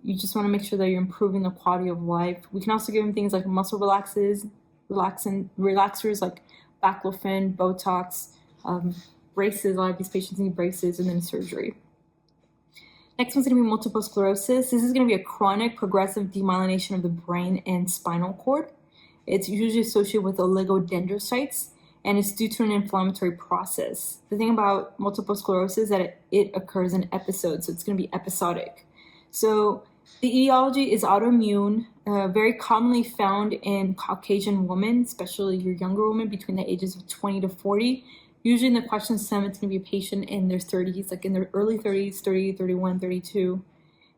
You just want to make sure that you're improving the quality of life. We can also give them things like muscle relaxers like baclofen, Botox, braces. A lot of these patients need braces, and then surgery. Next one's going to be multiple sclerosis. This is going to be a chronic progressive demyelination of the brain and spinal cord. It's usually associated with oligodendrocytes, and it's due to an inflammatory process. The thing about multiple sclerosis is that it occurs in episodes, so it's going to be episodic. So the etiology is autoimmune, very commonly found in Caucasian women, especially your younger women between the ages of 20 to 40. Usually in the question stem, it's going to be a patient in their 30s, like in their early 30s, 30, 31, 32.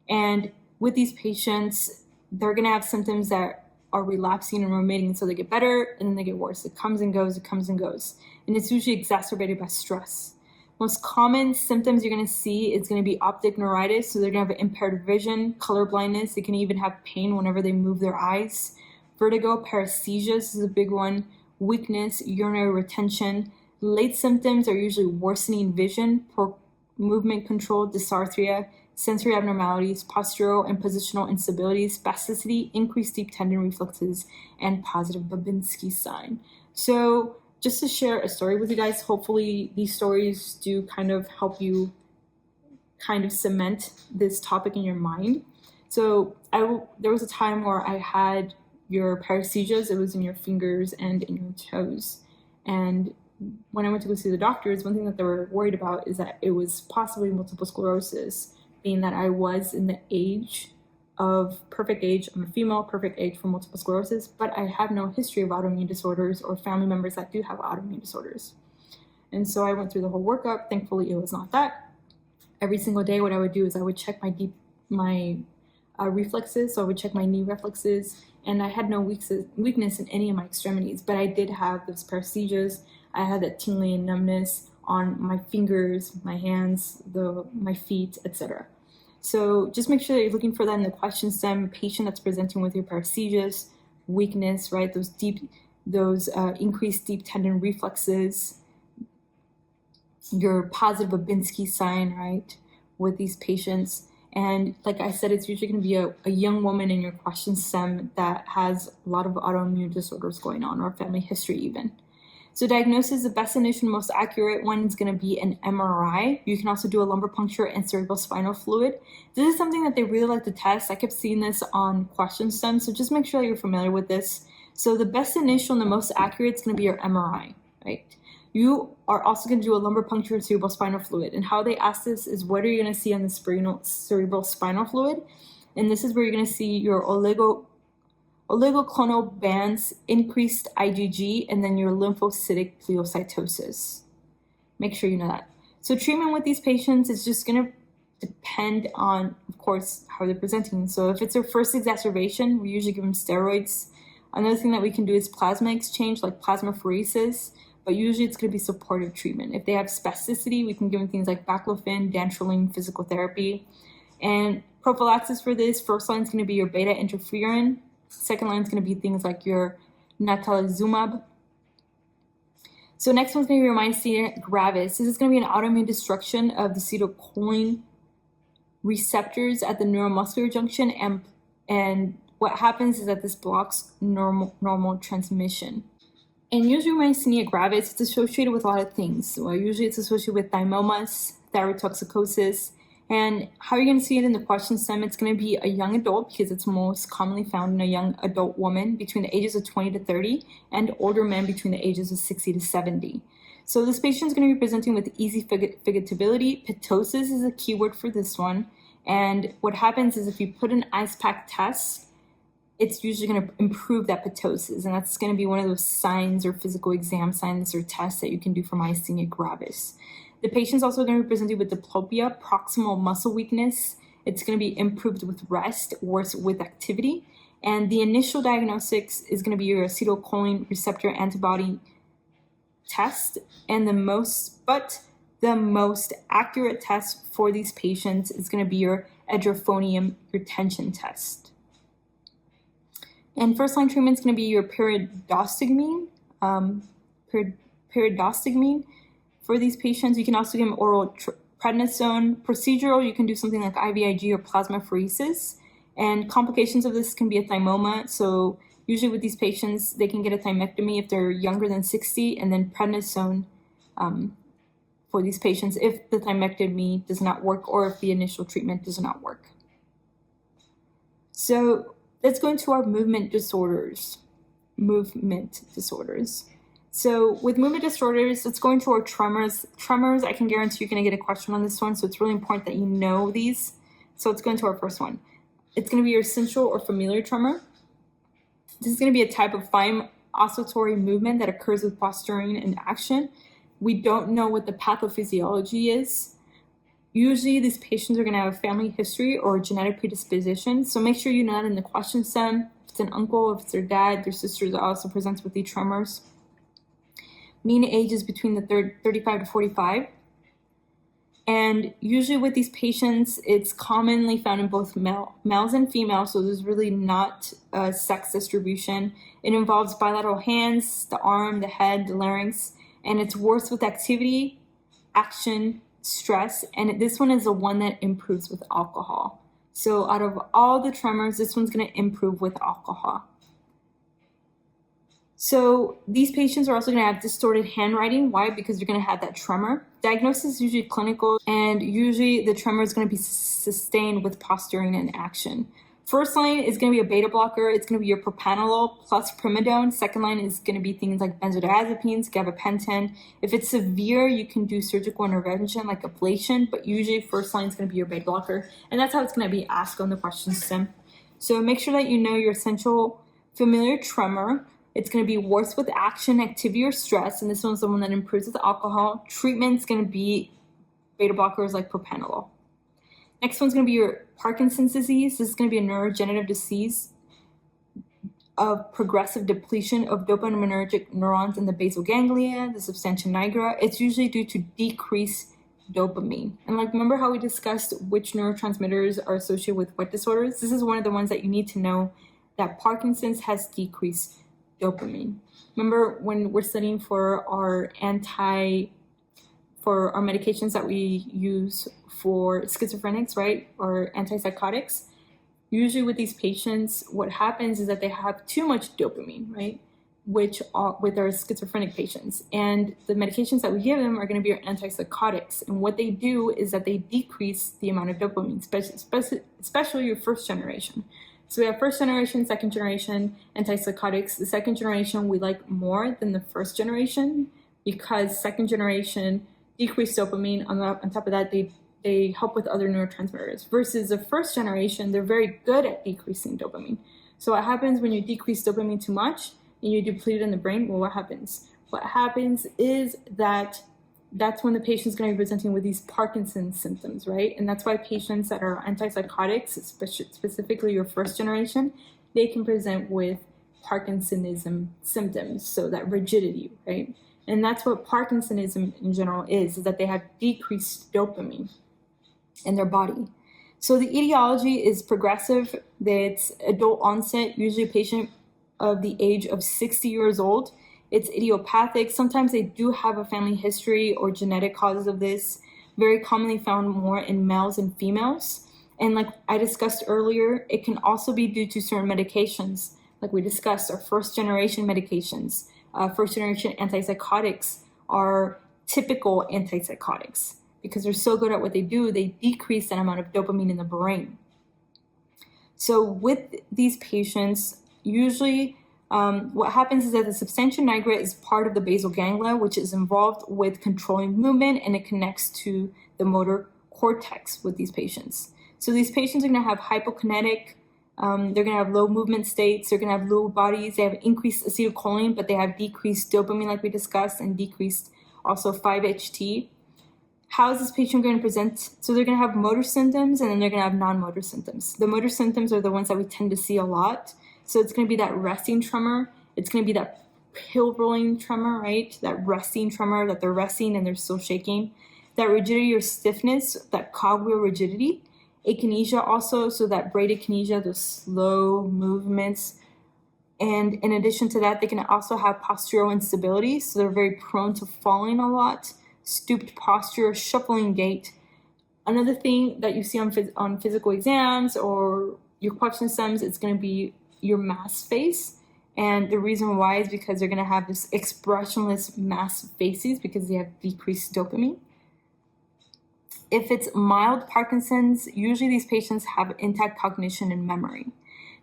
And with these patients, they're going to have symptoms that are relapsing and remitting, so they get better and then they get worse. It comes and goes, it comes and goes. And it's usually exacerbated by stress. Most common symptoms you're going to see is going to be optic neuritis, so they're going to have impaired vision, color blindness. They can even have pain whenever they move their eyes. Vertigo, paresthesia, this is a big one. Weakness, urinary retention. Late symptoms are usually worsening vision, poor movement control, dysarthria, sensory abnormalities, postural and positional instability, spasticity, increased deep tendon reflexes, and positive Babinski sign. So just to share a story with you guys, hopefully these stories do kind of help you kind of cement this topic in your mind. So there was a time where I had your paresthesias. It was in your fingers and in your toes. And when I went to go see the doctors, one thing that they were worried about is that it was possibly multiple sclerosis, being that I was in the age of perfect age. I'm a female, perfect age for multiple sclerosis, but I have no history of autoimmune disorders or family members that do have autoimmune disorders. And so I went through the whole workup. Thankfully, it was not that. Every single day, what I would do is I would check my reflexes. So I would check my knee reflexes, and I had no weakness in any of my extremities, but I did have those paresthesias. I had that tingling and numbness on my fingers, my hands, my feet, etc. So just make sure that you're looking for that in the question stem. Patient that's presenting with your paresthesias, weakness, right? Those increased deep tendon reflexes, your positive Babinski sign, right? With these patients. And like I said, it's usually going to be a young woman in your question stem that has a lot of autoimmune disorders going on, or family history even. So diagnosis, the best initial, most accurate one is going to be an MRI. You can also do a lumbar puncture and cerebrospinal fluid. This is something that they really like to test. I kept seeing this on question stems, so just make sure that you're familiar with this. So the best initial and the most accurate is going to be your MRI, right? You are also going to do a lumbar puncture and cerebrospinal fluid. And how they ask this is, what are you going to see on the cerebrospinal fluid? And this is where you're going to see your oligoclonal bands, increased IgG, and then your lymphocytic pleocytosis. Make sure you know that. So treatment with these patients is just going to depend on, of course, how they're presenting. So if it's their first exacerbation, we usually give them steroids. Another thing that we can do is plasma exchange, like plasmapheresis, but usually it's going to be supportive treatment. If they have spasticity, we can give them things like baclofen, dantrolene, physical therapy. And prophylaxis for this, first line is going to be your beta interferon. Second line is going to be things like your natalizumab. So next one's going to be your myasthenia gravis. This is going to be an autoimmune destruction of the acetylcholine receptors at the neuromuscular junction, and what happens is that this blocks normal transmission. And usually myasthenia gravis, it's associated with a lot of things. So usually it's associated with thymomas, thyrotoxicosis, and how you're going to see it in the question stem, it's going to be a young adult because it's most commonly found in a young adult woman between the ages of 20 to 30 and older men between the ages of 60 to 70. So this patient is going to be presenting with easy figotability. Ptosis is a keyword for this one. And what happens is if you put an ice pack test, it's usually going to improve that ptosis. And that's going to be one of those signs or physical exam signs or tests that you can do for myasthenia gravis. The patient's also going to be presented with diplopia, proximal muscle weakness. It's going to be improved with rest, worse with activity. And the initial diagnostics is going to be your acetylcholine receptor antibody test. And the most accurate test for these patients is going to be your edrophonium retention test. And first line treatment is going to be your pyridostigmine. For these patients, you can also give them oral prednisone. Procedural, you can do something like IVIG or plasmapheresis. And complications of this can be a thymoma. So usually with these patients, they can get a thymectomy if they're younger than 60, and then prednisone for these patients if the thymectomy does not work or if the initial treatment does not work. So let's go into our movement disorders. So with movement disorders, let's go into our tremors. Tremors, I can guarantee you're going to get a question on this one, so it's really important that you know these. So let's go into our first one. It's going to be your central or familiar tremor. This is going to be a type of fine oscillatory movement that occurs with posturing and action. We don't know what the pathophysiology is. Usually these patients are going to have a family history or a genetic predisposition, so make sure you know that in the question stem. If it's an uncle, if it's their dad, their sisters also presents with these tremors. Mean age is between the 35 to 45. And usually with these patients, it's commonly found in both males and females, so there's really not a sex distribution. It involves bilateral hands, the arm, the head, the larynx, and it's worse with activity, action, stress, and this one is the one that improves with alcohol. So out of all the tremors, this one's going to improve with alcohol. So these patients are also going to have distorted handwriting. Why? Because they're going to have that tremor. Diagnosis is usually clinical, and usually the tremor is going to be sustained with posturing and action. First line is going to be a beta blocker. It's going to be your propranolol plus primidone. Second line is going to be things like benzodiazepines, gabapentin. If it's severe, you can do surgical intervention like ablation, but usually first line is going to be your beta blocker. And that's how it's going to be asked on the question stem. So make sure that you know your essential familiar tremor. It's going to be worse with action, activity, or stress. And this one's the one that improves with alcohol. Treatment's going to be beta blockers like propranolol. Next one's going to be your Parkinson's disease. This is going to be a neurodegenerative disease of progressive depletion of dopaminergic neurons in the basal ganglia, the substantia nigra. It's usually due to decreased dopamine. And like, remember how we discussed which neurotransmitters are associated with what disorders? This is one of the ones that you need to know, that Parkinson's has decreased dopamine. Remember when we're studying for our medications that we use for schizophrenics, right, or antipsychotics? Usually with these patients, what happens is that they have too much dopamine, right, which are with our schizophrenic patients. And the medications that we give them are going to be our antipsychotics. And what they do is that they decrease the amount of dopamine, especially your first generation. So we have first generation, second generation antipsychotics. The second generation we like more than the first generation because second generation decreased dopamine. On top of that, they help with other neurotransmitters. Versus the first generation, they're very good at decreasing dopamine. So what happens when you decrease dopamine too much and you deplete it in the brain? Well, what happens? What happens is that that's when the patient is going to be presenting with these Parkinson's symptoms, right? And that's why patients that are antipsychotics, specifically your first generation, they can present with Parkinsonism symptoms, so that rigidity, right? And that's what Parkinsonism in general is that they have decreased dopamine in their body. So the etiology is progressive. It's adult onset, usually a patient of the age of 60 years old. It's idiopathic. Sometimes they do have a family history or genetic causes of this, very commonly found more in males and females. And like I discussed earlier, it can also be due to certain medications. Like we discussed, our first generation medications, first generation antipsychotics are typical antipsychotics because they're so good at what they do, they decrease that amount of dopamine in the brain. So with these patients, usually what happens is that the substantia nigra is part of the basal ganglia, which is involved with controlling movement, and it connects to the motor cortex with these patients. So these patients are going to have hypokinetic, they're going to have low movement states, they're going to have low bodies, they have increased acetylcholine, but they have decreased dopamine like we discussed, and decreased also 5-HT. How is this patient going to present? So they're going to have motor symptoms, and then they're going to have non-motor symptoms. The motor symptoms are the ones that we tend to see a lot. So it's going to be that resting tremor. It's going to be that pill rolling tremor, right? That resting tremor, that they're resting and they're still shaking. That rigidity or stiffness, that cogwheel rigidity. Akinesia also, so that bradykinesia, those slow movements. And in addition to that, they can also have postural instability. So they're very prone to falling a lot, stooped posture, shuffling gait. Another thing that you see on physical exams or your question stems, it's going to be your mass face. And the reason why is because they're going to have this expressionless mass faces because they have decreased dopamine. If it's mild Parkinson's, usually these patients have intact cognition and memory.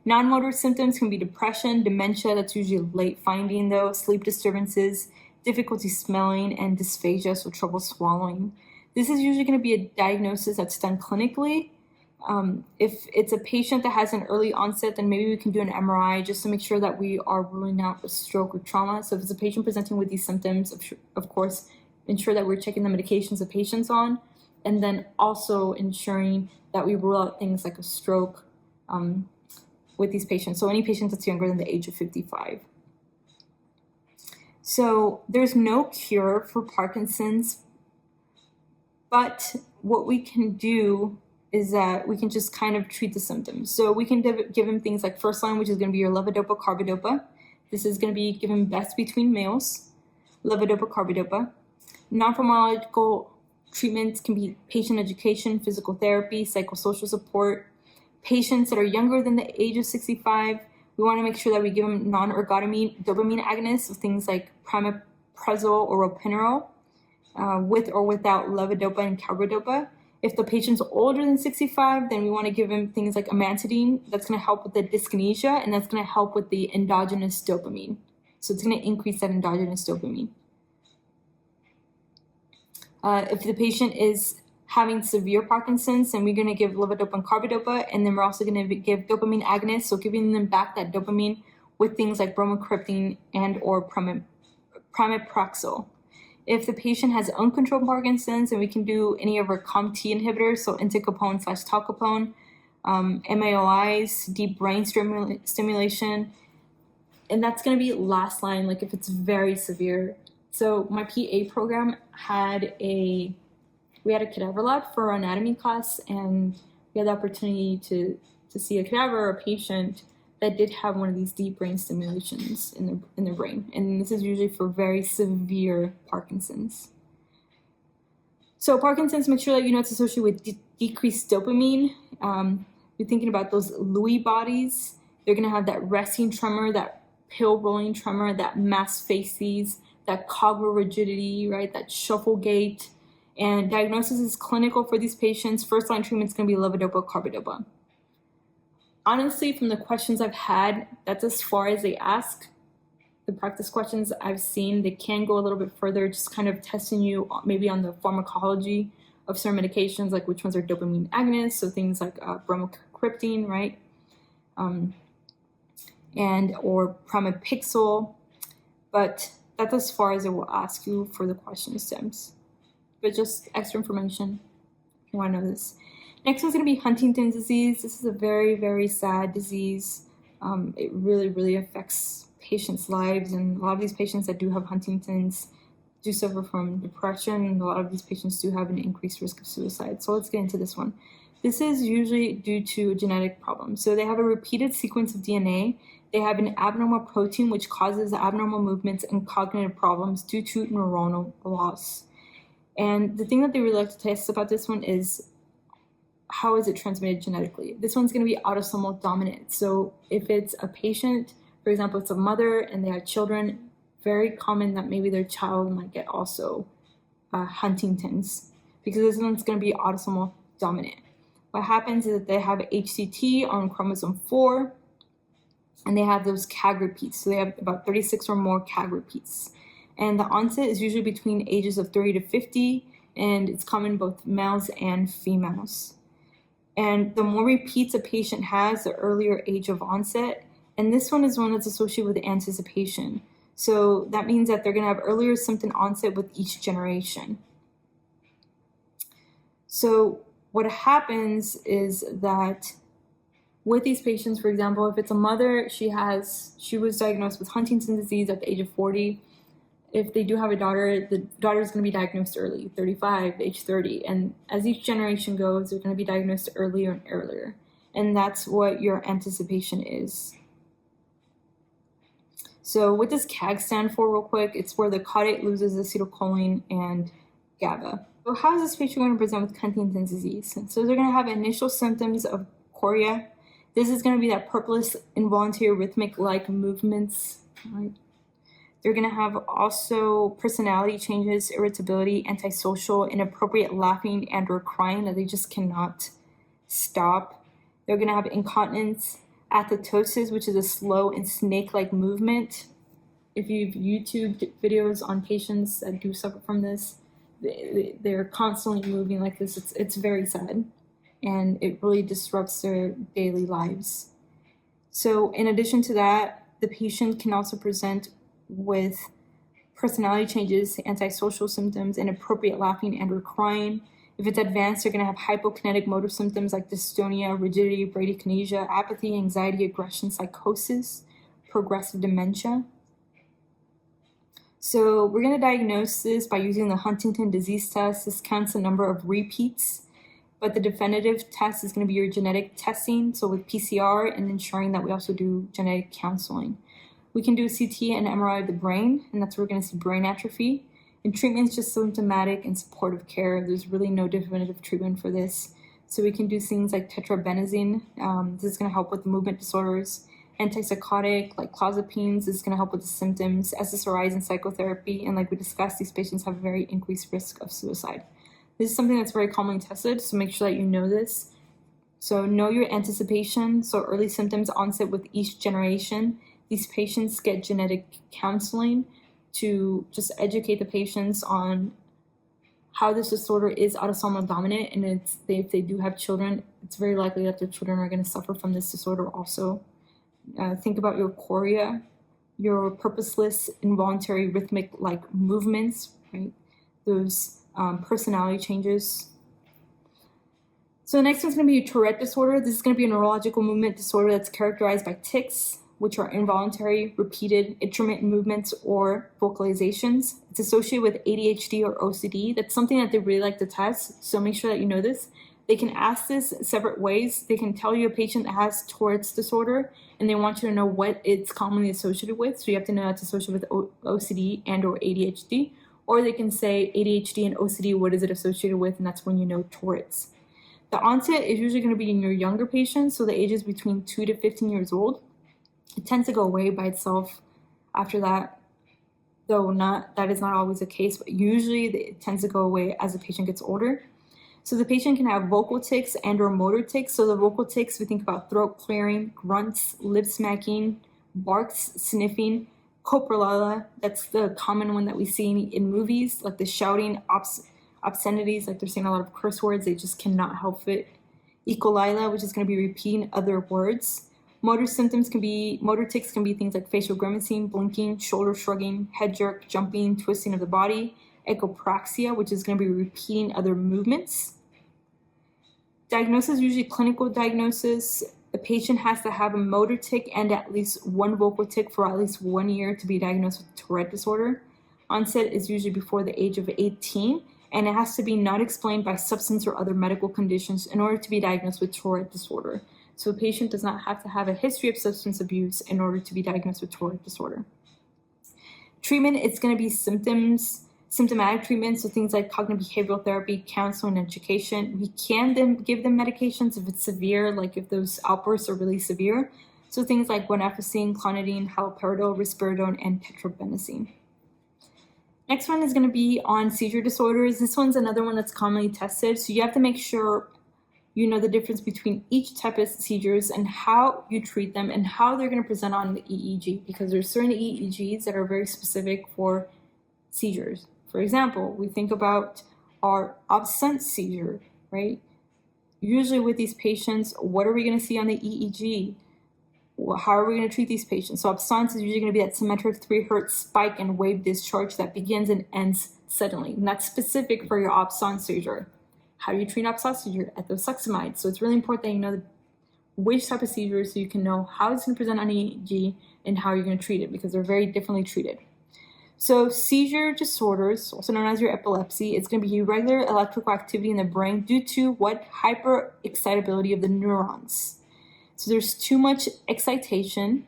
Non-motor symptoms can be depression, dementia, that's usually late finding though, sleep disturbances, difficulty smelling, and dysphagia, so trouble swallowing. This is usually going to be a diagnosis that's done clinically. If it's a patient that has an early onset, then maybe we can do an MRI just to make sure that we are ruling out a stroke or trauma. So if it's a patient presenting with these symptoms, of course, ensure that we're checking the medications the patient's on, and then also ensuring that we rule out things like a stroke with these patients. So any patient that's younger than the age of 55. So there's no cure for Parkinson's, but what we can do is that we can just kind of treat the symptoms. So we can give him things like first line, which is going to be your levodopa, carbidopa. This is going to be given best between males, levodopa, carbidopa. Non-pharmacological treatments can be patient education, physical therapy, psychosocial support. Patients that are younger than the age of 65, we want to make sure that we give them non-ergotamine dopamine agonists, so things like pramiprazole or ropinirole, with or without levodopa and carbidopa. If the patient's older than 65, then we want to give him things like amantadine. That's going to help with the dyskinesia, and that's going to help with the endogenous dopamine. So it's going to increase that endogenous dopamine. If the patient is having severe Parkinson's, then we're going to give levodopa and carbidopa, and then we're also going to give dopamine agonists, so giving them back that dopamine with things like bromocriptine and or pramiprazole. If the patient has uncontrolled Parkinson's, then we can do any of our COMT inhibitors, so entacapone/tolcapone, MAOIs, deep brain stimulation, and that's going to be last line, like if it's very severe. So my PA program we had a cadaver lab for our anatomy class, and we had the opportunity to see a cadaver or a patient that did have one of these deep brain stimulations in their brain. And this is usually for very severe Parkinson's. So Parkinson's, make sure that you know it's associated with decreased dopamine. You're thinking about those Lewy bodies. They're going to have that resting tremor, that pill rolling tremor, that mass faces, that cogwheel rigidity, right? That shuffle gait. And diagnosis is clinical for these patients. First line treatment is going to be levodopa, carbidopa. Honestly, from the questions I've had, that's as far as they ask. The practice questions I've seen, they can go a little bit further, just kind of testing you maybe on the pharmacology of certain medications, like which ones are dopamine agonists, so things like bromocriptine, right? And or pramiprazole. But that's as far as it will ask you for the question stems. but just extra information if you want to know this. Next one's going to be Huntington's disease. This is a very, very sad disease. It really, really affects patients' lives, and a lot of these patients that do have Huntington's do suffer from depression, and a lot of these patients do have an increased risk of suicide. So let's get into this one. This is usually due to a genetic problem. So they have a repeated sequence of DNA. They have an abnormal protein which causes abnormal movements and cognitive problems due to neuronal loss. And the thing that they really like to test about this one is how is it transmitted genetically? This one's going to be autosomal dominant. So if it's a patient, for example, it's a mother and they have children, very common that maybe their child might get also Huntington's, because this one's going to be autosomal dominant. What happens is that they have HTT on chromosome 4, and they have those CAG repeats. So they have about 36 or more CAG repeats. And the onset is usually between ages of 30 to 50, and it's common in both males and females. And the more repeats a patient has, the earlier age of onset. And this one is one that's associated with anticipation. So that means that they're going to have earlier symptom onset with each generation. So what happens is that with these patients, for example, if it's a mother, she was diagnosed with Huntington's disease at the age of 40. If they do have a daughter, the daughter is going to be diagnosed early, 35, age 30. And as each generation goes, they're going to be diagnosed earlier and earlier. And that's what your anticipation is. So what does CAG stand for real quick? It's where the caudate loses acetylcholine and GABA. So how is this patient going to present with Huntington's disease? So they're going to have initial symptoms of chorea. This is going to be that purplish involuntary rhythmic-like movements. Right? They're going to have also personality changes, irritability, antisocial, inappropriate laughing and or crying that they just cannot stop. They're going to have incontinence, athetosis, which is a slow and snake-like movement. If you've YouTubed videos on patients that do suffer from this, they're constantly moving like this. It's very sad, and it really disrupts their daily lives. So in addition to that, the patient can also present with personality changes, antisocial symptoms, inappropriate laughing and or crying. If it's advanced, they're going to have hypokinetic motor symptoms like dystonia, rigidity, bradykinesia, apathy, anxiety, aggression, psychosis, progressive dementia. So we're going to diagnose this by using the Huntington disease test. This counts the number of repeats, but the definitive test is going to be your genetic testing, so with PCR, and ensuring that we also do genetic counseling. We can do a CT and MRI of the brain, and that's where we're going to see brain atrophy. And treatment is just symptomatic and supportive care. There's really no definitive treatment for this. So we can do things like tetrabenazine. This is going to help with movement disorders. Antipsychotic, like clozapines, is going to help with the symptoms. SSRIs and psychotherapy. And like we discussed, these patients have a very increased risk of suicide. This is something that's very commonly tested, so make sure that you know this. So know your anticipation. So early symptoms onset with each generation. These patients get genetic counseling to just educate the patients on how this disorder is autosomal dominant, and if they do have children, it's very likely that their children are going to suffer from this disorder also. Think about your chorea, your purposeless, involuntary, rhythmic-like movements, right? Those personality changes. So the next one's going to be Tourette disorder. This is going to be a neurological movement disorder that's characterized by tics, which are involuntary, repeated, intermittent movements or vocalizations. It's associated with ADHD or OCD. That's something that they really like to test, so make sure that you know this. They can ask this separate ways. They can tell you a patient that has Tourette's disorder, and they want you to know what it's commonly associated with, so you have to know that's associated with OCD and or ADHD. Or they can say ADHD and OCD, what is it associated with, and that's when you know Tourette's. The onset is usually going to be in your younger patients, so the age is between 2 to 15 years old. It tends to go away by itself after that, though that is not always the case, but usually it tends to go away as the patient gets older. So the patient can have vocal tics and or motor tics. So the vocal tics, we think about throat clearing, grunts, lip smacking, barks, sniffing, coprolala. That's the common one that we see in movies, like the shouting, obscenities, like they're saying a lot of curse words. They just cannot help it. Ecolila, which is going to be repeating other words. Motor tics can be things like facial grimacing, blinking, shoulder shrugging, head jerk, jumping, twisting of the body. echopraxia, which is going to be repeating other movements. Diagnosis, usually clinical diagnosis. The patient has to have a motor tic and at least one vocal tic for at least 1 year to be diagnosed with Tourette disorder. Onset is usually before the age of 18, and it has to be not explained by substance or other medical conditions in order to be diagnosed with Tourette disorder. So a patient does not have to have a history of substance abuse in order to be diagnosed with Tourette disorder. Treatment, it's going to be symptomatic treatment, so things like cognitive behavioral therapy, counseling, and education. We can then give them medications if it's severe, like if those outbursts are really severe. So things like guanfacine, clonidine, haloperidol, risperidone, and tetrabenazine. Next one is going to be on seizure disorders. This one's another one that's commonly tested, so you have to make sure you know the difference between each type of seizures and how you treat them and how they're going to present on the EEG, because there's certain EEGs that are very specific for seizures. For example, we think about our absence seizure, right? Usually with these patients, what are we going to see on the EEG? How are we going to treat these patients? So absence is usually going to be that symmetric 3 Hz spike and wave discharge that begins and ends suddenly. And that's specific for your absence seizure. How do you treat absence seizure? Ethosuximide. So it's really important that you know which type of seizure so you can know how it's going to present on EEG and how you're going to treat it, because they're very differently treated. So seizure disorders, also known as your epilepsy, it's going to be irregular electrical activity in the brain due to what? Hyperexcitability of the neurons. So there's too much excitation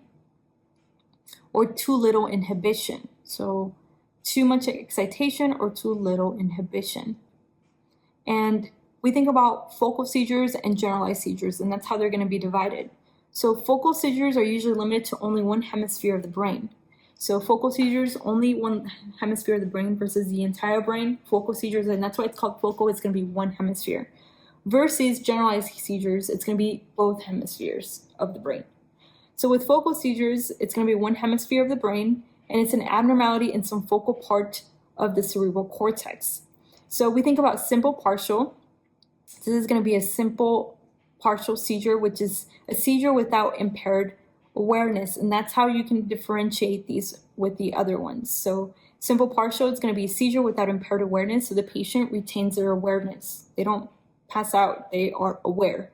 or too little inhibition. So too much excitation or too little inhibition. And we think about focal seizures and generalized seizures, and that's how they're going to be divided. So focal seizures are usually limited to only one hemisphere of the brain. So focal seizures, only one hemisphere of the brain versus the entire brain. Focal seizures, and that's why it's called focal, it's going to be one hemisphere. Versus generalized seizures, it's going to be both hemispheres of the brain. So with focal seizures, it's going to be one hemisphere of the brain, and it's an abnormality in some focal part of the cerebral cortex. So we think about simple partial. This is going to be a simple partial seizure, which is a seizure without impaired awareness, and that's how you can differentiate these with the other ones. So simple partial is going to be a seizure without impaired awareness, so the patient retains their awareness. They don't pass out, they are aware.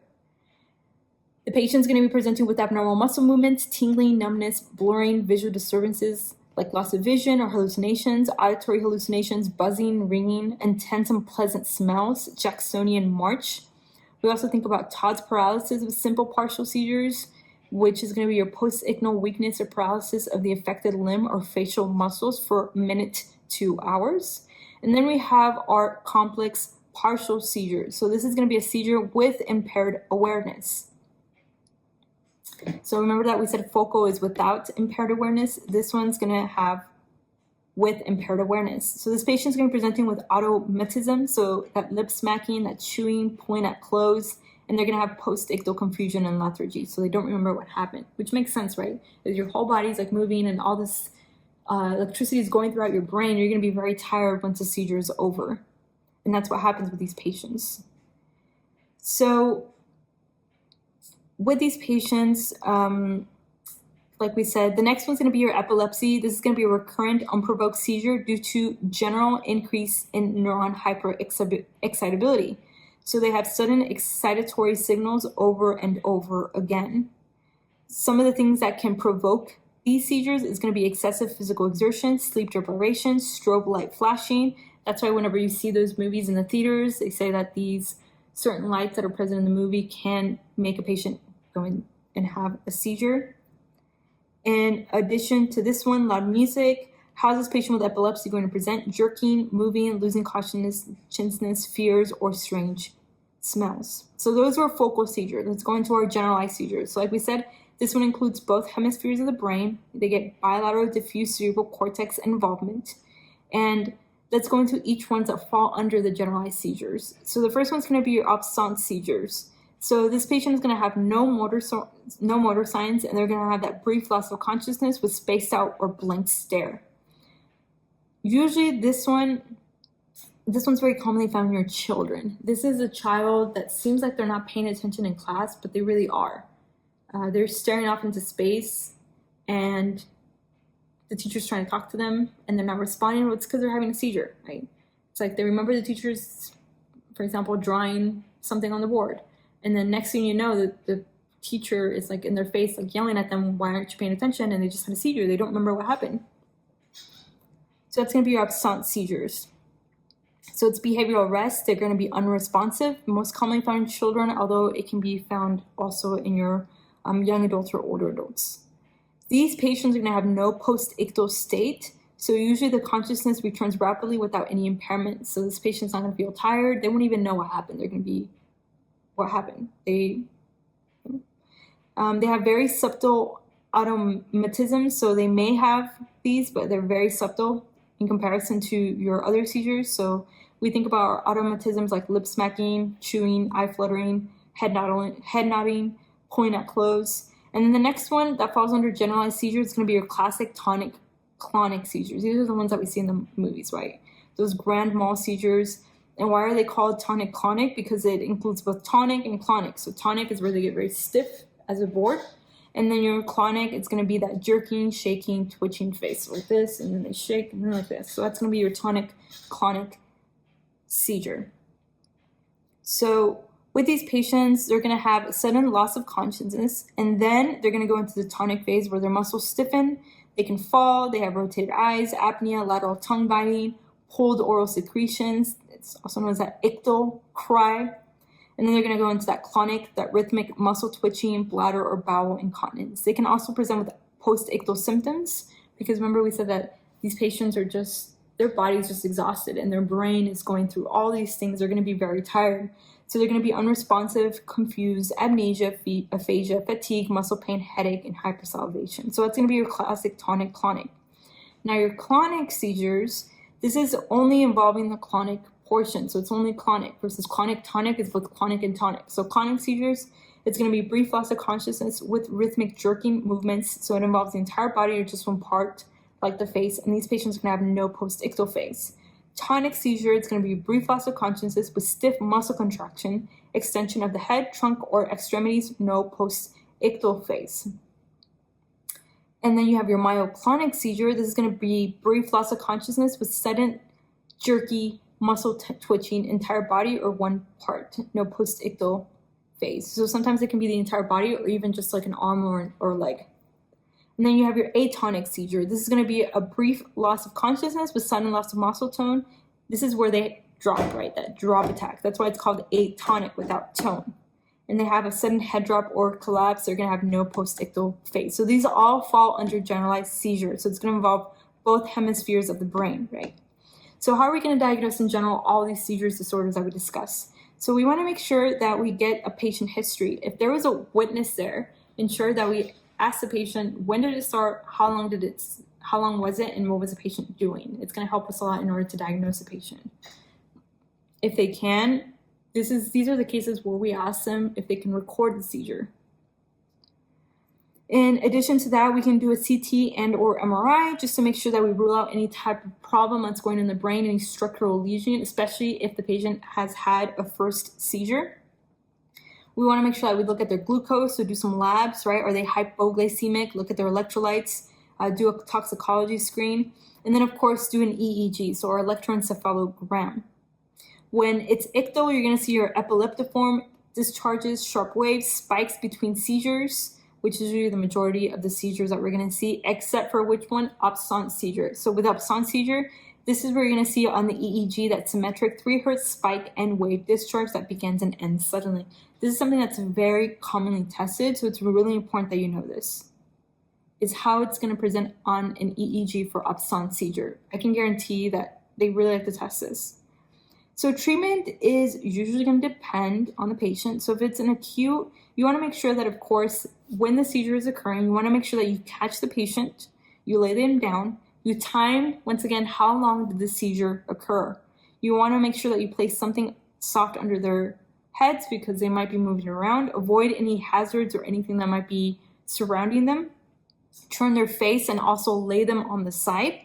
The patient's going to be presenting with abnormal muscle movements, tingling, numbness, blurring, visual disturbances like loss of vision or hallucinations, auditory hallucinations, buzzing, ringing, intense unpleasant smells, Jacksonian march. We also think about Todd's paralysis with simple partial seizures, which is going to be your post-ictal weakness or paralysis of the affected limb or facial muscles for a minute to hours. And then we have our complex partial seizures. So this is going to be a seizure with impaired awareness. So remember that we said focal is without impaired awareness. This one's going to have with impaired awareness. So this patient's going to be presenting with automatism, so that lip smacking, that chewing, pulling at clothes, and they're going to have post-ictal confusion and lethargy, so they don't remember what happened, which makes sense, right? Because your whole body's like moving and all this electricity is going throughout your brain. You're going to be very tired once the seizure is over, and that's what happens with these patients. So with these patients, like we said, the next one's going to be your epilepsy. This is going to be a recurrent unprovoked seizure due to general increase in neuron hyperexcitability. So they have sudden excitatory signals over and over again. Some of the things that can provoke these seizures is going to be excessive physical exertion, sleep deprivation, strobe light flashing. That's why whenever you see those movies in the theaters, they say that these certain lights that are present in the movie can make a patient go in and have a seizure. In addition to this one, loud music. How is this patient with epilepsy going to present? Jerking, moving, losing consciousness, fears, or strange smells. So those were focal seizures. Let's go into our generalized seizures. So like we said, this one includes both hemispheres of the brain. They get bilateral diffuse cerebral cortex involvement. And let's go into each ones that fall under the generalized seizures. So the first one's going to be your absence seizures. So this patient is going to have no motor signs, and they're going to have that brief loss of consciousness with spaced out or blank stare. Usually this one's very commonly found in your children. This is a child that seems like they're not paying attention in class, but they really are. They're staring off into space, and the teacher's trying to talk to them and they're not responding, well, it's because they're having a seizure, right? It's like they remember the teacher's, for example, drawing something on the board, and then next thing you know, the teacher is like in their face, like yelling at them, why aren't you paying attention? And they just had a seizure. They don't remember what happened. So that's going to be your absent seizures. So it's behavioral arrest. They're going to be unresponsive, most commonly found in children, although it can be found also in your young adults or older adults. These patients are going to have no post-ictal state. So usually the consciousness returns rapidly without any impairment. So this patient's not going to feel tired. They won't even know what happened. They're going to be, what happened? They have very subtle automatism. So they may have these, but they're very subtle in comparison to your other seizures. So we think about our automatisms like lip smacking, chewing, eye fluttering, head nodding, pulling at clothes. And then the next one that falls under generalized seizures is going to be your classic tonic-clonic seizures. These are the ones that we see in the movies, right? Those grand mal seizures. And why are they called tonic-clonic? Because it includes both tonic and clonic. So tonic is where they get very stiff as a board. And then your clonic, it's going to be that jerking, shaking, twitching face like this, and then they shake, and then like this. So that's going to be your tonic-clonic seizure. So with these patients, they're going to have a sudden loss of consciousness, and then they're going to go into the tonic phase where their muscles stiffen, they can fall, they have rotated eyes, apnea, lateral tongue biting, pulled oral secretions. It's also known as that ictal cry. And then they're going to go into that clonic, that rhythmic muscle twitching, bladder or bowel incontinence. They can also present with post-ictal symptoms, because remember we said that these patients are just, their body's just exhausted and their brain is going through all these things. They're going to be very tired. So they're going to be unresponsive, confused, amnesia, aphasia, fatigue, muscle pain, headache, and hypersalivation. So that's going to be your classic tonic-clonic. Now your clonic seizures, this is only involving the clonic portion. So it's only clonic versus clonic-tonic is both clonic and tonic. So clonic seizures, it's going to be brief loss of consciousness with rhythmic jerking movements. So it involves the entire body or just one part, like the face. And these patients are going to have no post-ictal phase. Tonic seizure, it's going to be brief loss of consciousness with stiff muscle contraction, extension of the head, trunk, or extremities, no post-ictal phase. And then you have your myoclonic seizure. This is going to be brief loss of consciousness with sudden, jerky, muscle twitching, entire body or one part, no post-ictal phase. So sometimes it can be the entire body or even just like an arm or leg. And then you have your atonic seizure. This is going to be a brief loss of consciousness with sudden loss of muscle tone. This is where they drop, right? That drop attack. That's why it's called atonic without tone. And they have a sudden head drop or collapse. They're going to have no post-ictal phase. So these all fall under generalized seizure. So it's going to involve both hemispheres of the brain, right? So how are we going to diagnose in general all these seizure disorders that we discuss? So we want to make sure that we get a patient history. If there was a witness there, ensure that we ask the patient, when did it start, how long was it, and what was the patient doing? It's going to help us a lot in order to diagnose a patient. If they can, these are the cases where we ask them if they can record the seizure. In addition to that, we can do a CT and or MRI just to make sure that we rule out any type of problem that's going in the brain, any structural lesion, especially if the patient has had a first seizure. We want to make sure that we look at their glucose, so do some labs, right? Are they hypoglycemic? Look at their electrolytes, do a toxicology screen, and then of course do an EEG, so our electroencephalogram. When it's ictal, you're going to see your epileptiform discharges, sharp waves, spikes between seizures, which is usually the majority of the seizures that we're going to see, except for which one? Absent seizure. So with absent seizure, this is where you're going to see on the EEG that symmetric 3 Hertz spike and wave discharge that begins and ends suddenly. This is something that's very commonly tested, so it's really important that you know this. It's how it's going to present on an EEG for absent seizure. I can guarantee that they really like to test this. So treatment is usually going to depend on the patient. So if it's an acute, you want to make sure that, of course, when the seizure is occurring, you want to make sure that you catch the patient, you lay them down, you time, once again, how long did the seizure occur. You want to make sure that you place something soft under their heads because they might be moving around. Avoid any hazards or anything that might be surrounding them. Turn their face and also lay them on the side.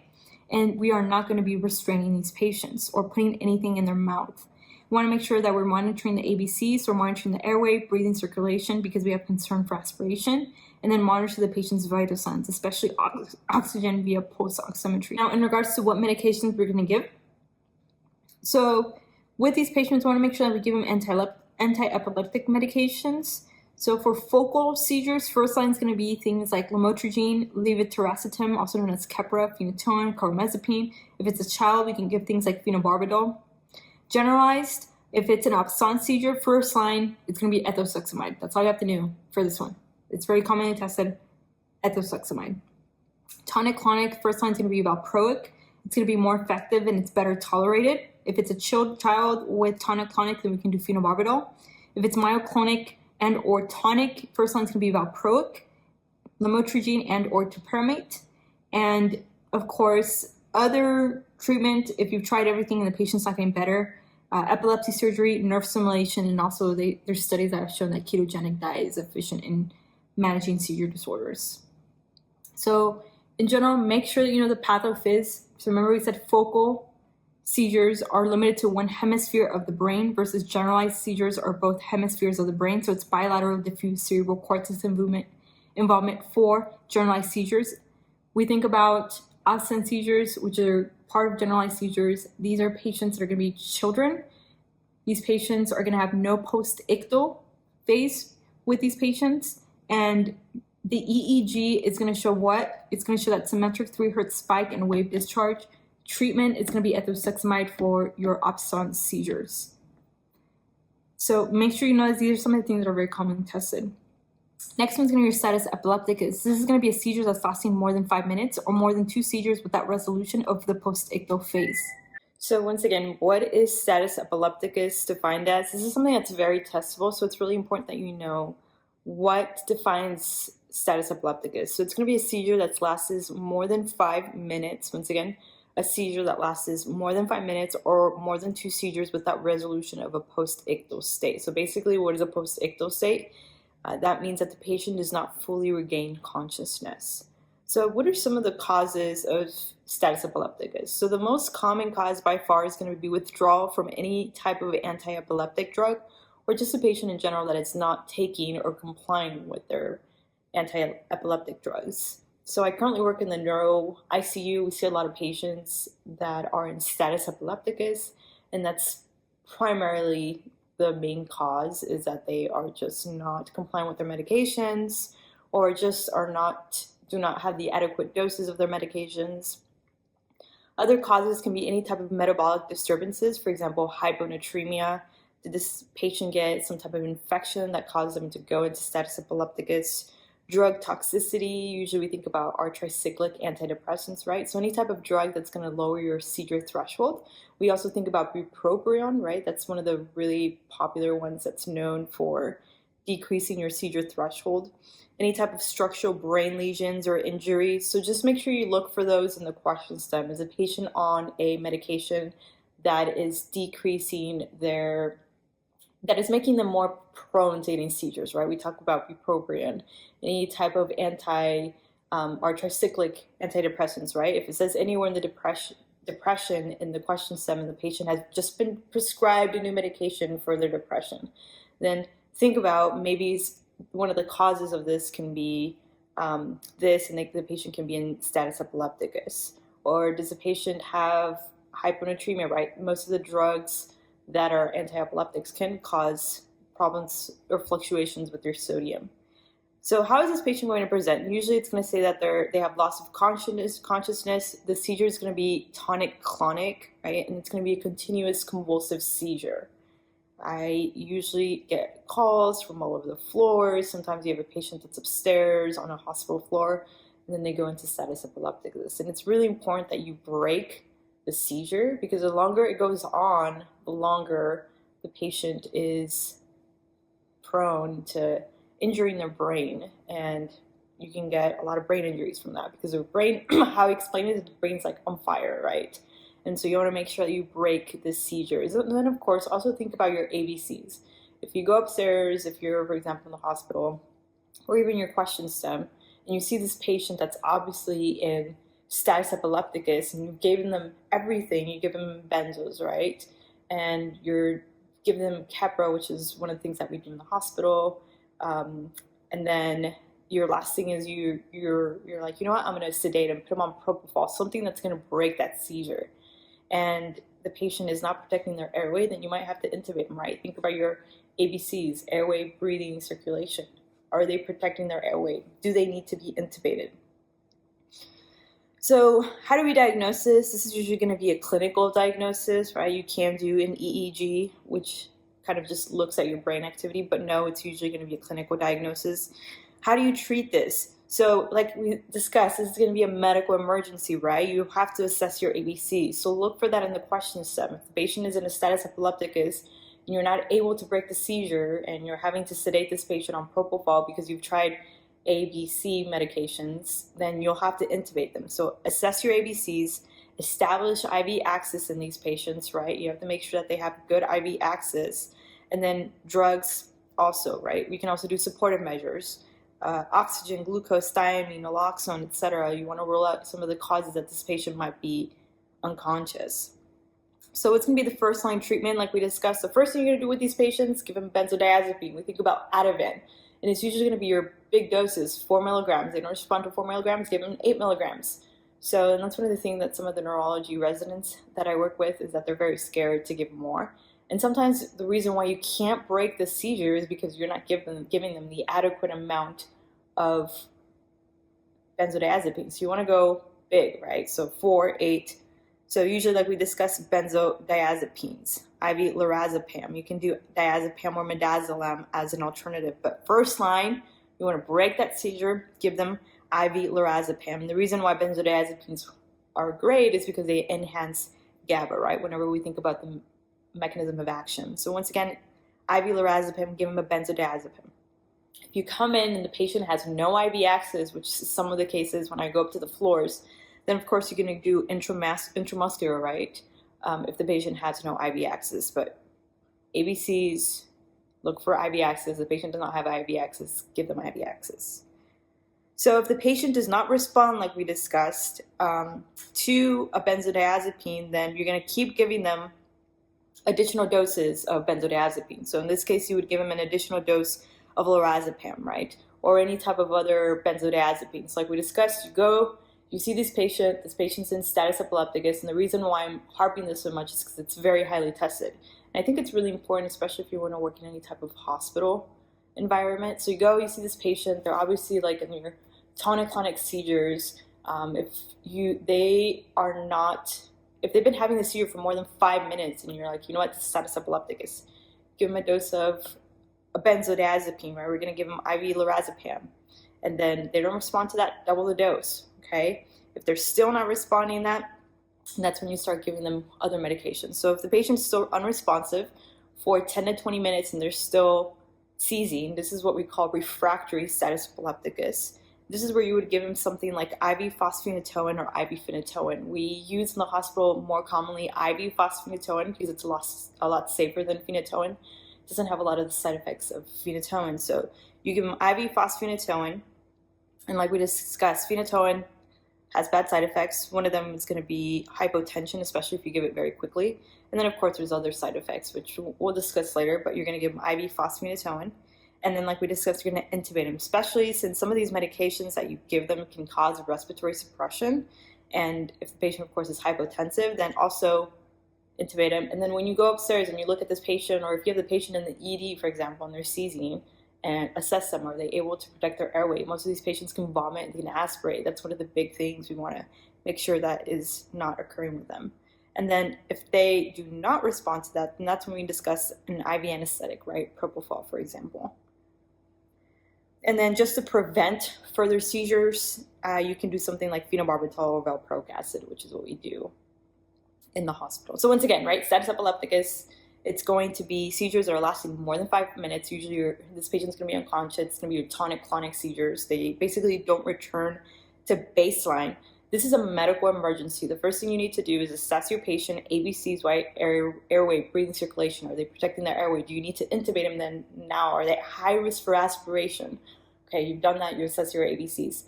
And we are not going to be restraining these patients or putting anything in their mouth. We want to make sure that we're monitoring the ABCs, so we're monitoring the airway, breathing, circulation, because we have concern for aspiration, and then monitor the patient's vital signs, especially oxygen via pulse oximetry. Now, in regards to what medications we're going to give, so with these patients, we want to make sure that we give them anti-epileptic medications. So for focal seizures, first line is going to be things like lamotrigine, levetiracetam, also known as Keppra, phenytoin, carbamazepine. If it's a child, we can give things like phenobarbital. Generalized, if it's an absence seizure, first line, it's going to be ethosuximide. That's all you have to know for this one. It's very commonly tested, ethosuximide. Tonic-clonic, first line is going to be valproic. It's going to be more effective and it's better tolerated. If it's a chilled child with tonic-clonic, then we can do phenobarbital. If it's myoclonic and or tonic, first line is going to be valproic, lamotrigine and or topiramate. And of course, other treatment, if you've tried everything and the patient's not getting better, epilepsy surgery, nerve stimulation, and also there's studies that have shown that ketogenic diet is efficient in managing seizure disorders. So in general, make sure that you know the pathophys. So remember we said focal seizures are limited to one hemisphere of the brain versus generalized seizures are both hemispheres of the brain. So it's bilateral diffuse cerebral cortex involvement for generalized seizures. We think about absence seizures, which are part of generalized seizures. These are patients that are going to be children. These patients are going to have no post-ictal phase with these patients. And the EEG is going to show what? It's going to show that symmetric 3 Hz spike and wave discharge. Treatment is going to be ethosuximide for your absence seizures. So make sure you know these are some of the things that are very commonly tested. Next one's going to be your status epilepticus. This is going to be a seizure that's lasting more than 5 minutes or more than 2 seizures without resolution of the post-ictal phase. So once again, what is status epilepticus defined as? This is something that's very testable, so it's really important that you know what defines status epilepticus. So it's going to be a seizure that lasts more than 5 minutes. Once again, a seizure that lasts more than 5 minutes or more than 2 seizures without resolution of a post-ictal state. So basically, what is a post-ictal state? That means that the patient does not fully regain consciousness. So what are some of the causes of status epilepticus? So the most common cause by far is going to be withdrawal from any type of anti-epileptic drug or just a patient in general that is not taking or complying with their anti-epileptic drugs. So I currently work in the neuro ICU. We see a lot of patients that are in status epilepticus, and that's primarily the main cause is that they are just not complying with their medications or just do not have the adequate doses of their medications. Other causes can be any type of metabolic disturbances, for example, hyponatremia. Did this patient get some type of infection that caused them to go into status epilepticus? Drug toxicity, usually we think about our tricyclic antidepressants, right? So any type of drug that's going to lower your seizure threshold. We also think about bupropion, right? That's one of the really popular ones that's known for decreasing your seizure threshold. Any type of structural brain lesions or injuries. So just make sure you look for those in the question stem. Is a patient on a medication that is decreasing that is making them more prone to getting seizures, right? We talk about bupropion, any type of or tricyclic antidepressants, right? If it says anywhere in the depression in the question stem and the patient has just been prescribed a new medication for their depression, then think about maybe one of the causes of this can be this, and the patient can be in status epilepticus. Or does the patient have hyponatremia, right? Most of the drugs that are anti-epileptics can cause problems or fluctuations with your sodium. So how is this patient going to present? Usually it's going to say that they have loss of consciousness. The seizure is going to be tonic-clonic, right? And it's going to be a continuous convulsive seizure. I usually get calls from all over the floors. Sometimes you have a patient that's upstairs on a hospital floor, and then they go into status epilepticus. And it's really important that you break the seizure, because the longer it goes on, the longer the patient is prone to injuring their brain, and you can get a lot of brain injuries from that because the brain, how I explain it, the brain's like on fire, right? And so you want to make sure that you break the seizures. And then of course also think about your ABCs. If you go upstairs, if you're, for example, in the hospital, or even your question stem, and you see this patient that's obviously in status epilepticus, and you've given them everything, you give them benzos, right? And you're give them Keppra, which is one of the things that we do in the hospital. And then your last thing is you're like, you know what, I'm going to sedate them, put them on propofol, something that's going to break that seizure. And the patient is not protecting their airway, then you might have to intubate them, right? Think about your ABCs, airway, breathing, circulation. Are they protecting their airway? Do they need to be intubated? So how do we diagnose this? This is usually going to be a clinical diagnosis, right? You can do an EEG, which kind of just looks at your brain activity, but no, it's usually going to be a clinical diagnosis. How do you treat this? So like we discussed, this is going to be a medical emergency, right? You have to assess your ABC. So look for that in the question stem. If the patient is in a status epilepticus and you're not able to break the seizure and you're having to sedate this patient on propofol because you've tried ABC medications, then you'll have to intubate them. So assess your ABCs, establish IV access in these patients, right? You have to make sure that they have good IV access. And then drugs also, right? We can also do supportive measures, oxygen, glucose, thiamine, naloxone, etc. You want to rule out some of the causes that this patient might be unconscious. So it's going to be the first line treatment like we discussed. The first thing you're going to do with these patients, give them benzodiazepine. We think about Ativan. And it's usually going to be your big doses, 4 milligrams. They don't respond to 4 milligrams, give them 8 milligrams. So, and that's one of the things that some of the neurology residents that I work with is that they're very scared to give more. And sometimes the reason why you can't break the seizure is because you're not giving them the adequate amount of benzodiazepine. So you want to go big, right? So 4, 8. So usually, like we discussed, benzodiazepines, IV lorazepam. You can do diazepam or midazolam as an alternative. But first line, you want to break that seizure, give them IV lorazepam. The reason why benzodiazepines are great is because they enhance GABA, right? Whenever we think about the mechanism of action. So once again, IV lorazepam, give them a benzodiazepam. If you come in and the patient has no IV access, which is some of the cases when I go up to the floors, then of course you're going to do intramuscular, right? If the patient has no IV access. But ABCs, look for IV access. If the patient does not have IV access, give them IV access. So if the patient does not respond, like we discussed, to a benzodiazepine, then you're going to keep giving them additional doses of benzodiazepine. So in this case, you would give them an additional dose of lorazepam, right? Or any type of other benzodiazepines. Like we discussed, you see this patient's in status epilepticus, and the reason why I'm harping this so much is because it's very highly tested. And I think it's really important, especially if you want to work in any type of hospital environment. So you see this patient, they're obviously like in your tonic-clonic seizures. If they've been having the seizure for more than 5 minutes and you're like, you know what, this is status epilepticus, give them a dose of a benzodiazepine, right? We're going to give them IV lorazepam. And then they don't respond to that, double the dose. Okay, if they're still not responding that's when you start giving them other medications. So if the patient's still unresponsive for 10 to 20 minutes and they're still seizing, this is what we call refractory status epilepticus. This is where you would give them something like IV phosphonatoin or IV phenytoin. We use in the hospital more commonly IV phosphonatoin because it's a lot safer than phenytoin. It doesn't have a lot of the side effects of phenytoin. So you give them IV phosphonatoin, and like we discussed, phenytoin has bad side effects. One of them is going to be hypotension, especially if you give it very quickly. And then, of course, there's other side effects, which we'll discuss later, but you're going to give them IV phosphonatoin. And then, like we discussed, you're going to intubate them, especially since some of these medications that you give them can cause respiratory suppression. And if the patient, of course, is hypotensive, then also intubate them. And then when you go upstairs and you look at this patient, or if you have the patient in the ED, for example, and they're seizing, and assess them. Are they able to protect their airway? Most of these patients can vomit and can aspirate. That's one of the big things we want to make sure that is not occurring with them. And then if they do not respond to that, then that's when we discuss an IV anesthetic, right? Propofol, for example. And then just to prevent further seizures, you can do something like phenobarbital or valproic acid, which is what we do in the hospital. So once again, right, status epilepticus, it's going to be seizures that are lasting more than 5 minutes. Usually this patient's going to be unconscious. It's going to be your tonic-clonic seizures. They basically don't return to baseline. This is a medical emergency. The first thing you need to do is assess your patient, ABCs, right? Airway, breathing, circulation. Are they protecting their airway? Do you need to intubate them then now? Are they at high risk for aspiration? Okay, you've done that. You assess your ABCs.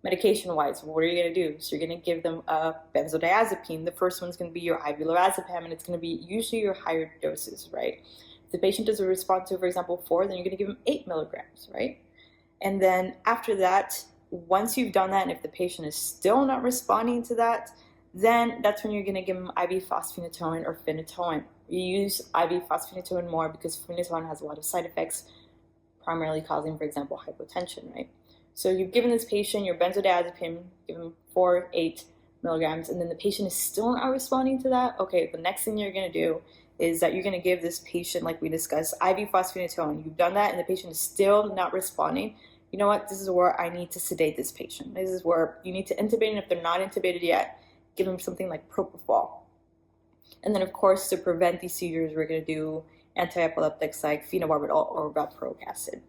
Medication-wise, what are you going to do? So you're going to give them a benzodiazepine. The first one's going to be your IV lorazepam, and it's going to be usually your higher doses, right? If the patient doesn't respond to, for example, 4, then you're going to give them 8 milligrams, right? And then after that, once you've done that, and if the patient is still not responding to that, then that's when you're going to give them IV fosphenytoin or phenytoin. You use IV fosphenytoin more because phenytoin has a lot of side effects, primarily causing, for example, hypotension, right? So you've given this patient your benzodiazepine, give them 4, 8 milligrams, and then the patient is still not responding to that. Okay, the next thing you're going to do is that you're going to give this patient, like we discussed, IV fosphenytoin. You've done that and the patient is still not responding. You know what? This is where I need to sedate this patient. This is where you need to intubate, and if they're not intubated yet, give them something like propofol. And then, of course, to prevent these seizures, we're going to do anti-epileptics like phenobarbital or valproic acid.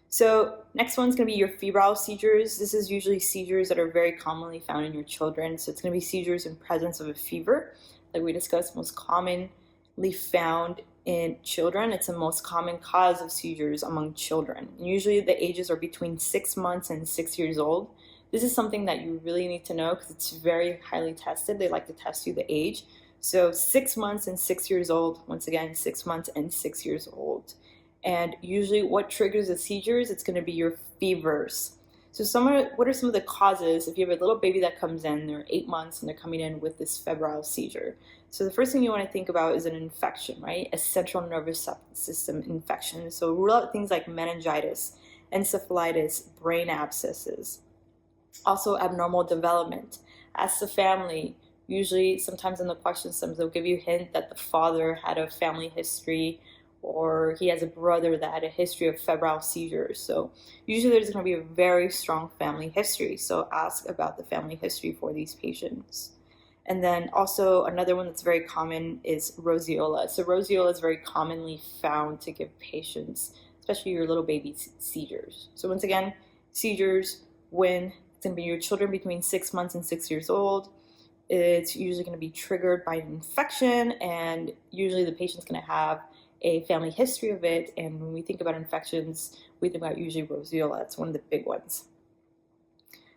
So next one's going to be your febrile seizures. This is usually seizures that are very commonly found in your children. So it's going to be seizures in presence of a fever, like we discussed, most commonly found in children. It's the most common cause of seizures among children. And usually the ages are between 6 months and 6 years old. This is something that you really need to know because it's very highly tested. They like to test you the age. So 6 months and 6 years old, once again, 6 months and 6 years old. And usually what triggers the seizures, it's going to be your fevers. So what are some of the causes if you have a little baby that comes in, they're 8 months and they're coming in with this febrile seizure? So the first thing you want to think about is an infection, right? A central nervous system infection. So rule out things like meningitis, encephalitis, brain abscesses. Also abnormal development. Ask the family. Usually sometimes in the question sums, they'll give you a hint that the father had a family history or he has a brother that had a history of febrile seizures. So usually there's going to be a very strong family history. So ask about the family history for these patients. And then also another one that's very common is roseola. So roseola is very commonly found to give patients, especially your little baby, seizures. So once again, seizures when it's going to be your children between 6 months and 6 years old. It's usually going to be triggered by an infection, and usually the patient's going to have a family history of it. And when we think about infections, we think about usually roseola. It's one of the big ones.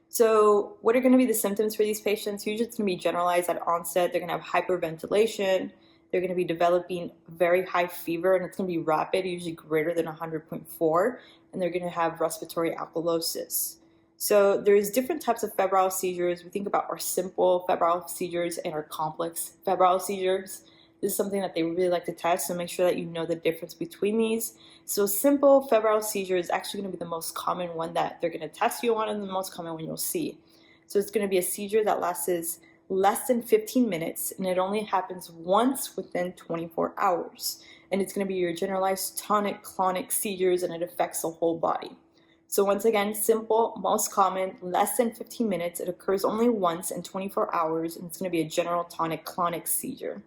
So what are going to be the symptoms for these patients? Usually it's going to be generalized at onset. They're going to have hyperventilation. They're going to be developing very high fever, and it's going to be rapid, usually greater than 100.4, and they're going to have respiratory alkalosis. So there's different types of febrile seizures. We think about our simple febrile seizures and our complex febrile seizures. This is something that they really like to test, so make sure that you know the difference between these. So simple febrile seizure is actually going to be the most common one that they're going to test you on, and the most common one you'll see. So it's going to be a seizure that lasts less than 15 minutes, and it only happens once within 24 hours. And it's going to be your generalized tonic-clonic seizures, and it affects the whole body. So once again, simple, most common, less than 15 minutes. It occurs only once in 24 hours, and it's going to be a general tonic-clonic seizure.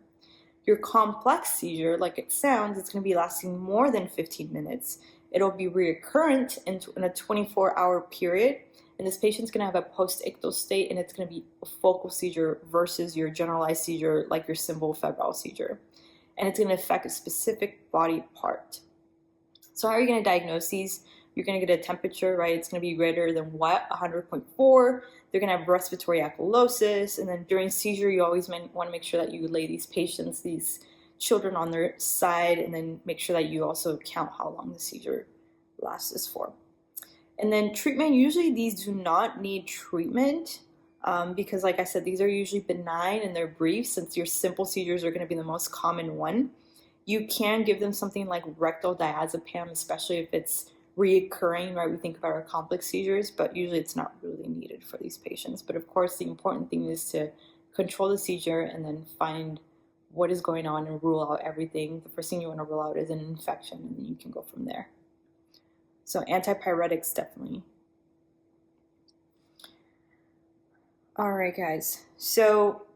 Your complex seizure, like it sounds, it's going to be lasting more than 15 minutes. It'll be recurrent in a 24-hour period, and this patient's going to have a post-ictal state, and it's going to be a focal seizure versus your generalized seizure, like your simple febrile seizure. And it's going to affect a specific body part. So how are you going to diagnose these? You're going to get a temperature, right? It's going to be greater than what? 100.4. They're going to have respiratory alkalosis. And then during seizure, you always want to make sure that you lay these patients, these children on their side, and then make sure that you also count how long the seizure lasts for. And then treatment, usually these do not need treatment because like I said, these are usually benign and they're brief, since your simple seizures are going to be the most common one. You can give them something like rectal diazepam, especially if it's reoccurring, right? We think about our complex seizures, but usually it's not really needed for these patients. But of course, the important thing is to control the seizure and then find what is going on and rule out everything. The first thing you want to rule out is an infection, and then you can go from there. So antipyretics, definitely. All right, guys. So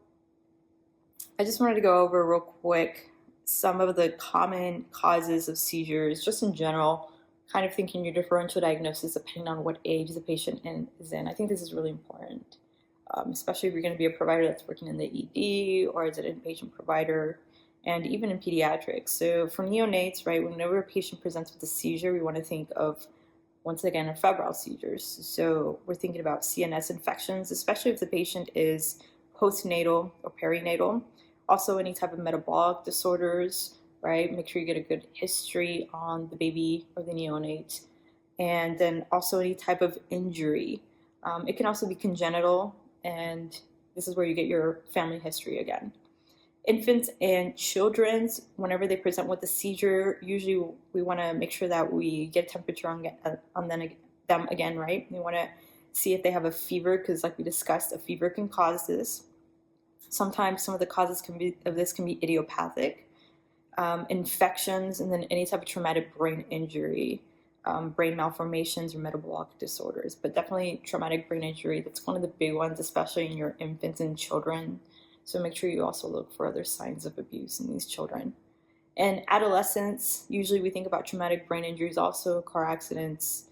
I just wanted to go over real quick some of the common causes of seizures, just in general, kind of thinking your differential diagnosis depending on what age the patient is in. I think this is really important, especially if you're going to be a provider that's working in the ED or as an inpatient provider, and even in pediatrics. So for neonates, right, whenever a patient presents with a seizure, we want to think of once again, are febrile seizures. So we're thinking about CNS infections, especially if the patient is postnatal or perinatal. Also, any type of metabolic disorders, right? Make sure you get a good history on the baby or the neonate. And then also any type of injury. It can also be congenital, and this is where you get your family history again. Infants and children's, whenever they present with a seizure, usually we want to make sure that we get temperature on them again, right? We want to see if they have a fever, because like we discussed, a fever can cause this. Sometimes some of the causes of this can be idiopathic, infections, and then any type of traumatic brain injury, brain malformations or metabolic disorders. But definitely traumatic brain injury, that's one of the big ones, especially in your infants and children. So make sure you also look for other signs of abuse in these children. And adolescents, usually we think about traumatic brain injuries, also car accidents.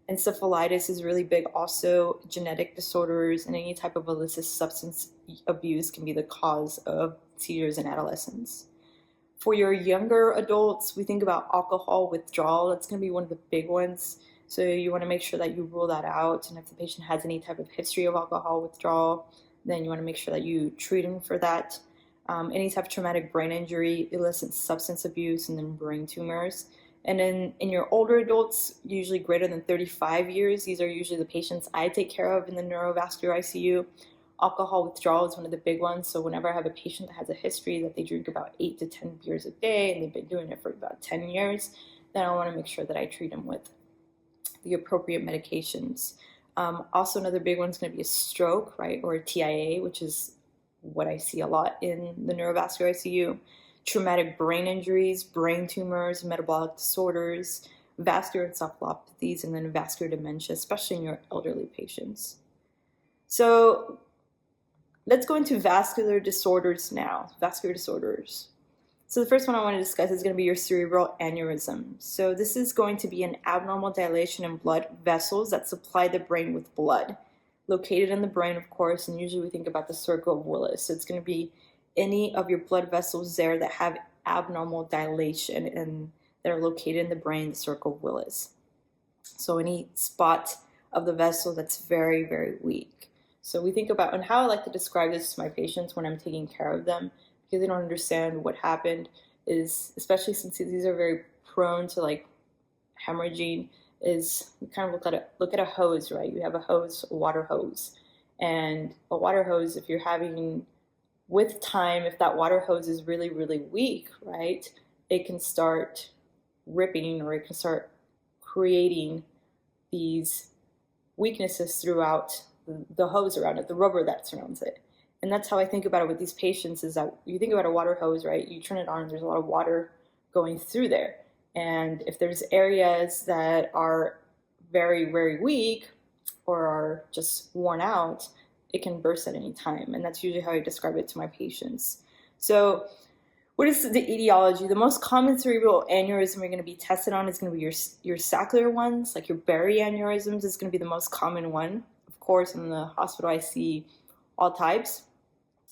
Encephalitis is really big also. Genetic disorders and any type of illicit substance abuse can be the cause of seizures in adolescents. For your younger adults, we think about alcohol withdrawal. That's going to be one of the big ones. So you want to make sure that you rule that out. And if the patient has any type of history of alcohol withdrawal, then you want to make sure that you treat them for that. Any type of traumatic brain injury, illicit substance abuse, and then brain tumors. And then in your older adults, usually greater than 35 years, these are usually the patients I take care of in the neurovascular ICU. Alcohol withdrawal is one of the big ones. So whenever I have a patient that has a history that they drink about 8 to 10 beers a day, and they've been doing it for about 10 years, then I want to make sure that I treat them with the appropriate medications. Also, another big one is going to be a stroke, right, or a TIA, which is what I see a lot in the neurovascular ICU. Traumatic brain injuries, brain tumors, metabolic disorders, vascular encephalopathies, and then vascular dementia, especially in your elderly patients. So let's go into vascular disorders now. Vascular disorders. So the first one I want to discuss is going to be your cerebral aneurysm. So this is going to be an abnormal dilation in blood vessels that supply the brain with blood. Located in the brain, of course, and usually we think about the circle of Willis. So it's going to be any of your blood vessels there that have abnormal dilation and that are located in the brain, the circle of Willis. So any spot of the vessel that's very, very weak. So we think about, and how I like to describe this to my patients when I'm taking care of them, because they don't understand what happened, is, especially since these are very prone to like hemorrhaging, is we kind of look at a hose, right? You have a hose, a water hose. And a water hose, if you're having, with time, if that water hose is really, really weak, right, it can start ripping, or it can start creating these weaknesses throughout the hose around it, the rubber that surrounds it. And that's how I think about it with these patients, is that you think about a water hose, right? You turn it on, there's a lot of water going through there. And if there's areas that are very, very weak or are just worn out, it can burst at any time. And that's usually how I describe it to my patients. So what is the etiology? The most common cerebral aneurysm you're going to be tested on is going to be your saccular ones, like your Berry aneurysms is going to be the most common one. Of course, in the hospital I see all types.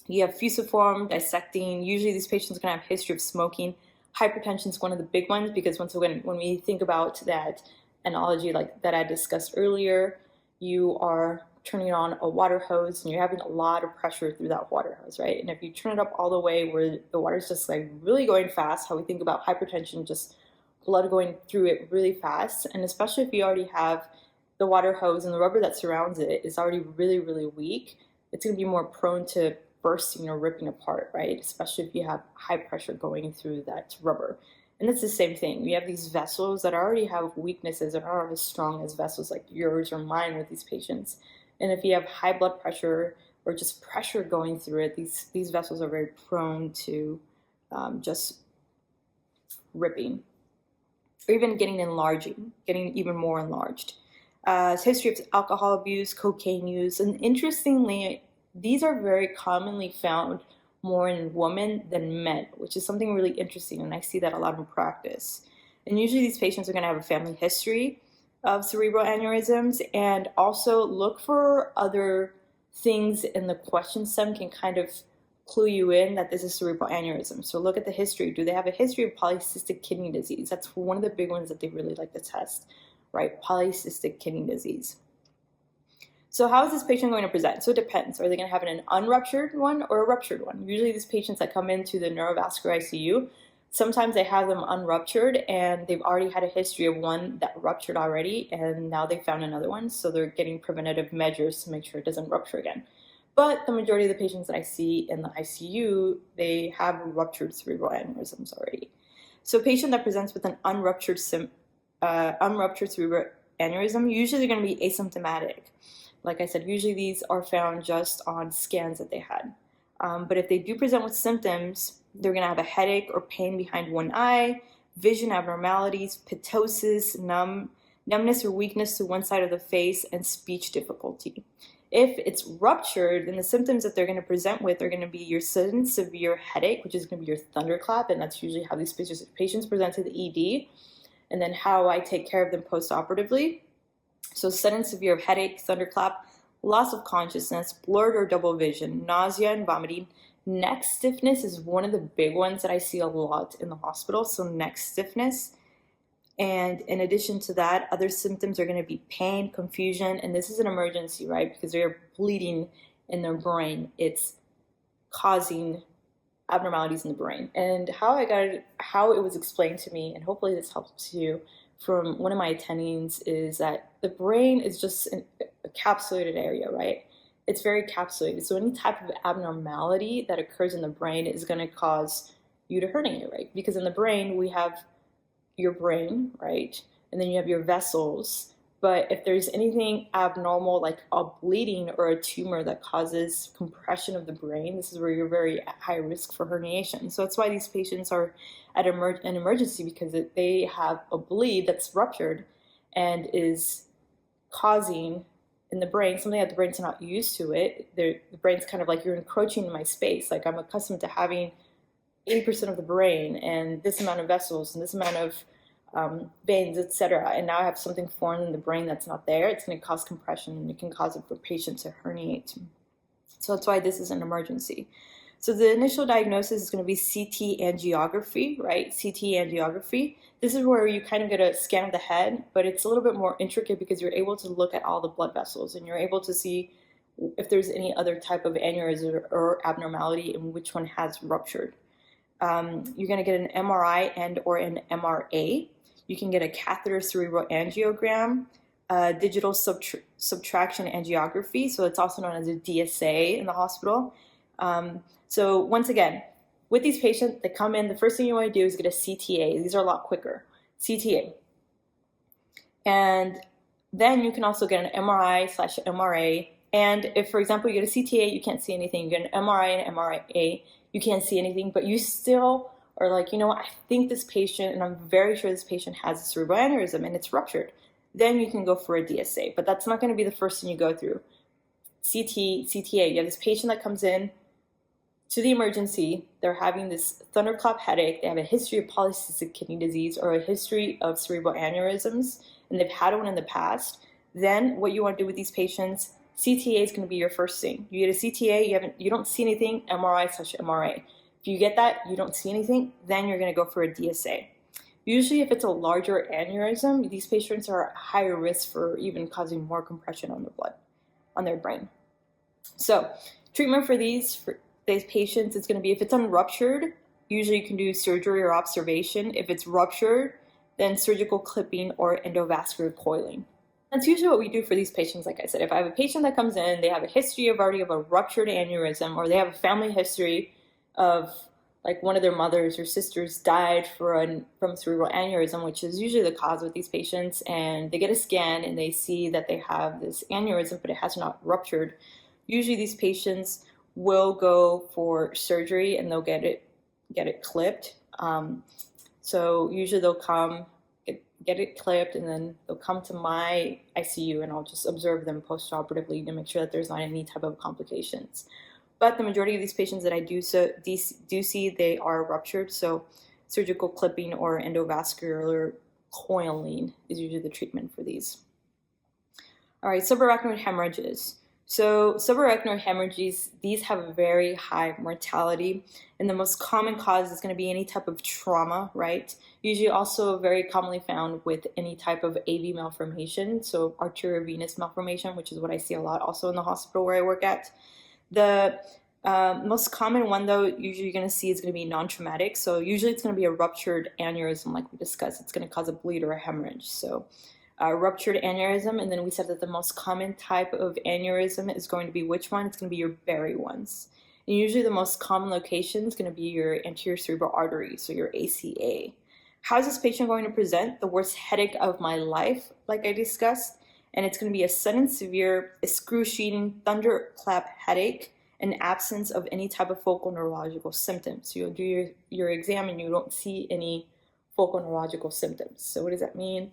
You have fusiform, dissecting. Usually these patients are going to have a history of smoking. Hypertension is one of the big ones, because once again, when we think about that analogy like that I discussed earlier, you are turning on a water hose and you're having a lot of pressure through that water hose, right? And if you turn it up all the way where the water's just like really going fast, how we think about hypertension, just blood going through it really fast, and especially if you already have the water hose and the rubber that surrounds it is already really, really weak, it's going to be more prone to bursting or ripping apart, right? Especially if you have high pressure going through that rubber. And it's the same thing. We have these vessels that already have weaknesses and aren't as strong as vessels like yours or mine with these patients. And if you have high blood pressure or just pressure going through it, these vessels are very prone to just ripping, or even getting even more enlarged. History of alcohol abuse, cocaine use, and interestingly, these are very commonly found more in women than men, which is something really interesting, and I see that a lot in practice. And usually these patients are going to have a family history of cerebral aneurysms, and also look for other things in the question stem can kind of clue you in that this is cerebral aneurysm. So look at the history. Do they have a history of polycystic kidney disease? That's one of the big ones that they really like to test, right? Polycystic kidney disease. So how is this patient going to present? So it depends. Are they going to have an unruptured one or a ruptured one? Usually these patients that come into the neurovascular ICU, sometimes they have them unruptured and they've already had a history of one that ruptured already, and now they found another one, so they're getting preventative measures to make sure it doesn't rupture again. But the majority of the patients that I see in the ICU, they have ruptured cerebral aneurysms already. So a patient that presents with an unruptured cerebral aneurysm, usually they're going to be asymptomatic. Like I said, usually these are found just on scans that they had. But if they do present with symptoms, they're going to have a headache or pain behind one eye, vision abnormalities, ptosis, numbness or weakness to one side of the face, and speech difficulty. If it's ruptured, then the symptoms that they're going to present with are going to be your sudden severe headache, which is going to be your thunderclap, and that's usually how these patients present to the ED, and then how I take care of them post-operatively. So sudden severe headache, thunderclap, loss of consciousness, blurred or double vision, nausea and vomiting. Neck stiffness is one of the big ones that I see a lot in the hospital, so neck stiffness. And in addition to that, other symptoms are going to be pain, confusion, and this is an emergency, right? Because they're bleeding in their brain. It's causing abnormalities in the brain. And how it was explained to me, and hopefully this helps you, from one of my attendings, is that the brain is just a capsulated area, right? It's very capsulated. So any type of abnormality that occurs in the brain is going to cause you to herniate, right? Because in the brain, we have your brain, right? And then you have your vessels. But if there's anything abnormal, like a bleeding or a tumor that causes compression of the brain, this is where you're very at high risk for herniation. So that's why these patients are at an emergency, because they have a bleed that's ruptured and is causing in the brain something that the brain's not used to it. The brain's kind of like, you're encroaching in my space. Like, I'm accustomed to having 80% of the brain and this amount of vessels and this amount of veins, etc. And now I have something foreign in the brain that's not there. It's going to cause compression, and it can cause it for patients to herniate. So that's why this is an emergency. So the initial diagnosis is going to be CT angiography, right? CT angiography. This is where you kind of get a scan of the head, but it's a little bit more intricate because you're able to look at all the blood vessels, and you're able to see if there's any other type of aneurysm or abnormality and which one has ruptured. You're going to get an MRI and or an MRA. You can get a catheter cerebral angiogram, digital subtraction angiography, so it's also known as a DSA in the hospital. So once again, with these patients that come in, the first thing you want to do is get a CTA. These are a lot quicker. CTA. And then you can also get an MRI/MRA. And if, for example, you get a CTA, you can't see anything. You get an MRI and MRA, you can't see anything, but you still are like, you know what, I think this patient, and I'm very sure this patient has a cerebral aneurysm and it's ruptured. Then you can go for a DSA, but that's not going to be the first thing you go through. CTA, you have this patient that comes in to the emergency, they're having this thunderclap headache, they have a history of polycystic kidney disease or a history of cerebral aneurysms, and they've had one in the past. Then what you want to do with these patients, CTA is going to be your first thing. You get a CTA, you don't see anything, MRI/MRA. If you get that, you don't see anything, then you're going to go for a DSA. Usually if it's a larger aneurysm, these patients are at higher risk for even causing more compression on their blood, on their brain. So treatment for these patients is going to be, if it's unruptured, usually you can do surgery or observation. If it's ruptured, then surgical clipping or endovascular coiling. That's usually what we do for these patients. Like I said, if I have a patient that comes in, they have a history of already of a ruptured aneurysm, or they have a family history of like one of their mothers or sisters died from cerebral aneurysm, which is usually the cause with these patients, and they get a scan and they see that they have this aneurysm, but it has not ruptured. Usually these patients will go for surgery and they'll get it clipped. So usually they'll come, get it clipped, and then they'll come to my ICU and I'll just observe them post-operatively to make sure that there's not any type of complications. But the majority of these patients that I do see, they are ruptured, so surgical clipping or endovascular coiling is usually the treatment for these. All right, subarachnoid hemorrhages. So subarachnoid hemorrhages, these have a very high mortality, and the most common cause is going to be any type of trauma, right? Usually also very commonly found with any type of AV malformation, so arteriovenous malformation, which is what I see a lot also in the hospital where I work at. The most common one, though, usually you're going to see is going to be non-traumatic. So usually it's going to be a ruptured aneurysm, like we discussed. It's going to cause a bleed or a hemorrhage. So ruptured aneurysm, and then we said that the most common type of aneurysm is going to be which one? It's going to be your berry ones. And usually the most common location is going to be your anterior cerebral artery, so your ACA. How is this patient going to present? The worst headache of my life, like I discussed, and it's going to be a sudden, severe, excruciating, thunderclap headache, an absence of any type of focal neurological symptoms. So you'll do your exam and you don't see any focal neurological symptoms. So what does that mean?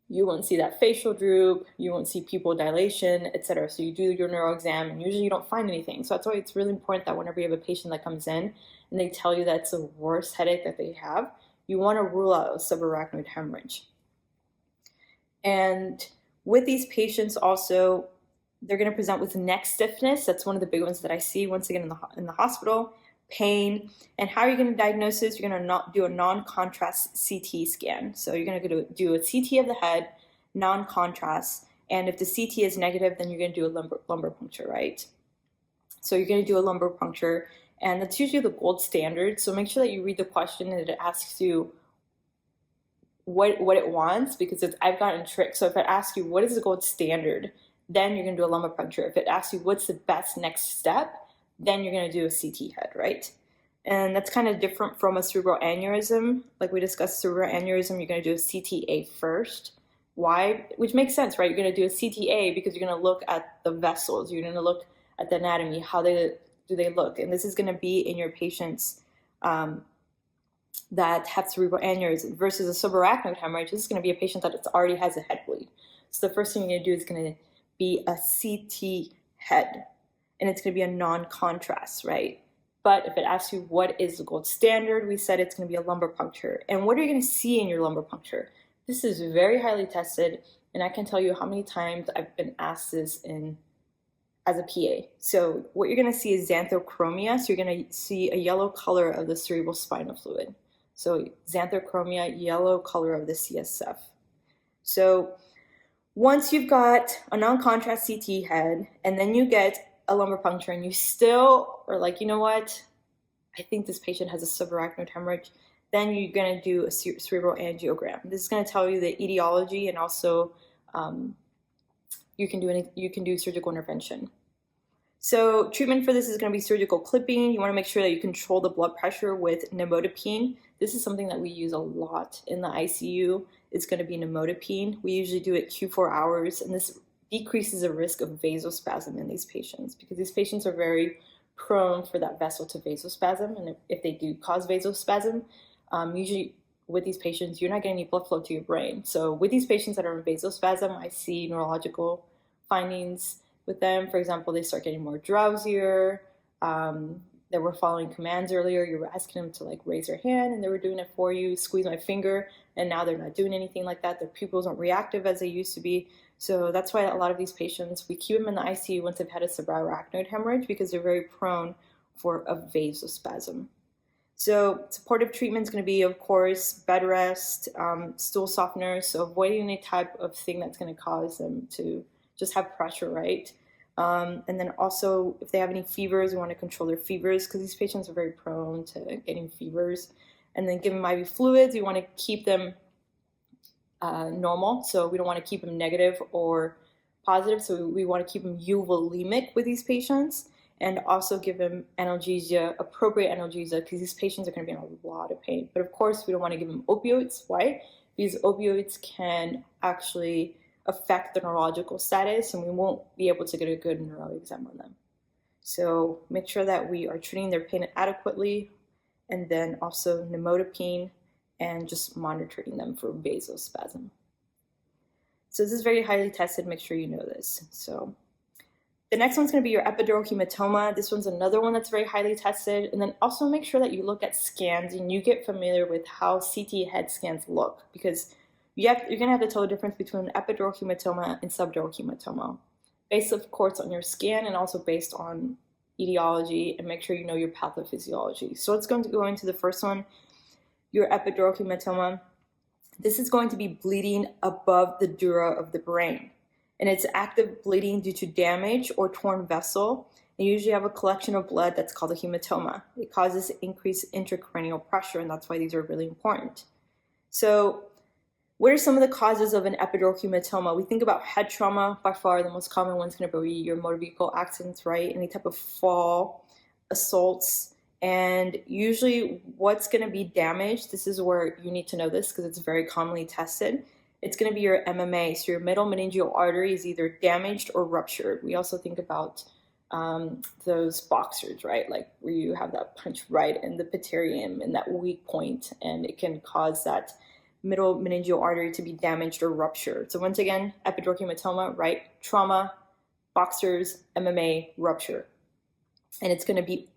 You won't see that facial droop, you won't see pupil dilation, etc. So you do your neuro exam and usually you don't find anything. So that's why it's really important that whenever you have a patient that comes in and they tell you that's the worst headache that they have, you want to rule out a subarachnoid hemorrhage. And with these patients also, they're going to present with neck stiffness. That's one of the big ones that I see once again in the hospital. Pain. And how are you going to diagnose this? You're going to do a non-contrast CT scan. So you're going to do a CT of the head, non-contrast. And if the CT is negative, then you're going to do a lumbar puncture, right? So you're going to do a lumbar puncture, and that's usually the gold standard. So make sure that you read the question and it asks you what it wants, because I've gotten tricked. So if it asks you what is the gold standard, then you're going to do a lumbar puncture. If it asks you what's the best next step, then you're going to do a CT head, right? And that's kind of different from a cerebral aneurysm. Like we discussed, cerebral aneurysm, you're going to do a CTA first. Why? Which makes sense, right? You're going to do a CTA because you're going to look at the vessels. You're going to look at the anatomy. How do they look? And this is going to be in your patients that have cerebral aneurysm versus a subarachnoid hemorrhage. This is going to be a patient that already has a head bleed. So the first thing you're going to do is going to be a CT head, and it's going to be a non-contrast, right? But if it asks you what is the gold standard, we said it's going to be a lumbar puncture. And what are you going to see in your lumbar puncture? This is very highly tested, and I can tell you how many times I've been asked this as a PA. So what you're going to see is xanthochromia. So you're going to see a yellow color of the cerebral spinal fluid. So xanthochromia, yellow color of the CSF. So once you've got a non-contrast CT head, and then you get a lumbar puncture, and you still are like, you know what, I think this patient has a subarachnoid hemorrhage, then you're going to do a cerebral angiogram. This is going to tell you the etiology, and also you can do surgical intervention. So treatment for this is going to be surgical clipping. You want to make sure that you control the blood pressure with nimodipine. This is something that we use a lot in the ICU. It's going to be nimodipine. We usually do it Q4 hours, and this decreases the risk of vasospasm in these patients, because these patients are very prone for that vessel to vasospasm. And if they do cause vasospasm, usually with these patients, you're not getting any blood flow to your brain. So with these patients that are in vasospasm, I see neurological findings with them. For example, they start getting more drowsier. They were following commands earlier. You were asking them to like raise their hand, and they were doing it for you, squeeze my finger, and now they're not doing anything like that. Their pupils aren't reactive as they used to be. So that's why a lot of these patients, we keep them in the ICU once they've had a subarachnoid hemorrhage, because they're very prone for a vasospasm. So supportive treatment is going to be, of course, bed rest, stool softeners, so avoiding any type of thing that's going to cause them to just have pressure, right? And then also, if they have any fevers, we want to control their fevers, because these patients are very prone to getting fevers. And then give them IV fluids. We want to keep them normal, so we don't want to keep them negative or positive, so we want to keep them euvolemic with these patients, and also give them analgesia, appropriate analgesia, because these patients are going to be in a lot of pain. But of course, we don't want to give them opioids. Why? Because opioids can actually affect the neurological status, and we won't be able to get a good neuro exam on them. So make sure that we are treating their pain adequately, and then also nimodipine, and just monitoring them for vasospasm. So this is very highly tested. Make sure you know this. So the next one's going to be your epidural hematoma. This one's another one that's very highly tested. And then also make sure that you look at scans and you get familiar with how CT head scans look, because you're going to have to tell the difference between epidural hematoma and subdural hematoma. based of course on your scan and also based on etiology, and make sure you know your pathophysiology. So let's go into the first one, your epidural hematoma. This is going to be bleeding above the dura of the brain, and it's active bleeding due to damage or torn vessel. You usually have a collection of blood that's called a hematoma. It causes increased intracranial pressure, and that's why these are really important. So what are some of the causes of an epidural hematoma? We think about head trauma. By far the most common one is going to be your motor vehicle accidents, right? Any type of fall, assaults, and usually what's going to be damaged, this is where you need to know this because it's very commonly tested. It's going to be your MMA, so your middle meningeal artery is either damaged or ruptured. We also think about those boxers, right? Like where you have that punch right in the pterygium and that weak point, and it can cause that middle meningeal artery to be damaged or ruptured. So once again, epidural hematoma, right? Trauma, boxers, MMA, rupture. And it's going to be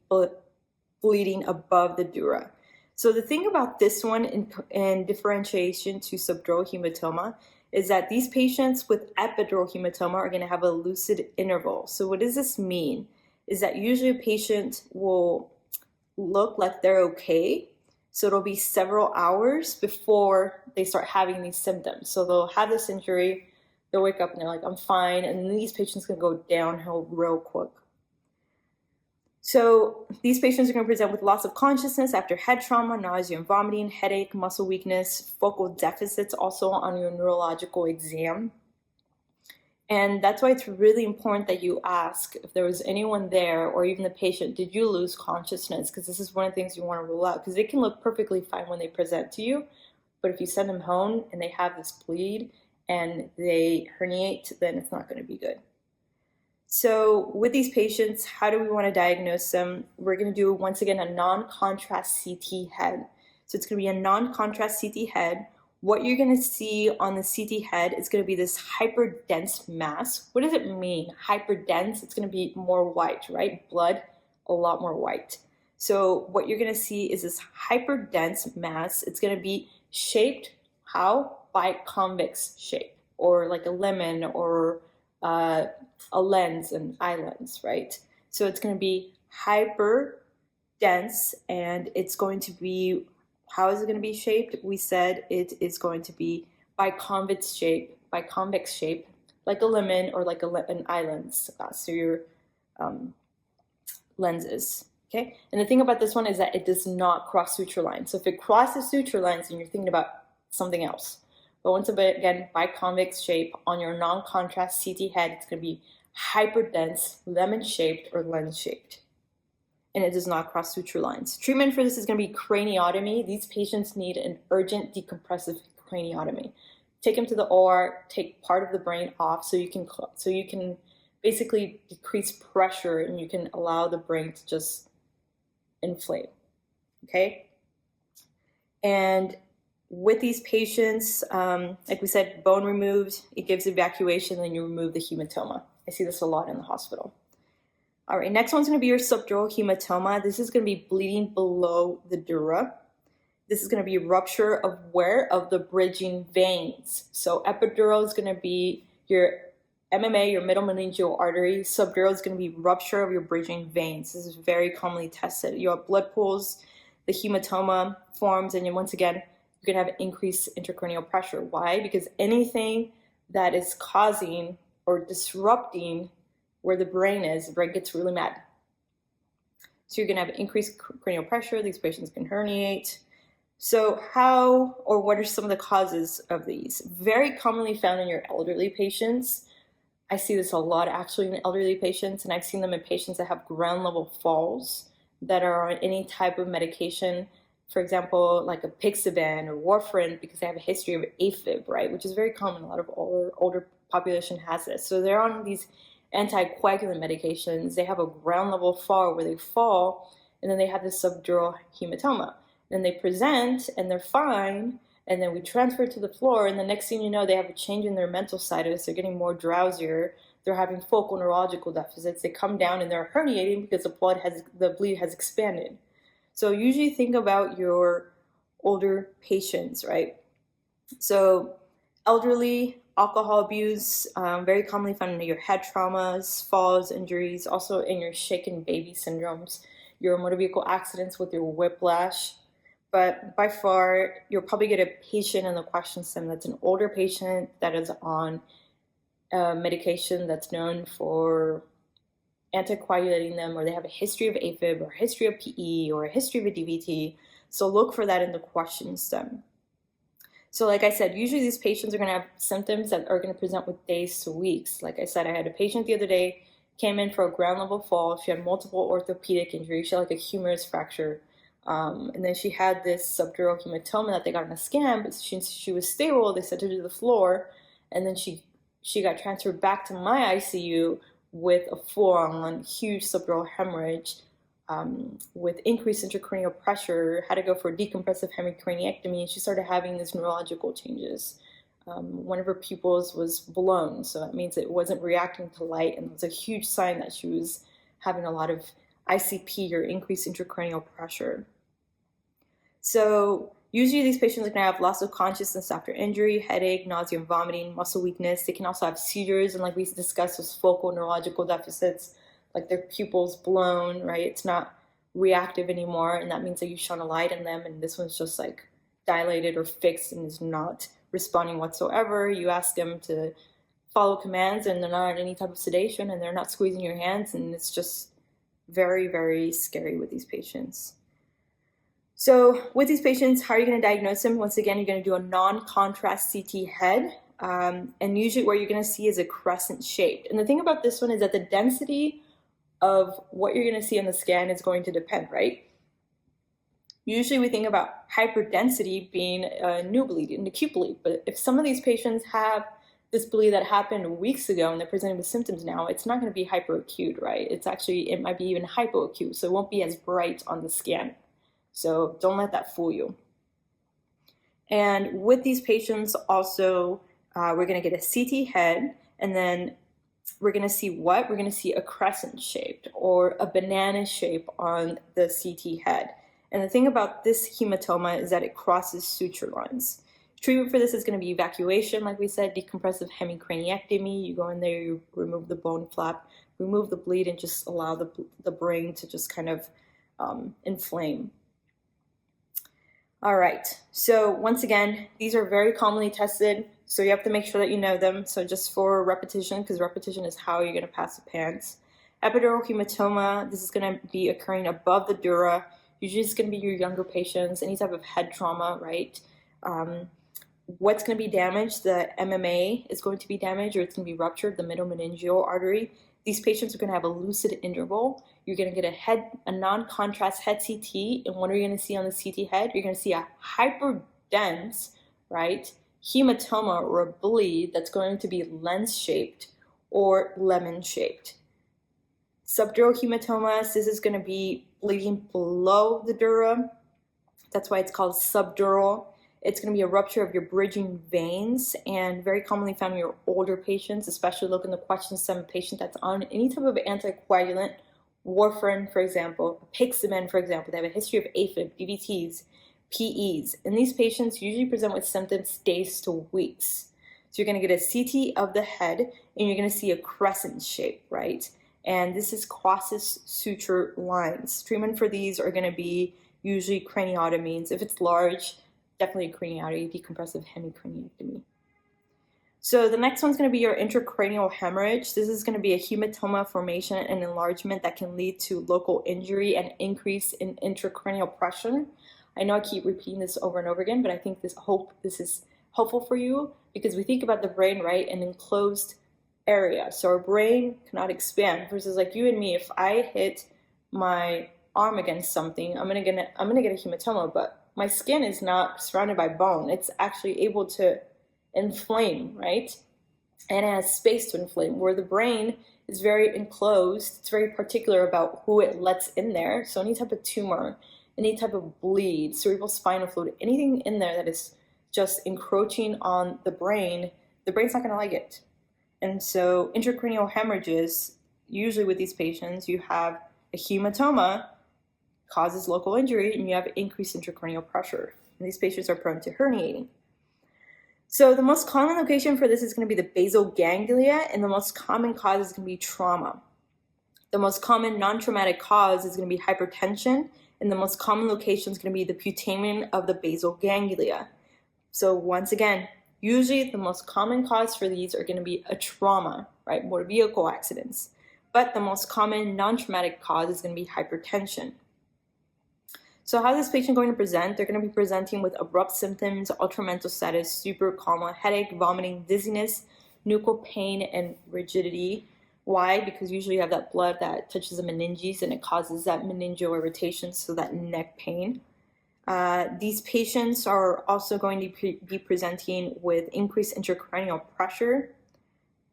bleeding above the dura. So the thing about this one in differentiation to subdural hematoma is that these patients with epidural hematoma are going to have a lucid interval. So what does this mean? Is that usually a patient will look like they're okay. So it'll be several hours before they start having these symptoms. So they'll have this injury, they'll wake up and they're like, I'm fine. And then these patients can go downhill real quick. So these patients are going to present with loss of consciousness after head trauma, nausea and vomiting, headache, muscle weakness, focal deficits also on your neurological exam. And that's why it's really important that you ask if there was anyone there or even the patient, did you lose consciousness? Because this is one of the things you want to rule out, because they can look perfectly fine when they present to you. But if you send them home and they have this bleed and they herniate, then it's not going to be good. So with these patients, how do we want to diagnose them? We're going to do, once again, a non-contrast CT head. So it's going to be a non-contrast CT head. What you're going to see on the CT head is going to be this hyperdense mass. What does it mean? Hyperdense, it's going to be more white, right? Blood, a lot more white. So what you're going to see is this hyperdense mass. It's going to be shaped, how? By convex shape, or like a lemon, or a lens, an eye lens, right? So it's going to be hyper dense, and it's going to be, how is it going to be shaped? We said it is going to be by convex shape, like a lemon or like an eye lens. So your lenses, okay? And the thing about this one is that it does not cross suture lines. So if it crosses suture lines, then you're thinking about something else. But once again, by convex shape on your non-contrast CT head, it's going to be hyperdense, lemon-shaped, or lens-shaped. And it does not cross suture lines. Treatment for this is going to be craniotomy. These patients need an urgent decompressive craniotomy. Take them to the OR, take part of the brain off so you can basically decrease pressure and you can allow the brain to just inflate. Okay? And with these patients, like we said, bone removed, it gives evacuation, then you remove the hematoma. I see this a lot in the hospital. All right, next one's going to be your subdural hematoma. This is going to be bleeding below the dura. This is going to be rupture of where? Of the bridging veins. So epidural is going to be your MMA, your middle meningeal artery. Subdural is going to be rupture of your bridging veins. This is very commonly tested. You have blood pools, the hematoma forms, and once again, you're going to have increased intracranial pressure. Why? Because anything that is causing or disrupting where the brain is, the brain gets really mad. So you're going to have increased cranial pressure. These patients can herniate. So how or what are some of the causes of these? Very commonly found in your elderly patients. I see this a lot actually in elderly patients, and I've seen them in patients that have ground level falls that are on any type of medication, for example, like a Pixaban or warfarin, because they have a history of AFib, right? Which is very common. A lot of older population has this. So they're on these anticoagulant medications. They have a ground level fall where they fall, and then they have this subdural hematoma. Then they present and they're fine, and then we transfer to the floor, and the next thing you know, they have a change in their mental status. They're getting more drowsier. They're having focal neurological deficits. They come down and they're herniating because the bleed has expanded. So usually think about your older patients, right? So elderly, alcohol abuse, very commonly found in your head traumas, falls, injuries, also in your shaken baby syndromes, your motor vehicle accidents with your whiplash. But by far, you'll probably get a patient in the question stem that's an older patient that is on medication that's known for anticoagulating them, or they have a history of AFib or a history of PE or a history of a DVT. So look for that in the question stem. So like I said, usually these patients are going to have symptoms that are going to present with days to weeks. Like I said, I had a patient the other day, came in for a ground level fall. She had multiple orthopedic injuries. She had like a humerus fracture. And then she had this subdural hematoma that they got on a scan, but since she was stable, they sent her to the floor. And then she got transferred back to my ICU with a full-on huge subdural hemorrhage, with increased intracranial pressure, had to go for a decompressive hemicraniectomy, and she started having these neurological changes. One of her pupils was blown, so that means it wasn't reacting to light, and it was a huge sign that she was having a lot of ICP, or increased intracranial pressure. So usually these patients are going to have loss of consciousness after injury, headache, nausea, and vomiting, muscle weakness. They can also have seizures, and like we discussed, those focal neurological deficits, like their pupils blown, right? It's not reactive anymore, and that means that you shone a light in them, and this one's just like dilated or fixed and is not responding whatsoever. You ask them to follow commands, and they're not on any type of sedation, and they're not squeezing your hands, and it's just very, very scary with these patients. So with these patients, how are you going to diagnose them? Once again, you're going to do a non-contrast CT head, and usually what you're going to see is a crescent shaped. And the thing about this one is that the density of what you're going to see on the scan is going to depend, right? Usually we think about hyperdensity being a new bleed, an acute bleed, but if some of these patients have this bleed that happened weeks ago and they're presenting with symptoms now, it's not going to be hyperacute, right? It might be even hypoacute, so it won't be as bright on the scan. So don't let that fool you. And with these patients also, we're going to get a CT head, and then we're going to see what? We're going to see a crescent shaped or a banana shape on the CT head. And the thing about this hematoma is that it crosses suture lines. Treatment for this is going to be evacuation, like we said, decompressive hemicraniectomy. You go in there, you remove the bone flap, remove the bleed, and just allow the brain to just kind of inflame. All right, so once again, these are very commonly tested, so you have to make sure that you know them. So just for repetition, because repetition is how you're going to pass the PANCE. Epidural hematoma, this is going to be occurring above the dura. Usually it's going to be your younger patients, any type of head trauma, right? What's going to be damaged? The MMA is going to be damaged, or it's going to be ruptured, the middle meningeal artery. These patients are going to have a lucid interval. You're going to get a non-contrast head CT, and what are you going to see on the CT head? You're going to see a hyperdense, right, hematoma or a bleed that's going to be lens-shaped or lemon-shaped. Subdural hematomas, this is going to be bleeding below the dura. That's why it's called subdural. It's going to be a rupture of your bridging veins, and very commonly found in your older patients, especially look in the question stem, a patient that's on any type of anticoagulant, warfarin, for example, apixaban, for example. They have a history of AFib, DVTs, PEs, and these patients usually present with symptoms days to weeks. So you're going to get a CT of the head, and you're going to see a crescent shape, right? And this is crosses suture lines. Treatment for these are going to be usually craniotomies. If it's large, definitely a craniotomy, decompressive hemicraniectomy. So the next one's going to be your intracranial hemorrhage. This is going to be a hematoma formation and enlargement that can lead to local injury and increase in intracranial pressure. I know I keep repeating this over and over again, but I think this is helpful for you, because we think about the brain, right, an enclosed area. So our brain cannot expand, versus like you and me, if I hit my arm against something, I'm gonna get a hematoma, but my skin is not surrounded by bone. It's actually able to inflame, right? And it has space to inflame, where the brain is very enclosed. It's very particular about who it lets in there. So any type of tumor, any type of bleed, cerebral spinal fluid, anything in there that is just encroaching on the brain's not going to like it. And so intracranial hemorrhages, usually with these patients, you have a hematoma, causes local injury, and you have increased intracranial pressure. And these patients are prone to herniating. So the most common location for this is going to be the basal ganglia, and the most common cause is going to be trauma. The most common non-traumatic cause is going to be hypertension, and the most common location is going to be the putamen of the basal ganglia. So once again, usually the most common cause for these are going to be a trauma, right? Motor vehicle accidents. But the most common non-traumatic cause is going to be hypertension. So how is this patient going to present? They're going to be presenting with abrupt symptoms, altered mental status, super coma, headache, vomiting, dizziness, nuchal pain, and rigidity. Why? Because usually you have that blood that touches the meninges and it causes that meningeal irritation, so that neck pain. These patients are also going to be presenting with increased intracranial pressure,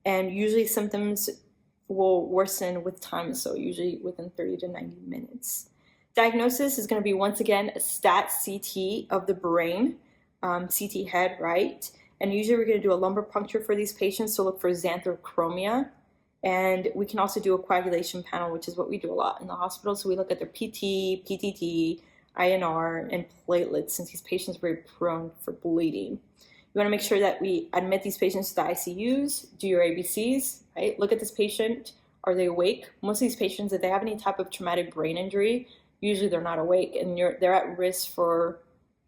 and usually symptoms will worsen with time, so usually within 30 to 90 minutes. Diagnosis is going to be, once again, a stat CT of the brain, CT head, right? And usually we're going to do a lumbar puncture for these patients to look for xanthochromia. And we can also do a coagulation panel, which is what we do a lot in the hospital. So we look at their PT, PTT, INR, and platelets, since these patients are very prone for bleeding. You want to make sure that we admit these patients to the ICUs, do your ABCs, right? Look at this patient. Are they awake? Most of these patients, if they have any type of traumatic brain injury, usually they're not awake, and they're at risk for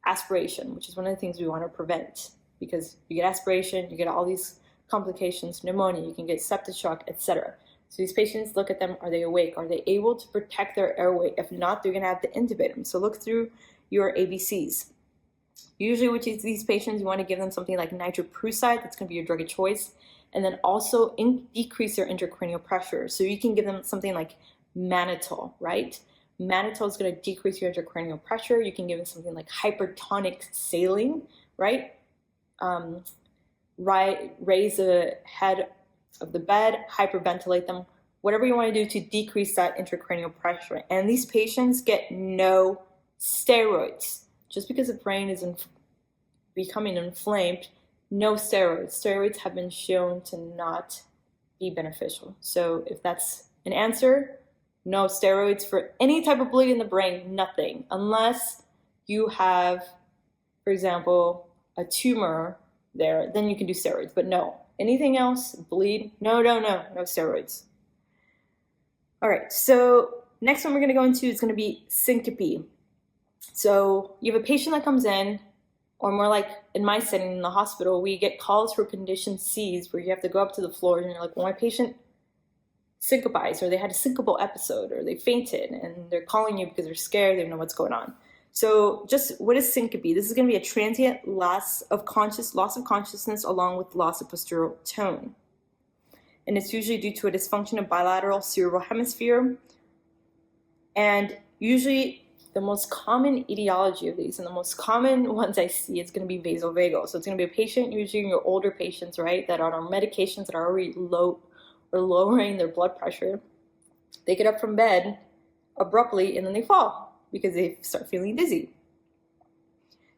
aspiration, which is one of the things we want to prevent, because you get aspiration, you get all these complications, pneumonia, you can get septic shock, etc. So these patients, look at them, are they awake? Are they able to protect their airway? If not, they're going to have to intubate them. So look through your ABCs. Usually with these patients, you want to give them something like nitroprusside, that's going to be your drug of choice, and then also decrease their intracranial pressure. So you can give them something like mannitol, right? Mannitol is going to decrease your intracranial pressure. You can give them something like hypertonic saline, right? Raise the head of the bed, hyperventilate them, whatever you want to do to decrease that intracranial pressure. And these patients get no steroids. Just because the brain is becoming inflamed, no steroids. Steroids have been shown to not be beneficial. So if that's an answer, no steroids for any type of bleed in the brain, nothing. Unless you have, for example, a tumor there, then you can do steroids, but no. Anything else, bleed, no steroids. All right, so next one we're gonna go into is gonna be syncope. So you have a patient that comes in, or more like in my setting in the hospital, we get calls for condition Cs where you have to go up to the floor and you're like, well, my patient syncopized, or they had a syncopal episode, or they fainted, and they're calling you because they're scared, they don't know what's going on. So just what is syncope? This is going to be a transient loss of consciousness along with loss of postural tone. And it's usually due to a dysfunction of bilateral cerebral hemisphere. And usually the most common etiology of these, and the most common ones I see, is going to be vasovagal. So it's going to be a patient, usually your older patients, right, that are on medications that are already low or lowering their blood pressure. They get up from bed abruptly and then they fall because they start feeling dizzy.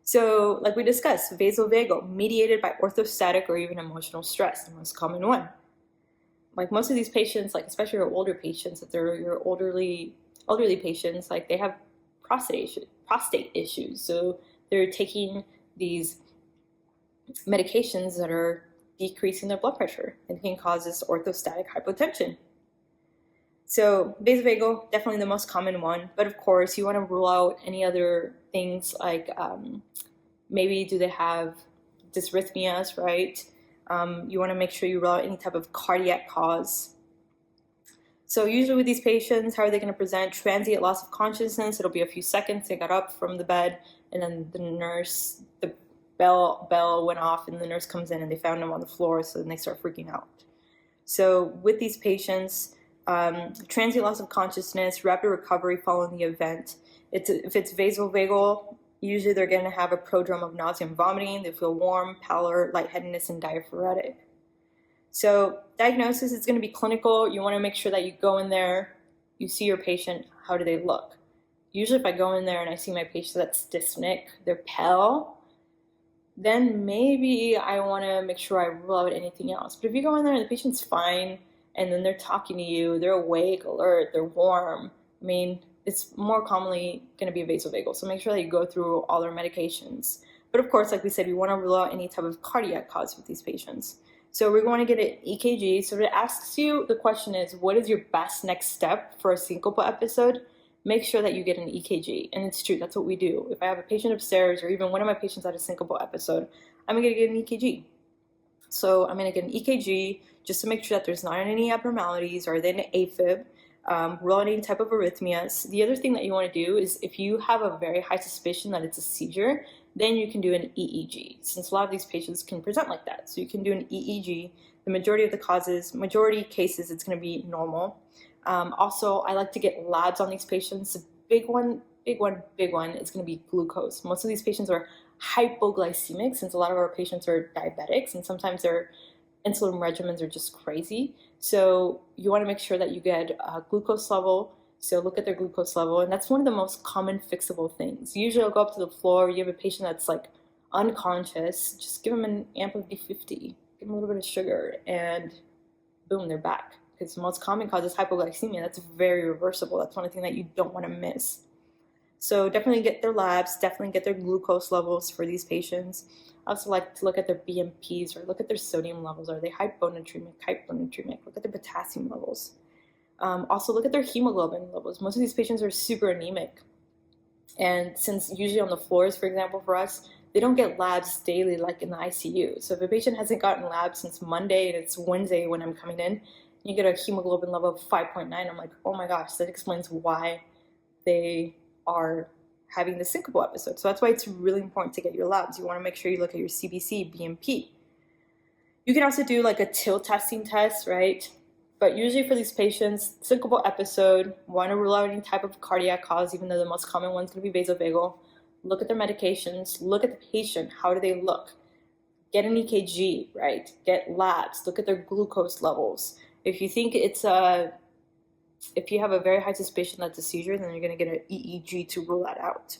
So like we discussed, vasovagal, mediated by orthostatic or even emotional stress, the most common one. Like most of these patients, like especially your older patients, if they're your elderly patients, like they have prostate issues. So they're taking these medications that are decreasing their blood pressure and can cause this orthostatic hypotension. So vasovagal, definitely the most common one, but of course you want to rule out any other things like maybe do they have dysrhythmias, right? You want to make sure you rule out any type of cardiac cause. So usually with these patients, how are they going to present? Transient loss of consciousness. It'll be a few seconds. They got up from the bed, and then the bell went off, and the nurse comes in and they found them on the floor, so then they start freaking out. So with these patients, transient loss of consciousness, rapid recovery following the event. If it's vasovagal, usually they're going to have a prodrome of nausea and vomiting. They feel warm, pallor, lightheadedness, and diaphoretic. So diagnosis is going to be clinical. You want to make sure that you go in there, you see your patient, how do they look? Usually if I go in there and I see my patient that's dyspneic, they're pale, then maybe I want to make sure I rule out anything else. But if you go in there and the patient's fine, and then they're talking to you, they're awake, alert, they're warm, I mean, it's more commonly going to be vasovagal. So make sure that you go through all their medications. But of course, like we said, we want to rule out any type of cardiac cause with these patients. So we're going to get an EKG. So it asks you, the question is, what is your best next step for a syncopal episode? Make sure that you get an EKG. And it's true, that's what we do. If I have a patient upstairs, or even one of my patients had a syncopal episode, I'm going to get an EKG. So I'm going to get an EKG just to make sure that there's not any abnormalities or then AFib, rule out any type of arrhythmias. The other thing that you want to do is, if you have a very high suspicion that it's a seizure, then you can do an EEG, since a lot of these patients can present like that. So you can do an EEG. The majority cases, it's going to be normal. Also, I like to get labs on these patients. The big one is going to be glucose. Most of these patients are hypoglycemic, since a lot of our patients are diabetics, and sometimes their insulin regimens are just crazy. So you want to make sure that you get a glucose level. So look at their glucose level, and that's one of the most common fixable things. Usually I'll go up to the floor, you have a patient that's like unconscious, just give them an amp of D50, give them a little bit of sugar, and boom, they're back. Because the most common cause is hypoglycemia. That's very reversible. That's one thing that you don't want to miss. So definitely get their labs, definitely get their glucose levels for these patients. I also like to look at their BMPs, or look at their sodium levels. Are they hyponatremic? Look at their potassium levels. Also look at their hemoglobin levels. Most of these patients are super anemic. And since usually on the floors, for example, for us, they don't get labs daily like in the ICU. So if a patient hasn't gotten labs since Monday and it's Wednesday when I'm coming in, you get a hemoglobin level of 5.9, I'm like, oh my gosh, that explains why they are having the syncopal episode. So that's why it's really important to get your labs. You want to make sure you look at your CBC, BMP. You can also do like a TIL testing test, right? But usually for these patients, syncopal episode, want to rule out any type of cardiac cause, even though the most common one is going to be vasovagal. Look at their medications, look at the patient, how do they look? Get an EKG, right? Get labs, look at their glucose levels. If you think if you have a very high suspicion that's a seizure, then you're going to get an EEG to rule that out.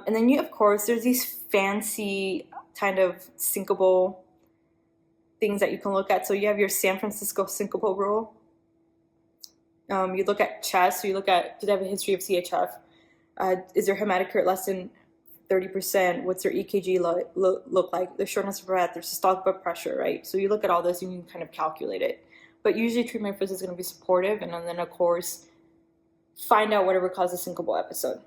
And then of course, there's these fancy kind of syncopal things that you can look at. So you have your San Francisco syncopal rule. You look at chest, so you look at, do they have a history of CHF? Is their hematocrit less than 30%? What's their EKG look like? Their shortness of breath, their systolic blood pressure, right? So you look at all this and you can kind of calculate it. But usually treatment first is going to be supportive, and then of course, find out whatever caused the syncopal episode.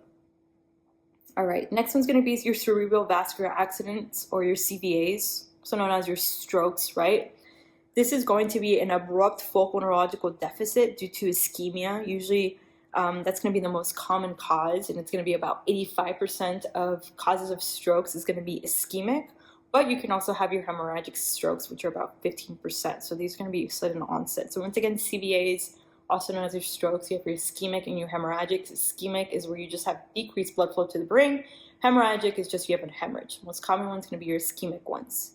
All right, next one's going to be your cerebral vascular accidents, or your CVAs, also known as your strokes, right? This is going to be an abrupt focal neurological deficit due to ischemia. Usually that's going to be the most common cause, and it's going to be about 85% of causes of strokes is going to be ischemic, but you can also have your hemorrhagic strokes, which are about 15%. So these are going to be sudden onset. So once again, CVAs, also known as your strokes, you have your ischemic and your hemorrhagic. Ischemic is where you just have decreased blood flow to the brain. Hemorrhagic is just you have a hemorrhage. Most common one's going to be your ischemic ones.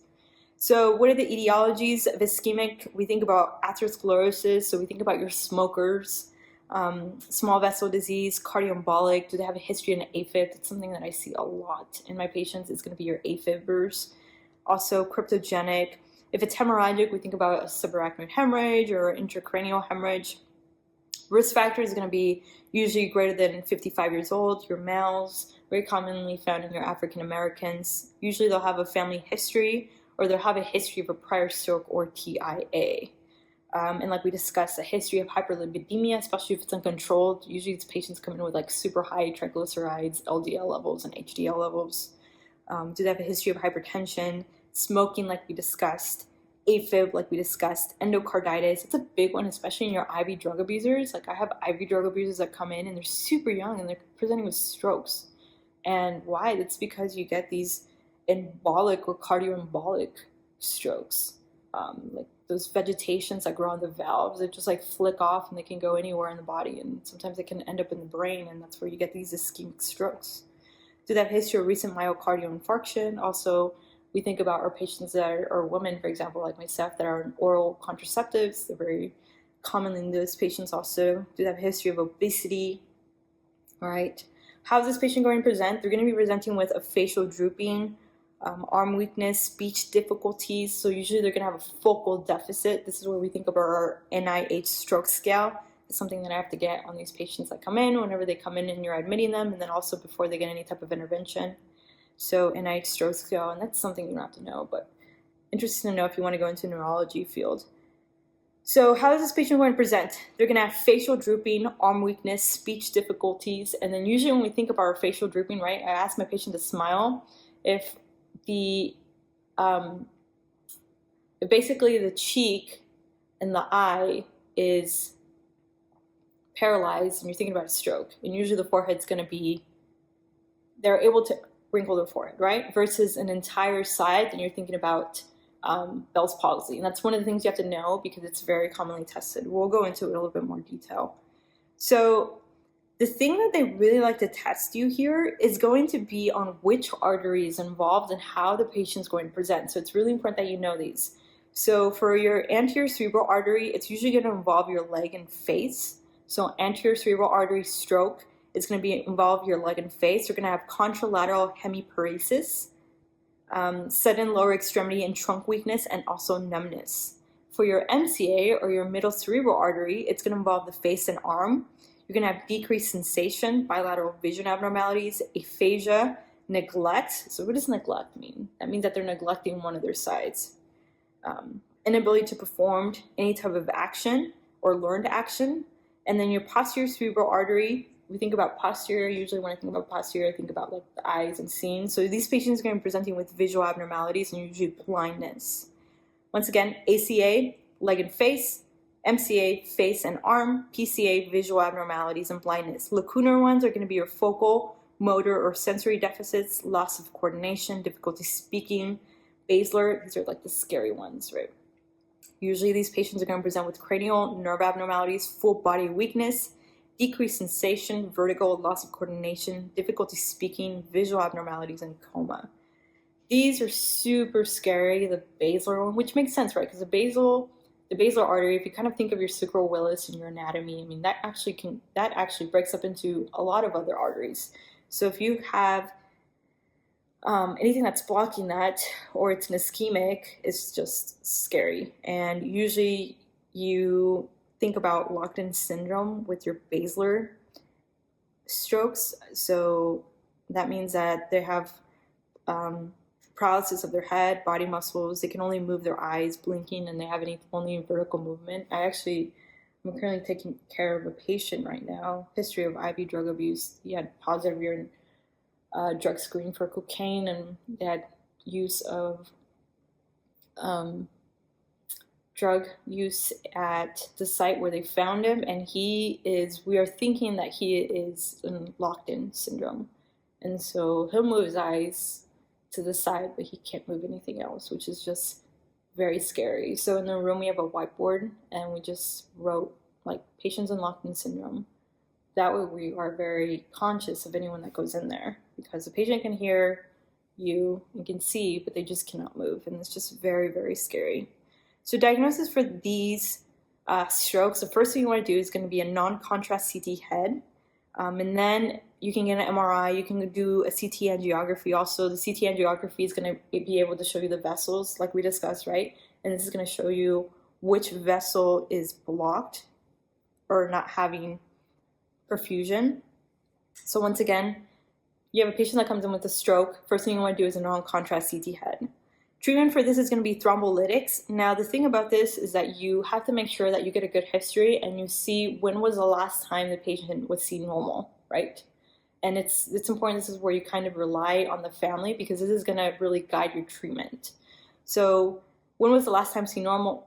So what are the etiologies of ischemic? We think about atherosclerosis, so we think about your smokers, small vessel disease, cardioembolic. Do they have a history of an AFib? That's something that I see a lot in my patients. It's going to be your AFibers. Also cryptogenic. If it's hemorrhagic, we think about a subarachnoid hemorrhage or intracranial hemorrhage. Risk factor is going to be usually greater than 55 years old. Your males, very commonly found in your African Americans. Usually they'll have a family history, or they'll have a history of a prior stroke or TIA. And like we discussed, a history of hyperlipidemia, especially if it's uncontrolled. Usually these patients come in with like super high triglycerides, LDL levels, and HDL levels. Do they have a history of hypertension, smoking like we discussed, AFib like we discussed, endocarditis? It's a big one, especially in your IV drug abusers. Like I have IV drug abusers that come in and they're super young and they're presenting with strokes. And why? That's because you get these embolic or cardioembolic strokes. Like those vegetations that grow on the valves, they just like flick off and they can go anywhere in the body, and sometimes they can end up in the brain, and that's where you get these ischemic strokes. Do they have a history of recent myocardial infarction? Also, we think about our patients that are women, for example, like myself, that are on oral contraceptives. They're very common in those patients also. Do they have a history of obesity? All right. How is this patient going to present? They're going to be presenting with a facial drooping, arm weakness, speech difficulties. So usually they're going to have a focal deficit. This is where we think about our NIH stroke scale. It's something that I have to get on these patients that come in, whenever they come in and you're admitting them, and then also before they get any type of intervention. So NIH stroke scale, and that's something you don't have to know, but interesting to know if you want to go into neurology field. So how is this patient going to present? They're going to have facial drooping, arm weakness, speech difficulties, and then usually when we think of our facial drooping, right, I ask my patient to smile. If basically the cheek and the eye is paralyzed and you're thinking about a stroke, and usually the forehead's going to be, they're able to wrinkle their forehead, right? Versus an entire side, and you're thinking about Bell's palsy. And that's one of the things you have to know because it's very commonly tested. We'll go into it in a little bit more detail. So the thing that they really like to test you here is going to be on which artery is involved and how the patient's going to present. So it's really important that you know these. So for your anterior cerebral artery, it's usually going to involve your leg and face. So anterior cerebral artery stroke is going to involve your leg and face. You're going to have contralateral hemiparesis, sudden lower extremity and trunk weakness, and also numbness. For your MCA, or your middle cerebral artery, it's going to involve the face and arm. You're going to have decreased sensation, bilateral vision abnormalities, aphasia, neglect. So what does neglect mean? That means that they're neglecting one of their sides. Inability to perform any type of action or learned action. And then your posterior cerebral artery, we think about posterior, usually when I think about posterior, I think about like the eyes and seeing. So these patients are going to be presenting with visual abnormalities and usually blindness. Once again, ACA, leg and face, MCA, face and arm, PCA, visual abnormalities and blindness. Lacunar ones are going to be your focal, motor, or sensory deficits, loss of coordination, difficulty speaking. Basilar, these are like the scary ones, right? Usually these patients are going to present with cranial nerve abnormalities, full body weakness, decreased sensation, vertigo, loss of coordination, difficulty speaking, visual abnormalities, and coma. These are super scary, the basilar one, which makes sense, right? Because the basilar artery, if you kind of think of your sacral willis and your anatomy, I mean, that actually breaks up into a lot of other arteries. So if you have anything that's blocking that, or it's an ischemic, it's just scary. And usually you think about locked-in syndrome with your basilar strokes. So that means that they have paralysis of their head, body muscles. They can only move their eyes blinking, and they have only vertical movement. I'm currently taking care of a patient right now, history of IV drug abuse. He had positive urine drug screen for cocaine, and they had use of drug use at the site where they found him, and we are thinking that he is in locked-in syndrome. And so he'll move his eyes to the side, but he can't move anything else, which is just very scary. So in the room we have a whiteboard, and we just wrote like patients in locked-in syndrome. That way we are very conscious of anyone that goes in there, because the patient can hear you and can see, but they just cannot move, and it's just very, very scary. So diagnosis for these strokes, the first thing you want to do is going to be a non-contrast CT head, and then you can get an MRI, you can do a CT angiography. Also, the CT angiography is going to be able to show you the vessels like we discussed, right? And this is going to show you which vessel is blocked or not having perfusion. So once again, you have a patient that comes in with a stroke. First thing you want to do is a non-contrast CT head. Treatment for this is going to be thrombolytics. Now, the thing about this is that you have to make sure that you get a good history and you see when was the last time the patient was seen normal, right? And it's important. This is where you kind of rely on the family, because this is going to really guide your treatment. So when was the last time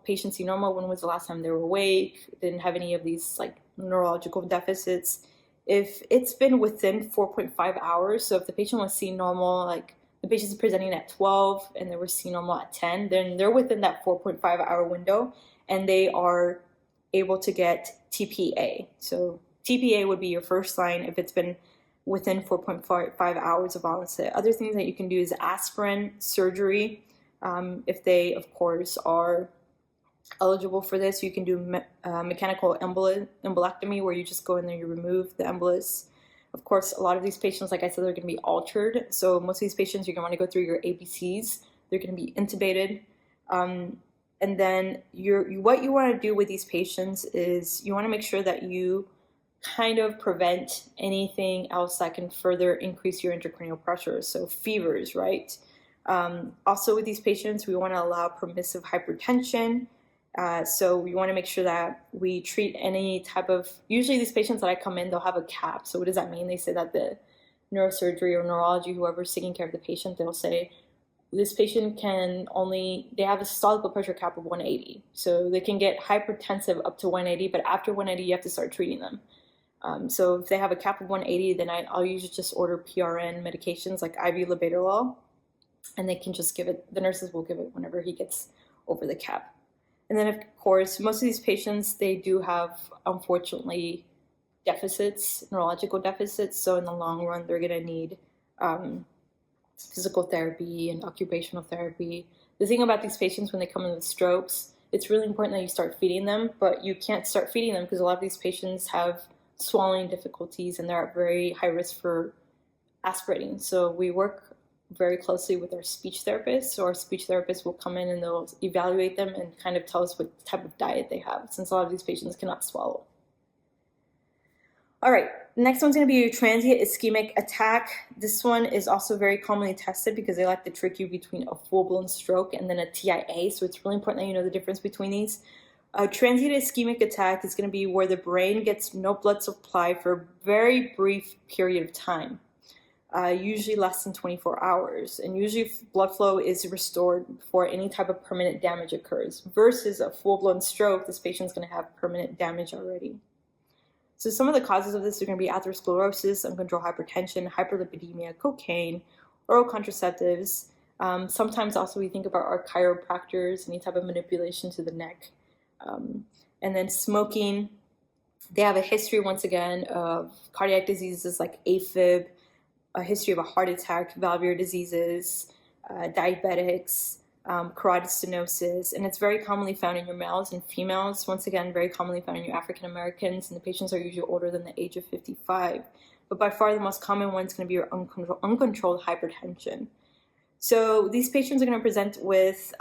patient seen normal? When was the last time they were awake? Didn't have any of these like neurological deficits? If it's been within 4.5 hours, so if the patient was seen normal, like the patient's presenting at 12 and they were seen normal at 10, then they're within that 4.5 hour window and they are able to get TPA. So TPA would be your first line if it's been within 4.5 hours of onset. Other things that you can do is aspirin, surgery. If they, of course, are eligible for this, you can do mechanical embolectomy, where you just go in there, you remove the embolus. Of course, a lot of these patients, like I said, they're going to be altered. So most of these patients, you're going to want to go through your ABCs. They're going to be intubated. And then what you want to do with these patients is you want to make sure that you kind of prevent anything else that can further increase your intracranial pressure, so fevers, right? Also with these patients, we want to allow permissive hypertension. So we want to make sure that we treat any type of, usually these patients that I come in, they'll have a cap. So what does that mean? They say that the neurosurgery or neurology, whoever's taking care of the patient, they'll say, this patient can only, they have a systolic blood pressure cap of 180. So they can get hypertensive up to 180, but after 180, you have to start treating them. So if they have a cap of 180, then I'll usually just order PRN medications like IV labetalol, and they can just give it, the nurses will give it whenever he gets over the cap. And then of course, most of these patients, they do have, unfortunately, deficits, neurological deficits. So in the long run, they're gonna need physical therapy and occupational therapy. The thing about these patients when they come in with strokes, it's really important that you start feeding them, but you can't start feeding them because a lot of these patients have swallowing difficulties and they're at very high risk for aspirating. So we work very closely with our speech therapists. So our speech therapists will come in and they'll evaluate them and kind of tell us what type of diet they have, since a lot of these patients cannot swallow. All right, next one's going to be a transient ischemic attack. This one is also very commonly tested because they like to trick you between a full-blown stroke and then a TIA. So it's really important that you know the difference between these. A transient ischemic attack is going to be where the brain gets no blood supply for a very brief period of time, usually less than 24 hours. And usually blood flow is restored before any type of permanent damage occurs, versus a full-blown stroke, this patient's going to have permanent damage already. So some of the causes of this are going to be atherosclerosis, uncontrolled hypertension, hyperlipidemia, cocaine, oral contraceptives. Sometimes also we think about our chiropractors, any type of manipulation to the neck. And then smoking. They have a history, once again, of cardiac diseases like AFib, a history of a heart attack, valvular diseases, diabetics, carotid stenosis, and it's very commonly found in your males and females. Once again, very commonly found in your African Americans, and the patients are usually older than the age of 55. But by far the most common one is going to be your uncontrolled hypertension. So these patients are going to present with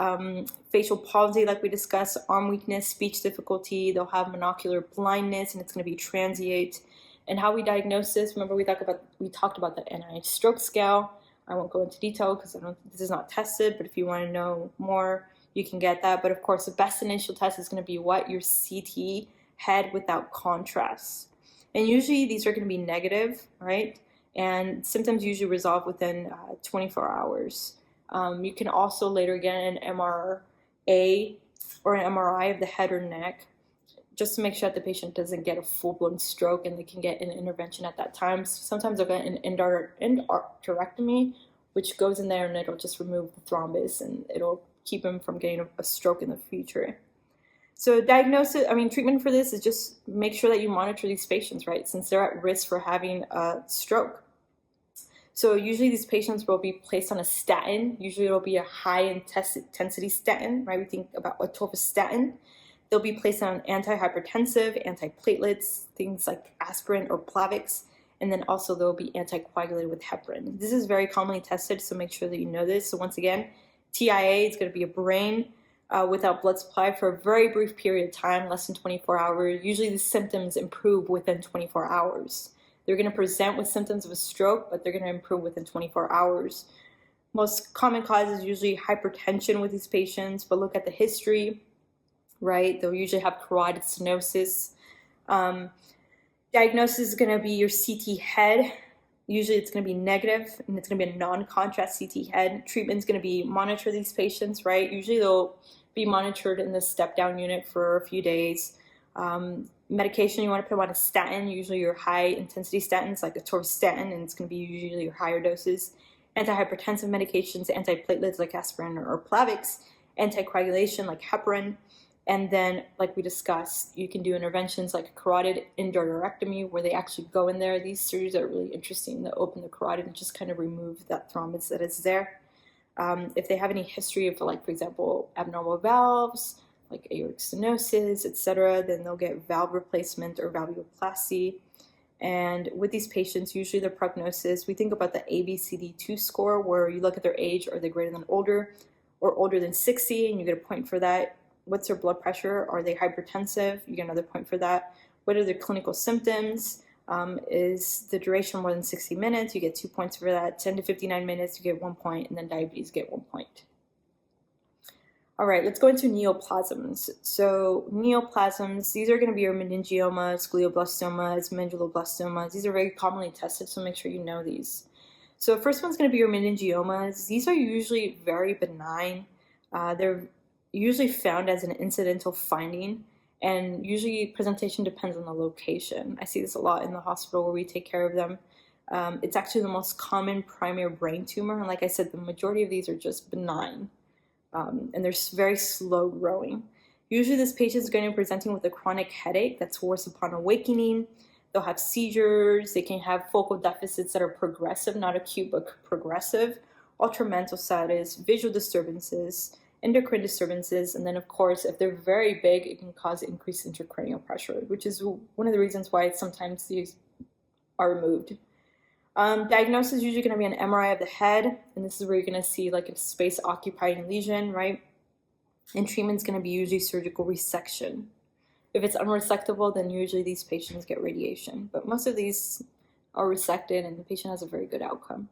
facial palsy, like we discussed, arm weakness, speech difficulty. They'll have monocular blindness, and it's going to be transient. And how we diagnose this, remember we talked about the NIH stroke scale. I won't go into detail because this is not tested, but if you want to know more, you can get that. But of course, the best initial test is going to be what? Your CT head without contrast. And usually these are going to be negative, right? And symptoms usually resolve within 24 hours. You can also later get an MRA or an MRI of the head or neck, just to make sure that the patient doesn't get a full-blown stroke and they can get an intervention at that time. Sometimes they'll get an endarterectomy, which goes in there and it'll just remove the thrombus and it'll keep them from getting a stroke in the future. So treatment for this is just make sure that you monitor these patients, right? Since they're at risk for having a stroke. So usually these patients will be placed on a statin. Usually it'll be a high intensity statin, right? We think about atorvastatin. They'll be placed on antihypertensive, antiplatelets, things like aspirin or Plavix, and then also they'll be anticoagulated with heparin. This is very commonly tested, so make sure that you know this. So once again, TIA is going to be a brain without blood supply for a very brief period of time, less than 24 hours. Usually the symptoms improve within 24 hours. They're going to present with symptoms of a stroke, but they're going to improve within 24 hours. Most common cause is usually hypertension with these patients, but look at the history. Right, they'll usually have carotid stenosis. Diagnosis is going to be your CT head. Usually it's going to be negative, and it's going to be a non-contrast CT head. Treatment is going to be monitor these patients, right? Usually they'll be monitored in the step-down unit for a few days. Medication, you want to put them on a statin, usually your high-intensity statins like atorvastatin, and it's going to be usually your higher doses. Antihypertensive medications, antiplatelets like aspirin or Plavix, anticoagulation like heparin. And then, like we discussed, you can do interventions like a carotid endarterectomy where they actually go in there. These surgeries are really interesting. They open the carotid and just kind of remove that thrombus that is there. If they have any history of, like, for example, abnormal valves, like aortic stenosis, etc., then they'll get valve replacement or valvuloplasty. And with these patients, usually their prognosis, we think about the ABCD2 score where you look at their age, are they greater than older or older than 60, and you get a point for that. What's their blood pressure? Are they hypertensive? You get another point for that. What are their clinical symptoms? Is the duration more than 60 minutes? You get 2 points for that. 10 to 59 minutes, you get 1 point, and then diabetes, get 1 point. All right, let's go into neoplasms. So neoplasms, these are going to be your meningiomas, glioblastomas, medulloblastomas. These are very commonly tested, so make sure you know these. So the first one's going to be your meningiomas. These are usually very benign. They're usually found as an incidental finding, and usually presentation depends on the location. I see this a lot in the hospital where we take care of them. It's actually the most common primary brain tumor, and like I said, the majority of these are just benign. And they're very slow growing. Usually this patient is going to be presenting with a chronic headache that's worse upon awakening. They'll have seizures. They can have focal deficits that are progressive, not acute, but progressive, ultramental status, visual disturbances, endocrine disturbances, and then of course, if they're very big, it can cause increased intracranial pressure, which is one of the reasons why sometimes these are removed. Diagnosis is usually going to be an MRI of the head, and this is where you're going to see like a space-occupying lesion, right? And treatment's going to be usually surgical resection. If it's unresectable, then usually these patients get radiation, but most of these are resected and the patient has a very good outcome.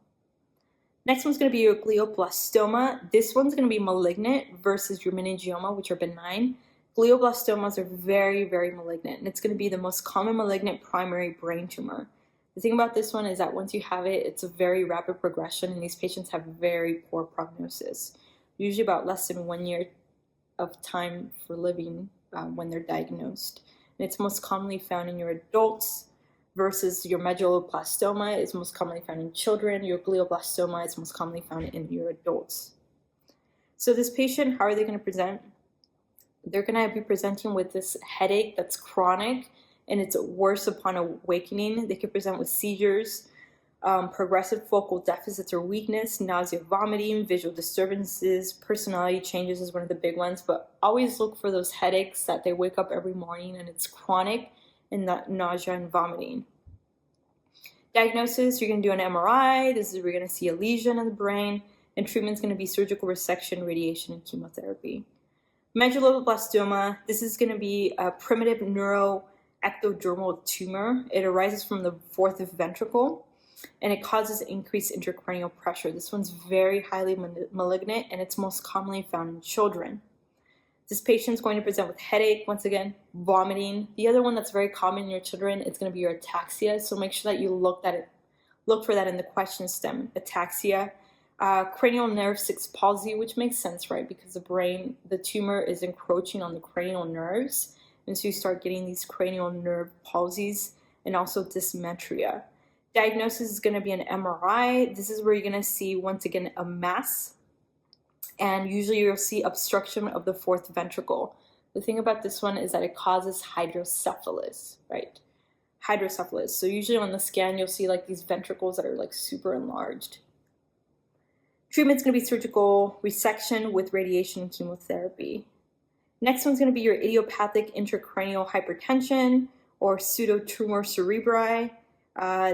Next one's going to be your glioblastoma. This one's going to be malignant versus your meningioma, which are benign. Glioblastomas are very, very malignant, and it's going to be the most common malignant primary brain tumor. The thing about this one is that once you have it, it's a very rapid progression, and these patients have very poor prognosis. Usually about less than 1 year of time for living when they're diagnosed. And it's most commonly found in your adults versus your medulloblastoma is most commonly found in children. Your glioblastoma is most commonly found in your adults. So this patient, how are they going to present? They're going to be presenting with this headache that's chronic, and it's worse upon awakening. They can present with seizures, progressive focal deficits or weakness, nausea, vomiting, visual disturbances, personality changes is one of the big ones, but always look for those headaches that they wake up every morning and it's chronic, and that nausea and vomiting. Diagnosis, you're going to do an MRI. This is where you're going to see a lesion in the brain, and treatment's going to be surgical resection, radiation, and chemotherapy. Medulloblastoma, this is going to be a primitive neuroectodermal tumor. It arises from the fourth ventricle, and it causes increased intracranial pressure. This one's very highly malignant, and it's most commonly found in children. This patient's going to present with headache, once again, vomiting. The other one that's very common in your children is going to be your ataxia, so make sure that you look for that in the question stem, ataxia. Cranial nerve 6 palsy, which makes sense, right? Because the tumor is encroaching on the cranial nerves, and so you start getting these cranial nerve palsies, and also dysmetria. Diagnosis is going to be an MRI. This is where you're going to see, once again, a mass, and usually you'll see obstruction of the fourth ventricle. The thing about this one is that it causes hydrocephalus, right? Hydrocephalus. So usually on the scan, you'll see like these ventricles that are like super enlarged. Treatment's going to be surgical resection with radiation and chemotherapy. Next one's going to be your idiopathic intracranial hypertension or pseudotumor cerebri.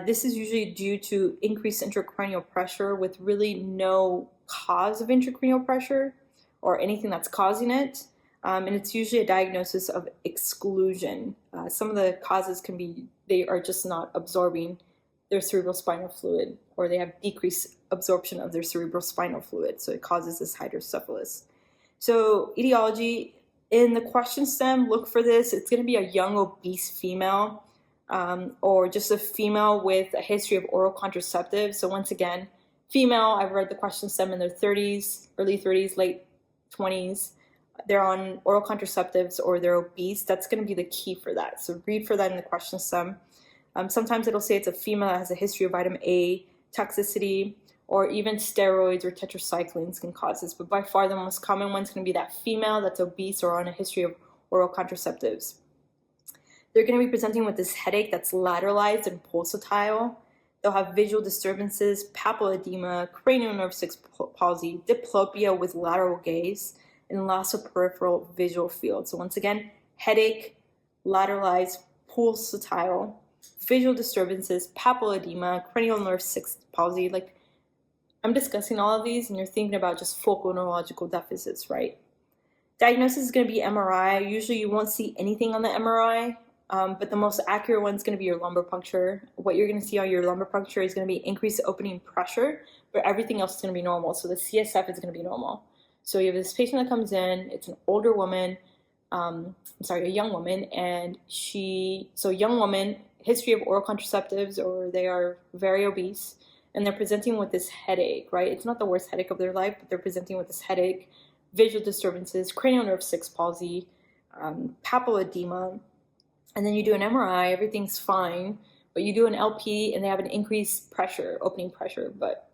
This is usually due to increased intracranial pressure with really no cause of intracranial pressure or anything that's causing it. And it's usually a diagnosis of exclusion. Some of the causes can be they are just not absorbing their cerebrospinal fluid, or they have decreased absorption of their cerebrospinal fluid, so it causes this hydrocephalus. So etiology, in the question stem, look for this. It's going to be a young obese female, or just a female with a history of oral contraceptives. So once again, female, I've read the question stem in their 30s, early 30s, late 20s. They're on oral contraceptives or they're obese. That's going to be the key for that. So read for that in the question stem. Sometimes it'll say it's a female that has a history of vitamin A toxicity, or even steroids or tetracyclines can cause this. But by far the most common one's going to be that female that's obese or on a history of oral contraceptives. They're going to be presenting with this headache that's lateralized and pulsatile. They'll have visual disturbances, papilledema, cranial nerve 6 palsy, diplopia with lateral gaze, and loss of peripheral visual field. So once again, headache, lateralized, pulsatile, visual disturbances, papilledema, cranial nerve 6 palsy. Like, I'm discussing all of these and you're thinking about just focal neurological deficits, right? Diagnosis is going to be MRI. Usually you won't see anything on the MRI. but the most accurate one is going to be your lumbar puncture. What you're going to see on your lumbar puncture is going to be increased opening pressure, but everything else is going to be normal. So the CSF is going to be normal. So you have this patient that comes in, it's an older woman, a young woman, and young woman, history of oral contraceptives, or they are very obese, and they're presenting with this headache, right? It's not the worst headache of their life, but they're presenting with this headache, visual disturbances, cranial nerve 6 palsy, papilledema, and then you do an MRI, everything's fine, but you do an LP and they have an increased pressure, opening pressure, but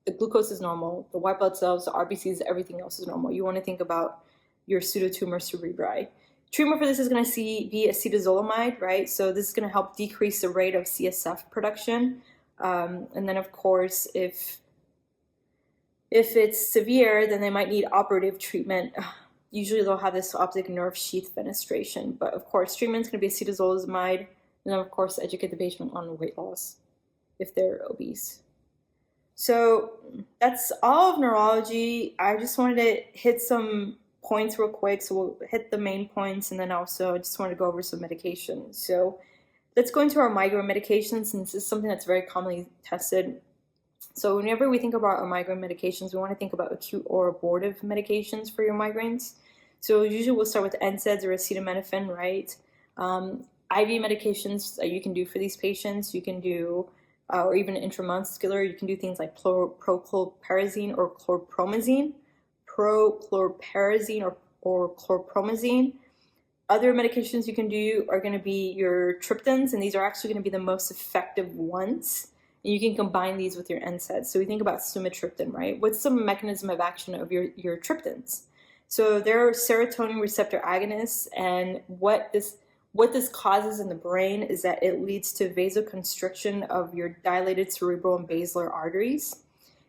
the glucose is normal, the white blood cells, the RBCs, everything else is normal. You want to think about your pseudotumor cerebri. Treatment for this is going to be acetazolamide, right? So this is going to help decrease the rate of CSF production. And then, of course, if it's severe, then they might need operative treatment. Usually they'll have this optic nerve sheath fenestration. But, of course, treatment is going to be acetazolamide. And then, of course, educate the patient on weight loss if they're obese. So that's all of neurology. I just wanted to hit some points real quick. So we'll hit the main points, and then also I just wanted to go over some medications. So let's go into our migraine medications, and this is something that's very commonly tested. So whenever we think about our migraine medications, we want to think about acute or abortive medications for your migraines. So usually we'll start with NSAIDs or acetaminophen, right? IV medications that you can do for these patients, you can do, or even intramuscular, you can do things like prochlorperazine or chlorpromazine, or chlorpromazine. Other medications you can do are going to be your triptans, and these are actually going to be the most effective ones. And you can combine these with your NSAIDs. So we think about sumatriptan, right? What's the mechanism of action of your triptans? So they're serotonin receptor agonists, and what this causes in the brain is that it leads to vasoconstriction of your dilated cerebral and basilar arteries.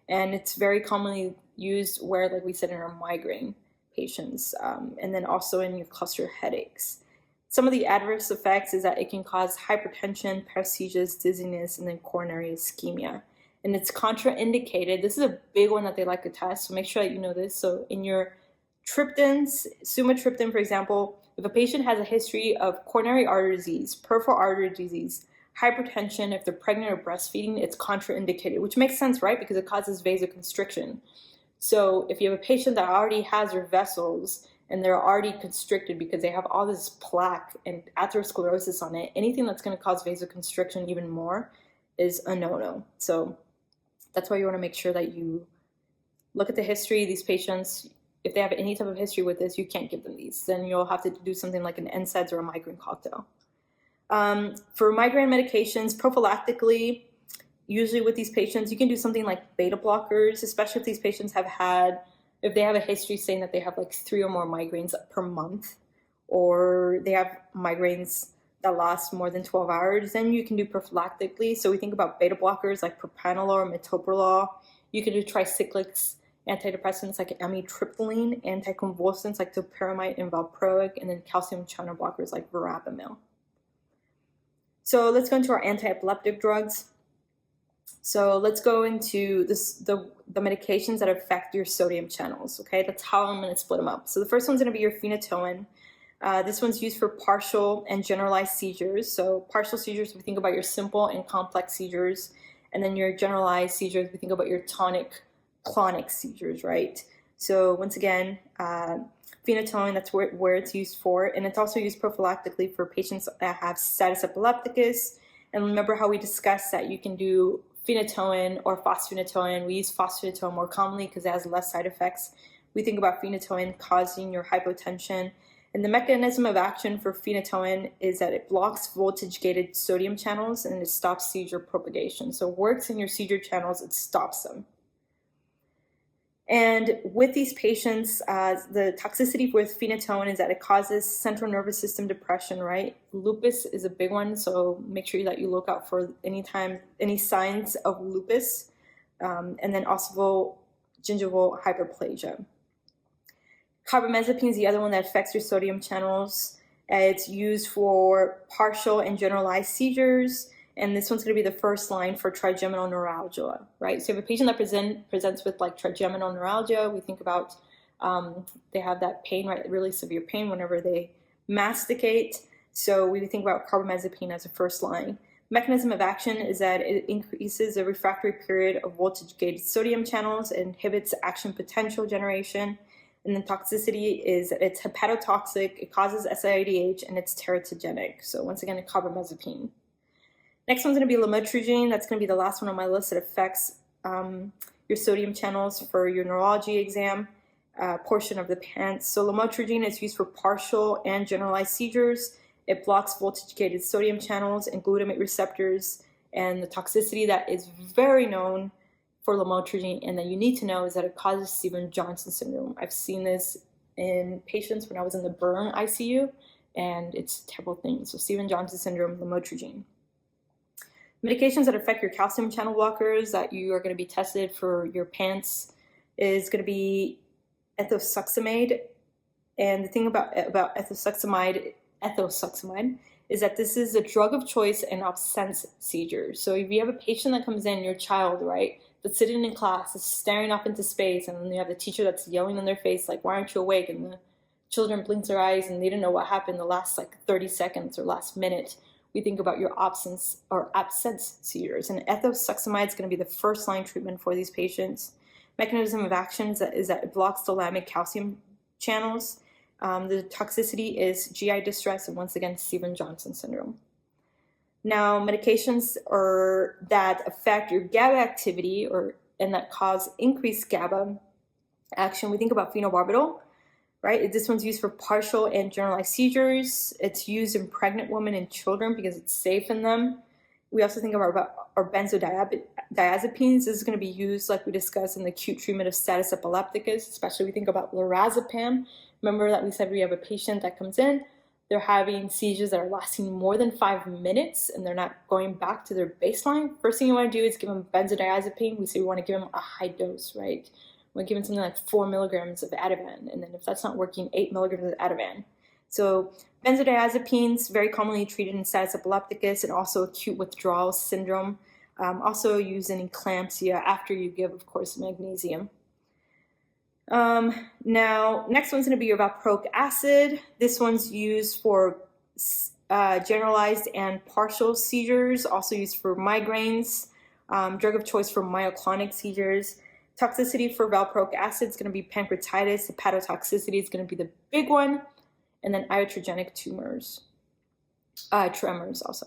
And it's very commonly used where, like we said, in our migraine patients, and then also in your cluster headaches. Some of the adverse effects is that it can cause hypertension, paresthesias, dizziness, and then coronary ischemia. And it's contraindicated. This is a big one that they like to test, so make sure that you know this. So in your triptans, sumatriptan, for example, if a patient has a history of coronary artery disease, peripheral artery disease, hypertension, if they're pregnant or breastfeeding, it's contraindicated, which makes sense, right? Because it causes vasoconstriction. So if you have a patient that already has their vessels and they're already constricted because they have all this plaque and atherosclerosis on it, anything that's going to cause vasoconstriction even more is a no-no. So that's why you want to make sure that you look at the history of these patients. If they have any type of history with this, you can't give them these. Then you'll have to do something like an NSAIDs or a migraine cocktail. For migraine medications, prophylactically, usually with these patients, you can do something like beta blockers, especially if these patients if they have a history saying that they have like 3 or more migraines per month, or they have migraines that last more than 12 hours, then you can do prophylactically. So we think about beta blockers like propranolol or metoprolol. You can do tricyclics, antidepressants like amitriptyline, anticonvulsants like topiramate and valproic, and then calcium channel blockers like verapamil. So let's go into our anti-epileptic drugs. So let's go into the medications that affect your sodium channels, okay? That's how I'm going to split them up. So the first one's going to be your phenytoin. This one's used for partial and generalized seizures. So partial seizures, we think about your simple and complex seizures. And then your generalized seizures, we think about your tonic-clonic seizures, right? So once again, phenytoin, that's where it's used for. And it's also used prophylactically for patients that have status epilepticus. And remember how we discussed that you can do phenytoin or fosphenytoin. We use fosphenytoin more commonly because it has less side effects. We think about phenytoin causing your hypotension. And the mechanism of action for phenytoin is that it blocks voltage-gated sodium channels and it stops seizure propagation. So it works in your seizure channels, it stops them. And with these patients, the toxicity with phenytoin is that it causes central nervous system depression, right? Lupus is a big one, so make sure that you look out for any signs of lupus, and then also gingival hyperplasia. Carbamazepine is the other one that affects your sodium channels. It's used for partial and generalized seizures. And this one's going to be the first line for trigeminal neuralgia, right? So if a patient that presents with like trigeminal neuralgia, we think about they have that pain, right? Really severe pain whenever they masticate. So we think about carbamazepine as a first line. Mechanism of action is that it increases the refractory period of voltage-gated sodium channels, inhibits action potential generation, and then toxicity is that it's hepatotoxic, it causes SIADH, and it's teratogenic. So once again, carbamazepine. Next one's going to be lamotrigine. That's going to be the last one on my list that affects your sodium channels for your neurology exam portion of the PANCE. So lamotrigine is used for partial and generalized seizures. It blocks voltage-gated sodium channels and glutamate receptors, and the toxicity that is very known for lamotrigine and that you need to know is that it causes Stevens-Johnson syndrome. I've seen this in patients when I was in the burn ICU, and it's a terrible thing. So Stevens-Johnson syndrome, lamotrigine. Medications that affect your calcium channel blockers that you are going to be tested for your PANCE is going to be ethosuximide. And the thing about ethosuximide is that this is a drug of choice in absence seizures. So if you have a patient that comes in, your child, right, that's sitting in class, is staring up into space, and then you have the teacher that's yelling in their face, like, why aren't you awake? And the children blink their eyes and they didn't know what happened the last like 30 seconds or last minute. We think about your absence seizures. And ethosuximide is going to be the first line treatment for these patients. Mechanism of action is that it blocks the thalamic calcium channels. The toxicity is GI distress and once again Stevens-Johnson syndrome. Now, medications that affect your GABA activity and that cause increased GABA action, we think about phenobarbital, right? This one's used for partial and generalized seizures. It's used in pregnant women and children because it's safe in them. We also think about our benzodiazepines. This is going to be used, like we discussed, in the acute treatment of status epilepticus, especially we think about lorazepam. Remember that we said we have a patient that comes in, they're having seizures that are lasting more than 5 minutes and they're not going back to their baseline. First thing you want to do is give them benzodiazepine. We say we want to give them a high dose, right? We're giving something like 4 milligrams of Ativan, and then if that's not working, 8 milligrams of Ativan. So benzodiazepines, very commonly treated in status epilepticus and also acute withdrawal syndrome, also used in eclampsia after you give, of course, magnesium. Now, next one's going to be your valproic acid. This one's used for generalized and partial seizures, also used for migraines, drug of choice for myoclonic seizures. Toxicity for valproic acid is going to be pancreatitis. Hepatotoxicity is going to be the big one. And then iatrogenic tremors also.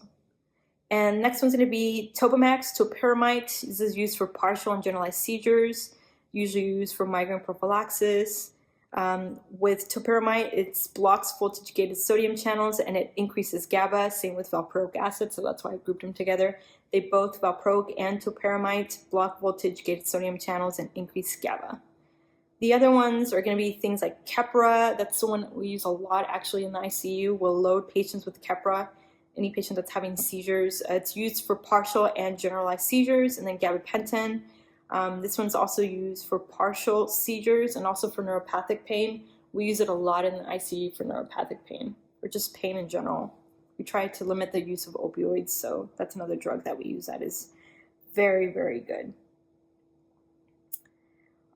And next one's going to be Topamax, topiramate. This is used for partial and generalized seizures, usually used for migraine prophylaxis. With topiramate, it blocks voltage-gated sodium channels and it increases GABA, same with valproic acid, so that's why I grouped them together. They both, valproic and topiramate, block voltage-gated sodium channels and increase GABA. The other ones are going to be things like Keppra. That's the one that we use a lot actually in the ICU. We'll load patients with Keppra, any patient that's having seizures. It's used for partial and generalized seizures, and then gabapentin. This one's also used for partial seizures and also for neuropathic pain. We use it a lot in the ICU for neuropathic pain, or just pain in general. We try to limit the use of opioids, so that's another drug that we use that is very, very good.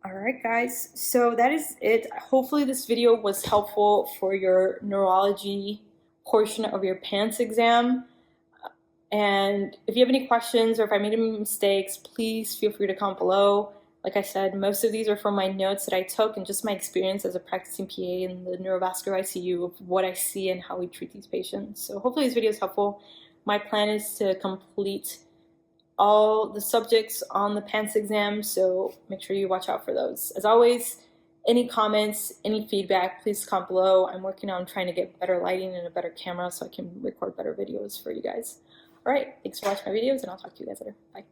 All right, guys, so that is it. Hopefully this video was helpful for your neurology portion of your PANCE exam. And if you have any questions or if I made any mistakes, please feel free to comment below. Like I said, most of these are from my notes that I took and just my experience as a practicing PA in the neurovascular ICU of what I see and how we treat these patients. So hopefully this video is helpful. My plan is to complete all the subjects on the PANCE exam, so make sure you watch out for those. As always, any comments, any feedback, please comment below. I'm working on trying to get better lighting and a better camera so I can record better videos for you guys. All right, thanks for watching my videos, and I'll talk to you guys later. Bye.